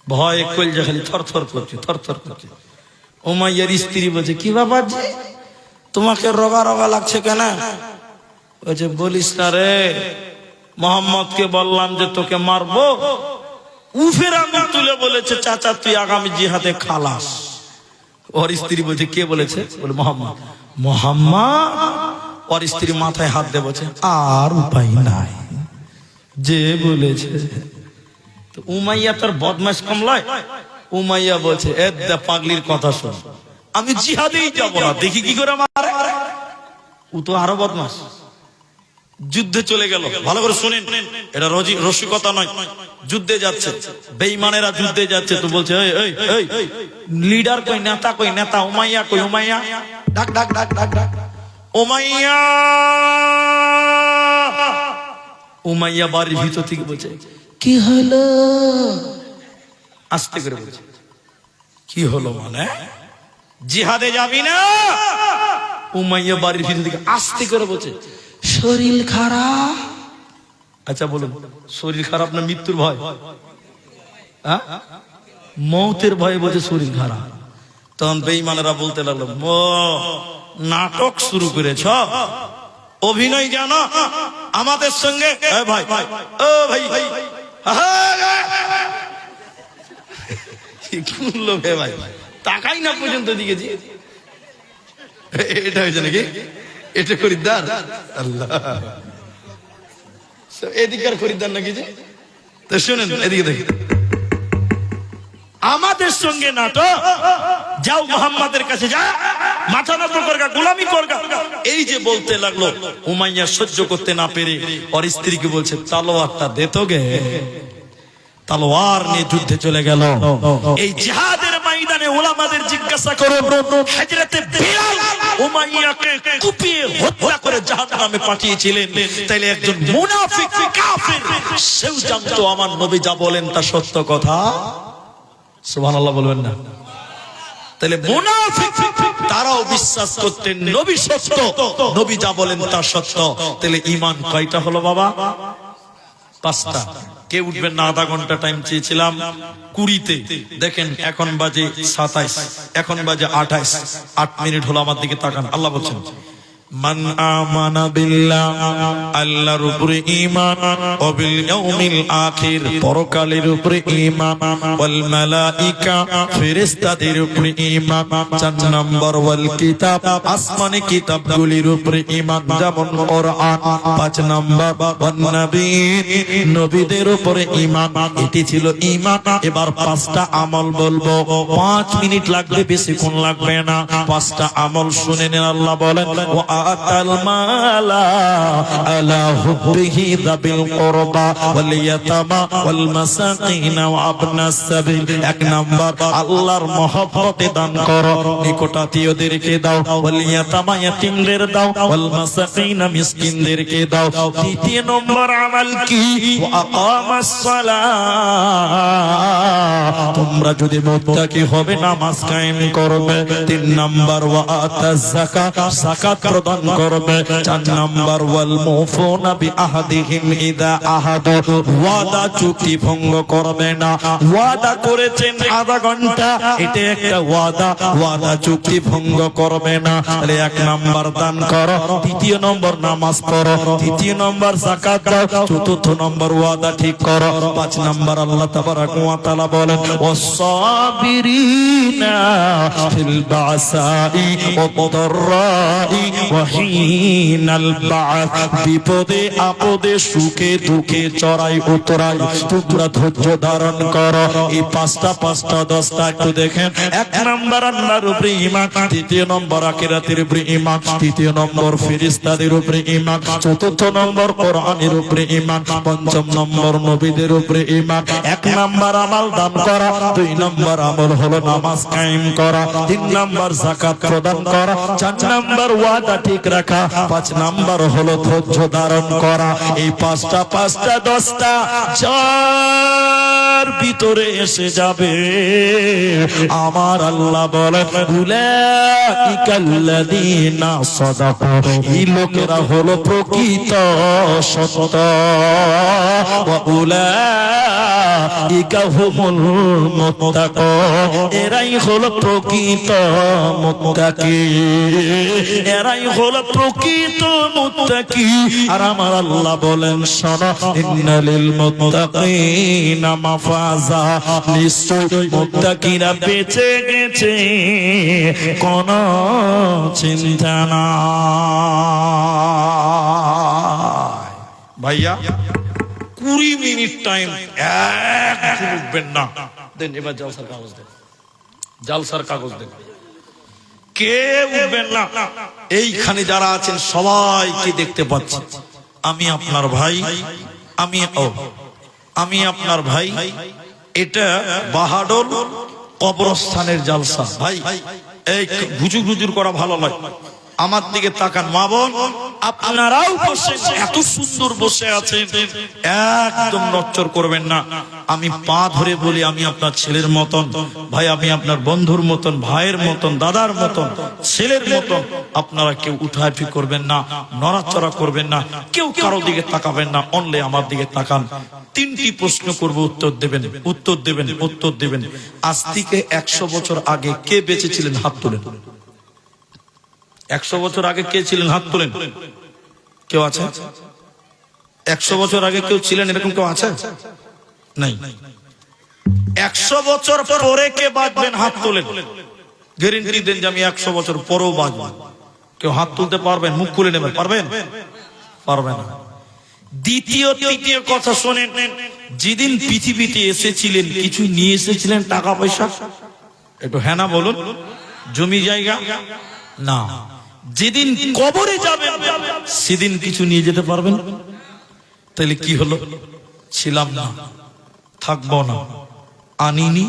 ভয়ে কলজা খালি থরথর করছে, থরথর করছে। উমাইয়ার স্ত্রী বলছে, কি ব্যাপার যে তোমাকে রোগা রোগা লাগছে কেন? বলছে, বলিস না রে, মোহাম্মদকে বললাম যে তোকে মারবো, উফের আঙুল তুলে বলেছে চাচা তুই আগামী জিহাদে খালাস। ওর স্ত্রী বলছে, কে বলেছে? বলে মোহাম্মদ। মোহাম্মদ। ওর স্ত্রী মাথায় হাত দিয়ে বলছে, আর উপায় নাই, যে বলেছে। তো উমাইয়া তার বদমাশ কমলায়। উমাইয়া বলছে, এ দা পাগলির কথা শোন, আমি জিহাদেই যাব না, দেখি কি করে মারে। ও তো আরো বদমাশ। যুদ্ধে চলে গেল। ভালো করে শুনেন, এটা রসিকতা নয়। যুদ্ধে যাচ্ছে, বেঈমানেরা যুদ্ধে যাচ্ছে। তো বলছে, এই লিডার কই, নেতা কই, নেতা উমাইয়া কই, উমাইয়া ডাক ডাক ডাক ডাক ডাক, উমাইয়া। উমাইয়া বাড়ির ভিতর থেকে বলছে, কি হলো? আস্তে করে বলছে, কি হলো মানে? জিহাদে যাবি না? উমাইয়া বাড়ির ভিতর থেকে আস্তে করে বলছে, শরীর খারাপ। আচ্ছা বলুন, শরীর খারাপ না মৃত্যুর ভয়? মৌতের ভয়ে বলছে শরীর খারাপ। তখন বেঈমানেরা বলতে লাগলো, নাটক শুরু করেছ, অভিনয় জানো আমাদের সঙ্গে? ভাই ও ভাই, কোন লোক ভাই, টাকাই না পর্যন্ত দিকেছি। এটা হয়েছে নাকি? এটা খরিদ্দার? আল্লাহ, এদিকার খরিদ্দার নাকি? যে তো শুনেন, এদিকে দেখি, আমাদের সঙ্গে নাটক, যাও মুহাম্মাদের কাছে যা, মাথা নত করগা, গোলামি করগা। এই যে বলতে লাগলো, উমাইয়া সহ্য করতে না পেরে ওর স্ত্রীকে বলছে, তলোয়ারটা দে তো গে। তলোয়ার নিয়ে যুদ্ধে চলে গেল। এই জিহাদের ময়দানে উলামাদের জিজ্ঞাসা করো, হযরতে বিলাল উমাইয়াকে কুপিয়ে হত্যা করে জাহান্নামে পাঠিয়েছিলেন, তাইলে একজন মুনাফিক কাফির সেও জানতো আমার নবী যা বলেন তা সত্য কথা। সুবহানাল্লাহ বলবেন না? তাহলে মুনাফিক তারাও বিশ্বাস করতেন নবী সত্য, নবী যা বলেন তা সত্য। তাহলে ঈমান কয়টা হলো বাবা? 5টা। কে উঠবেন না? আধা ঘন্টা টাইম চেয়েছিলাম 20-তে। দেখেন এখন বাজে 27, এখন বাজে 28, 8 মিনিট হলো। আমার দিকে তাকান। আল্লাহ বলছেন, মান আমানা বিল্লাহ, আল্লাহর উপরে ঈমান, ও বিল ইয়াউমিল আখির, পরকালের উপরে ঈমান, ওয়াল মালাইকা, ফেরেশতাদের উপরে ঈমান, 4 নম্বর ওয়াল কিতাব, আসমানি কিতাবগুলির উপরে ঈমান, যেমন কোরআন। 5 নম্বর ওয়ান নবীন, নবীদের উপরে ঈমান। এটি ছিল ঈমান। এবার 5টা আমল বলবো, 5 মিনিট লাগবে, বেশিক্ষণ লাগবে না। 5টা আমল শুনে নেন। আল্লাহ বলেন, ওয়া আতাল মালা আলা হুব্বিহি যাবিল কুরবা ওয়াল ইয়াতামা ওয়াল মাসাকিন ওয়া আবনাস সাবিল। এক নাম্বার আল্লাহর মহব্বতে দান করো, নিকটাত্মীয়দেরকে দাও, ওয়াল ইয়াতামা ইয়াতীমদের দাও, ওয়াল মাসাকিন মিসকিনদেরকে দাও। দ্বিতীয় নম্বর আমল কি? ওয়া আকামাস সালাহ, তোমরা যদি মুত্তাকি হবে নামাজ কায়েম করবে। তিন নাম্বার ওয়া আতাজ যাকাত, যাকাত প্রদান করবে। চার নাম্বার ওয়াল মুফুনা বিআহদিহিম ইযা আহাদু, ওয়াদা চুক্তি ভঙ্গ করবে না। ওয়াদা করেছেন আধা ঘন্টা, এটা একটা ওয়াদা, ওয়াদা চুক্তি ভঙ্গ করবে না। তাহলে এক নাম্বার দান করো, দ্বিতীয় নম্বর নামাজ পড়ো, তৃতীয় নম্বর যাকাত দাও, চতুর্থ নম্বর ওয়াদা ঠিক করো, পাঁচ নাম্বার আল্লাহ তাবারাক ওয়া তাআলা বলেন ওয়াস-সাবিরিনা ফিল বাসাই ওয়াদ-দাররাই ওয়া হিনাল বা'স, বিপদে আপদে সুখে দুঃখে চড়াই উতরাই তোমরা ধৈর্য ধারণ করো। এই পাঁচটা 10টা একটু দেখেন। এক নাম্বার আল্লাহর উপরে ঈমান, দ্বিতীয় নম্বর আখিরাতের উপরে ঈমান, তৃতীয় নম্বর ফেরেশতাদের উপরে ঈমান, চতুর্থ নম্বর কোরআনের উপরে ঈমান, পঞ্চম নম্বর নবীদের উপরে ঈমান। এক নাম্বার আমল দান করা, দুই নাম্বার আমল হলো নামাজ কায়েম করা, তিন নাম্বার যাকাত প্রদান করা, চার নাম্বার ওয়াদা ঠিক রাখা, পাঁচ নাম্বার হলো ধৈর্য ধারণ করা। এই পাঁচটা 10টা যার ভিতরে এসে যাবে আমার আল্লাহ বলেন উলাইকাল্লাযীনা সাদাকু, এই লোকেরা হলো প্রকৃত সত্য, ওয়া উলাইকা হুমুল মুত্তাকুন, এরাই হলো প্রকৃত মুত্তাকি, এরাই হলো প্রকৃত মুত্তাকি। আর আমার আল্লাহ বলেন শোনো ইন্নালিল মুত্তাকিনা মাফাজা, নিশ্চয় মুত্তাকিরা বেঁচে গেছে, কোন চিন্তা নাই। ভাইয়া 20 মিনিট টাইম, একদম উঠবেন না। দেন এবার জালসার কাগজ দেন, জালসার কাগজ দেন, কে উঠবেন না। এইখানে যারা আছেন সবাইকে দেখতে পাচ্ছি, আমি আপনার ভাই, আমি আপনার ভাই। এটা বাহাদুর কবরস্থানের জালসা। ভাই এই গুজুর গুজুর করা ভালো নয়, আমার দিকে তাকান মা বোন, আপনারাও বসে এত সুন্দর বসে আছেন, একদম নড়চড় করবেন না। আমি পা ধরে বলি আমি আপনার ছেলের মতন ভাই, আমি আপনার বন্ধুর মতন, ভাইয়ের মতন, দাদার মতন, ছেলের মতন। আপনারা কেউ উঠাফি করবেন না, নড়াচড়া করবেন না, কেউ কারো দিকে তাকাবেন না, অনলি আমার দিকে তাকান। 3টি প্রশ্ন করব, উত্তর দেবেন, উত্তর দেবেন, উত্তর দেবেন। আজ থেকে 100 বছর আগে কে বেঁচে ছিলেন? হাত তোলেন। 100 বছর আগে কে ছিলেন? হাত তোলেন। কেউ আছে? 100 বছর আগে কেউ ছিলেন এরকম কেউ আছে? নাই। 100 বছর পরে কে বাঁচবেন? হাত তোলেন। গ্যারান্টি দেন যে আমি 100 বছর পরেও বাঁচব। কেউ হাত তুলতে পারবেন? মুখ খুলে নেবেন, পারবেন? পারবেন না। দ্বিতীয় তৃতীয় কথা শোনেন, যেদিন পৃথিবীতে এসেছিলেন কিছু নিয়ে এসেছিলেন? টাকা পয়সা? একটু হ্যাঁ না বলুন। জমি জায়গা? না। যেদিন কবরে যাবেন সেদিন কিছু নিয়ে যেতে পারবেন? তাহলে কি হলো? ছিলাম না, থাকবো না, আনিনি,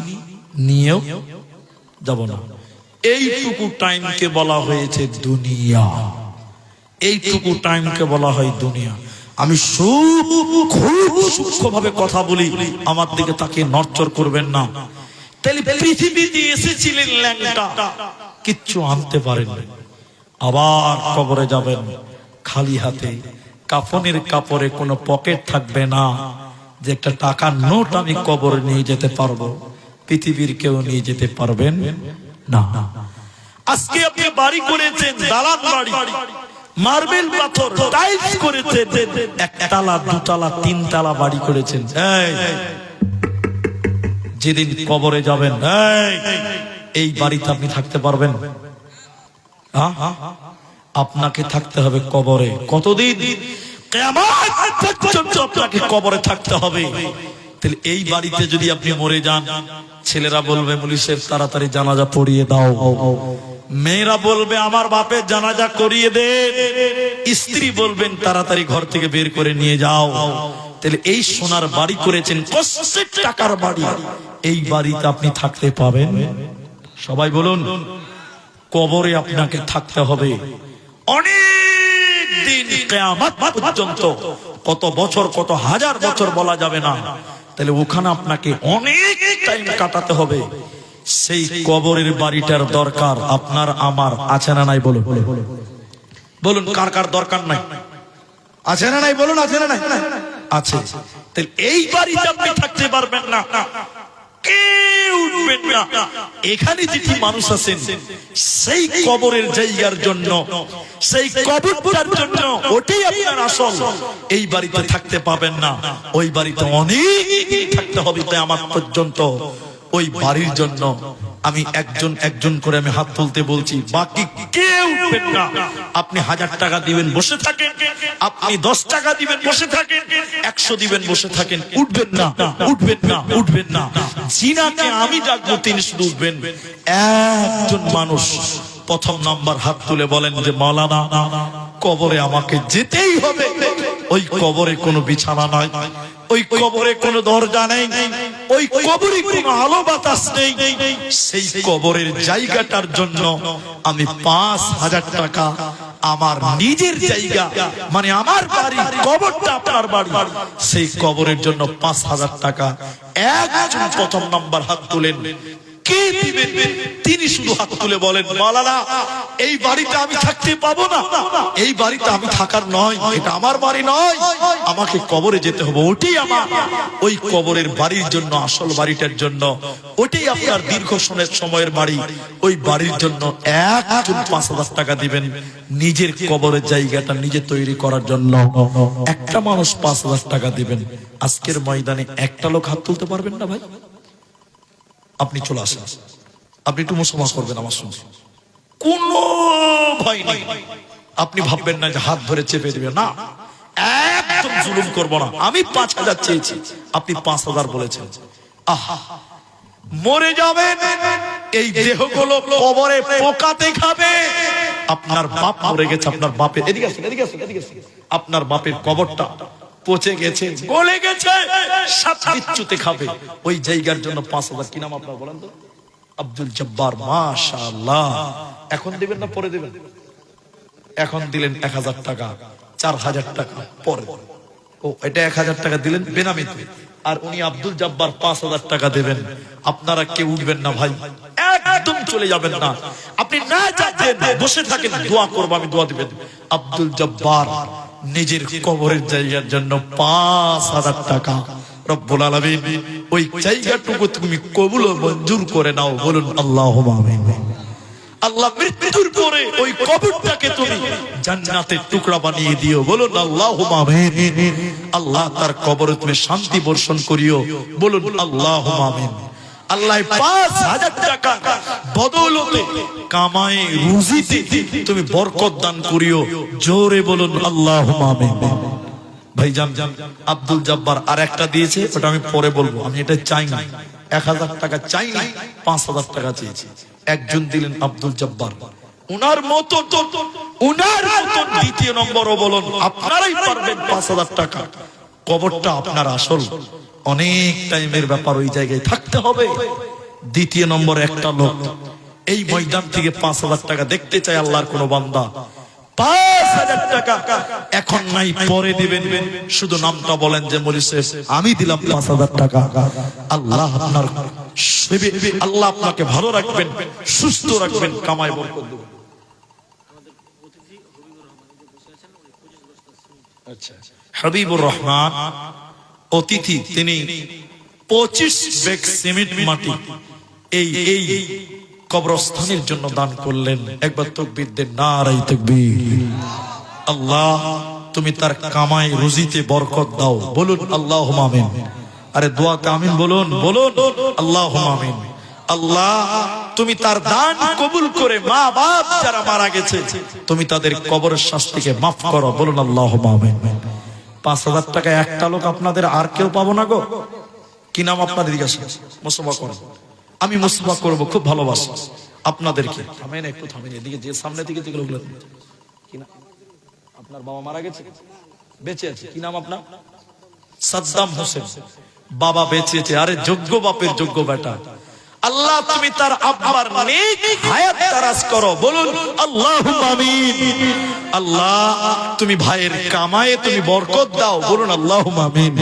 নিয়েও যাব না। এইটুকু টাইমকে বলা হয়েছে দুনিয়া, এইটুকু টাইমকে বলা হয় দুনিয়া। আমি খুব সূক্ষ্মভাবে কথা বলি, আমার দিকে তাকে নড়চড় করবেন না। তাহলে পৃথিবীতে এসেছিলেন ল্যাংটা, কিচ্ছু আনতে পারেন, আবার কবরে যাবেন খালি হাতে, কাফনের কাপড়ে কোনো পকেট থাকবে না যে একটা টাকার নোট আমি কবরে নিয়ে যেতে পারবো। পৃথিবীর কেউ নিয়ে যেতে পারবেন না। আজকে আপনি বাড়ি করেছেন, দালান বাড়ি, মার্বেল পাথর টাইলস করেছেন, একতলা, দুতলা, তিনতলা বাড়ি করেছেন। যেদিন কবরে যাবেন এই বাড়িতে আপনি থাকতে পারবেন? আপনাকে থাকতে হবে কবরে। কতদিন? কিয়ামত পর্যন্ত আপনাকে কবরে থাকতে হবে। তাহলে এই বাড়িতে যদি আপনি মরে যান, ছেলেরা বলবে মুলি সাহেব তাড়াতাড়ি জানাজা পড়িয়ে দাও, মেয়েরা বলবে আমার বাপের জানাজা করিয়ে দে, স্ত্রী বলবেন তাড়াতাড়ি ঘর থেকে বের করে নিয়ে যাও। তাহলে এই সোনার বাড়ি করেছেন, কষ্টের টাকার বাড়ি, এই বাড়িতে আপনি থাকতে পাবেন? সবাই বলুন। কবরে আপনাকে থাকতে হবে অনেক দিন, কিয়ামত পর্যন্ত। কত বছর, কত হাজার বছর বলা যাবে না। তাহলে ওখানে আপনাকে অনেক টাইম কাটাতে হবে। সেই কবরের বাড়িটার দরকার আপনার আমার আছে না নাই? বলুন বলুন, কার কার দরকার নাই? আছে না নাই? বলুন, আছে না নাই? আছে। তাহলে এই বাড়িতে আপনি থাকতে পারবেন না, কেউ উঠবেন না। এখানে যেটি মানুষ আছেন সেই কবরের জায়গার জন্য, সেই কবরটার জন্য, ওটাই আপনার আসল। এই বাড়িতে থাকতে পাবেন না, ওই বাড়িতে অনেক থাকতে হবে কিয়ামত পর্যন্ত। ওই বাড়ির জন্য আমি একজন একজন করে আমি হাত তুলতে বলছি, বাকি কেউ উঠবেন না। আপনি 1000 টাকা দিবেন, বসে থাকেন। আপনি 10 টাকা দিবেন, বসে থাকেন। 100 দিবেন, বসে থাকেন। উঠবেন না, উঠবেন না, উঠবেন না। জিনাকে আমি ডাকবো, তিনি শুধু উঠবেন। একজন মানুষ প্রথম নাম্বার হাত তুলে বলেন যে মাওলানা, কবরে আমাকে যেতেই হবে। ওই কবরে কোনো বিছানা নাই, ওই কবরে কোনো দরজা নেই, ওই কবরে কোনো আলো বাতাস নেই। সেই কবরের জায়গাটার জন্য আমি 5000 টাকা, আমার নিজের জায়গা মানে আমার বাড়ি, কবরটা আপনার বাড়ি, সেই কবরের জন্য 5000 টাকা। একজন প্রথম নাম্বার হাত তুলেন। কে দিবেন? তিনি শুধু হাত তুলে বলেন, মাওলানা এই বাড়িতে আমি থাকতে পাবো না, এই বাড়িতে আমি থাকার নয়, এটা আমার বাড়ি নয়, আমাকে কবরে যেতে হবে, ওটাই আমার। ওই কবরের বাড়ির জন্য, আসল বাড়িটার জন্য, ওটাই আপনার দীর্ঘ সময়ের বাড়ি। ওই বাড়ির জন্য একজন 5000 টাকা দিবেন, নিজের কবরের জায়গাটা নিজে তৈরি করার জন্য। একটা মানুষ 5000 টাকা দিবেন। আজকের ময়দানে একটা লোক হাত তুলতে পারবেন না ভাই? আপনি চলে আসেন, আপনি একটু মুসলমান করবেন আমার সঙ্গে, কোনো ভয় নেই। আপনি ভাববেন না যে হাত ধরে চেপে দিবেন, না, একদম জুলুম করবো না। আমি 5000 চেয়েছি, আপনি 5000 বলেছেন। আহা, মরে যাবেন, এই দেহগুলো কবরে পোকাতে খাবে। আপনার বাপ মরে গেছে, আপনার বাপের, এদিকে আসেন, এদিকে আসেন, এদিকে আসেন, আপনার বাপের কবরটা পচে গেছে, গলে গেছে, সাপ বিচ্ছুতে খাবে। ওই জায়গার জন্য 5000। কি নাম আপনার বলেন তো? আব্দুল জব্বার। মাশাআল্লাহ। এখন দিবেন না পরে দিবেন? এখন দিলেন 1000 টাকা, 4000 টাকা পরে। ও, এটা 1000 টাকা দিলেন বেনামিতে, আর উনি আব্দুল জব্বার 5000 টাকা দেবেন। আপনারা কেউ উঠবেন না ভাই, একদম চলে যাবেন না। আপনি না যাচ্ছেন, বসে থাকেন, দোয়া করবো, আমি দোয়া দিবেন। আব্দুল জব্বার নিজের কবরের জায়গার জন্য 5000 টাকা। রব্বুল আলামিন ওই জায়গাটুকু তুমি কবুল ও মঞ্জুর করে নাও। বলুন আল্লাহুম্মা আমিন। আল্লাহ মৃত্যুর পরে ওই কবরটাকে তুমি জান্নাতের টুকরা বানিয়ে দিও। বলুন আল্লাহুম্মা আমিন। আল্লাহ তার কবরে তুমি শান্তি বর্ষণ করিও। বলুন আল্লাহুম্মা আমিন। আল্লাহ 5000 টাকা বদৌলতে, কামাই রুজিতে তুমি বরকত দান করিও। জোরে বলুন আল্লাহুম্মা আমিন। ভাইজান আব্দুল জব্বার আর একটা দিয়েছে, ওটা আমি পরে বলবো। আমি এটা চাই না, 1000 টাকা চাই না, 5000 টাকা চেয়েছি। একজন দিলেন আব্দুল জব্বার। উনার মতো দ্বিতীয় নম্বরও বলুন, আপনারাই পারবেন 5000 টাকা। কবরটা আপনার আসল, অনেক টাইমের ব্যাপার, ওই জায়গায় থাকতে হবে। দ্বিতীয় নম্বর একটা লোক এই ময়দান থেকে 5000 টাকা দেখতে চায় আল্লাহর কোন বান্দা। 5000 টাকা এখন নাই, পরে দিবেন। শুধু নামটা বলেন যে মৌলভী সাহেব আমি দিলাম 5000 টাকা। আল্লাহ আপনার, আল্লাহ আপনাকে ভালো রাখবেন, সুস্থ রাখবেন, কামায় বরকত দেবেন। আচ্ছা, হাবিবুর রহমান অতিথি, তিনি 25 ব্যাগ সিমেন্ট মাটি এই কবরস্থানের জন্য দান করলেন। একবার তাকবীর দেন, নারায়ে তাকবীর। আল্লাহ তুমি তার কামাই রুজিতে বরকত দাও। বলুন আল্লাহুম্মা আমিন। আরে দোয়াতে আমিন বলুন, বলুন আল্লাহুম্মা আমিন। আল্লাহ তুমি তার দান কবুল করে মা বাপ যারা মারা গেছে তুমি তাদের কবরের শাস্তিকে মাফ করো। বলুন আল্লাহুম্মা আমিন। 5000 টাকা একটা লোক, আপনাদের আর কেউ পাবো না গো। কি নাম আপনাদের? জিজ্ঞাসা মুসলমান করুন, আমি মুসলমান করবো, খুব ভালোবাসি। আপনাদেরকে থামেন, একটু থামেন, এদিকে যে সামনে থেকে যেগুলো কি না, আপনার বাবা মারা গেছে, বেঁচে আছে, কি নাম আপনার? সাদ্দাম হোসেন। বাবা বেঁচে আছে, আরে যোগ্য বাপের যোগ্য বেটা। আল্লাহ তুমি তার আব্বার নেক হায়াত দারাজ করো, বলুন আল্লাহুম্মা আমিন। আল্লাহ তুমি ভাইয়ের কামায়ে তুমি বরকত দাও, বলুন আল্লাহুম্মা আমিন।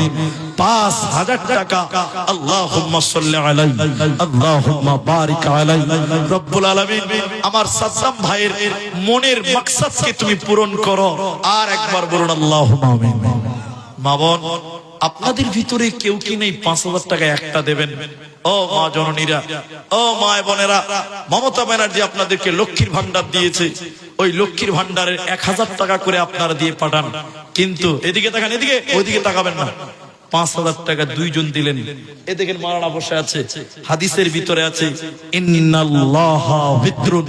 5000 টাকা আল্লাহুম্মা সাল্লি আলাইহি আল্লাহুম্মা বারিক আলাইহি। রব্বুল আলামিন আমার সাদ্দাম ভাইয়ের মনের মাকসাদকে তুমি পূরণ করো, আর একবার বলুন আল্লাহুম্মা আমিন। মা বোন, আপনাদের ভিতরে কেউ কি নেই 5000 টাকা একটা দেবেন? ও মা জননীরা, ও মা বোনেরা, মমতা ব্যানার্জি আপনাদেরকে লক্ষ্মীর ভান্ডার দিয়েছে, ওই লক্ষ্মীর ভান্ডারের 1000 টাকা করে আপনারা দিয়ে পাঠান। কিন্তু এদিকে তাকান, এদিকে ওইদিকে তাকাবেন না। 5000 টাকা দুইজন দিলেন। এ দেখেন মারানা বসে আছে, হাদিসের ভিতরে আছে ইন্নাল্লাহা বিত্রুন,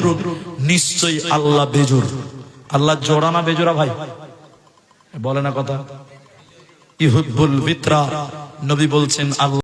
নিশ্চয়ই আল্লাহ বেজোর। আল্লাহ জোড়া না বেজোড়া ভাই? বলে না কথা। ইহুব্বুল বিত্রা, নবী বলছেন আল্লাহ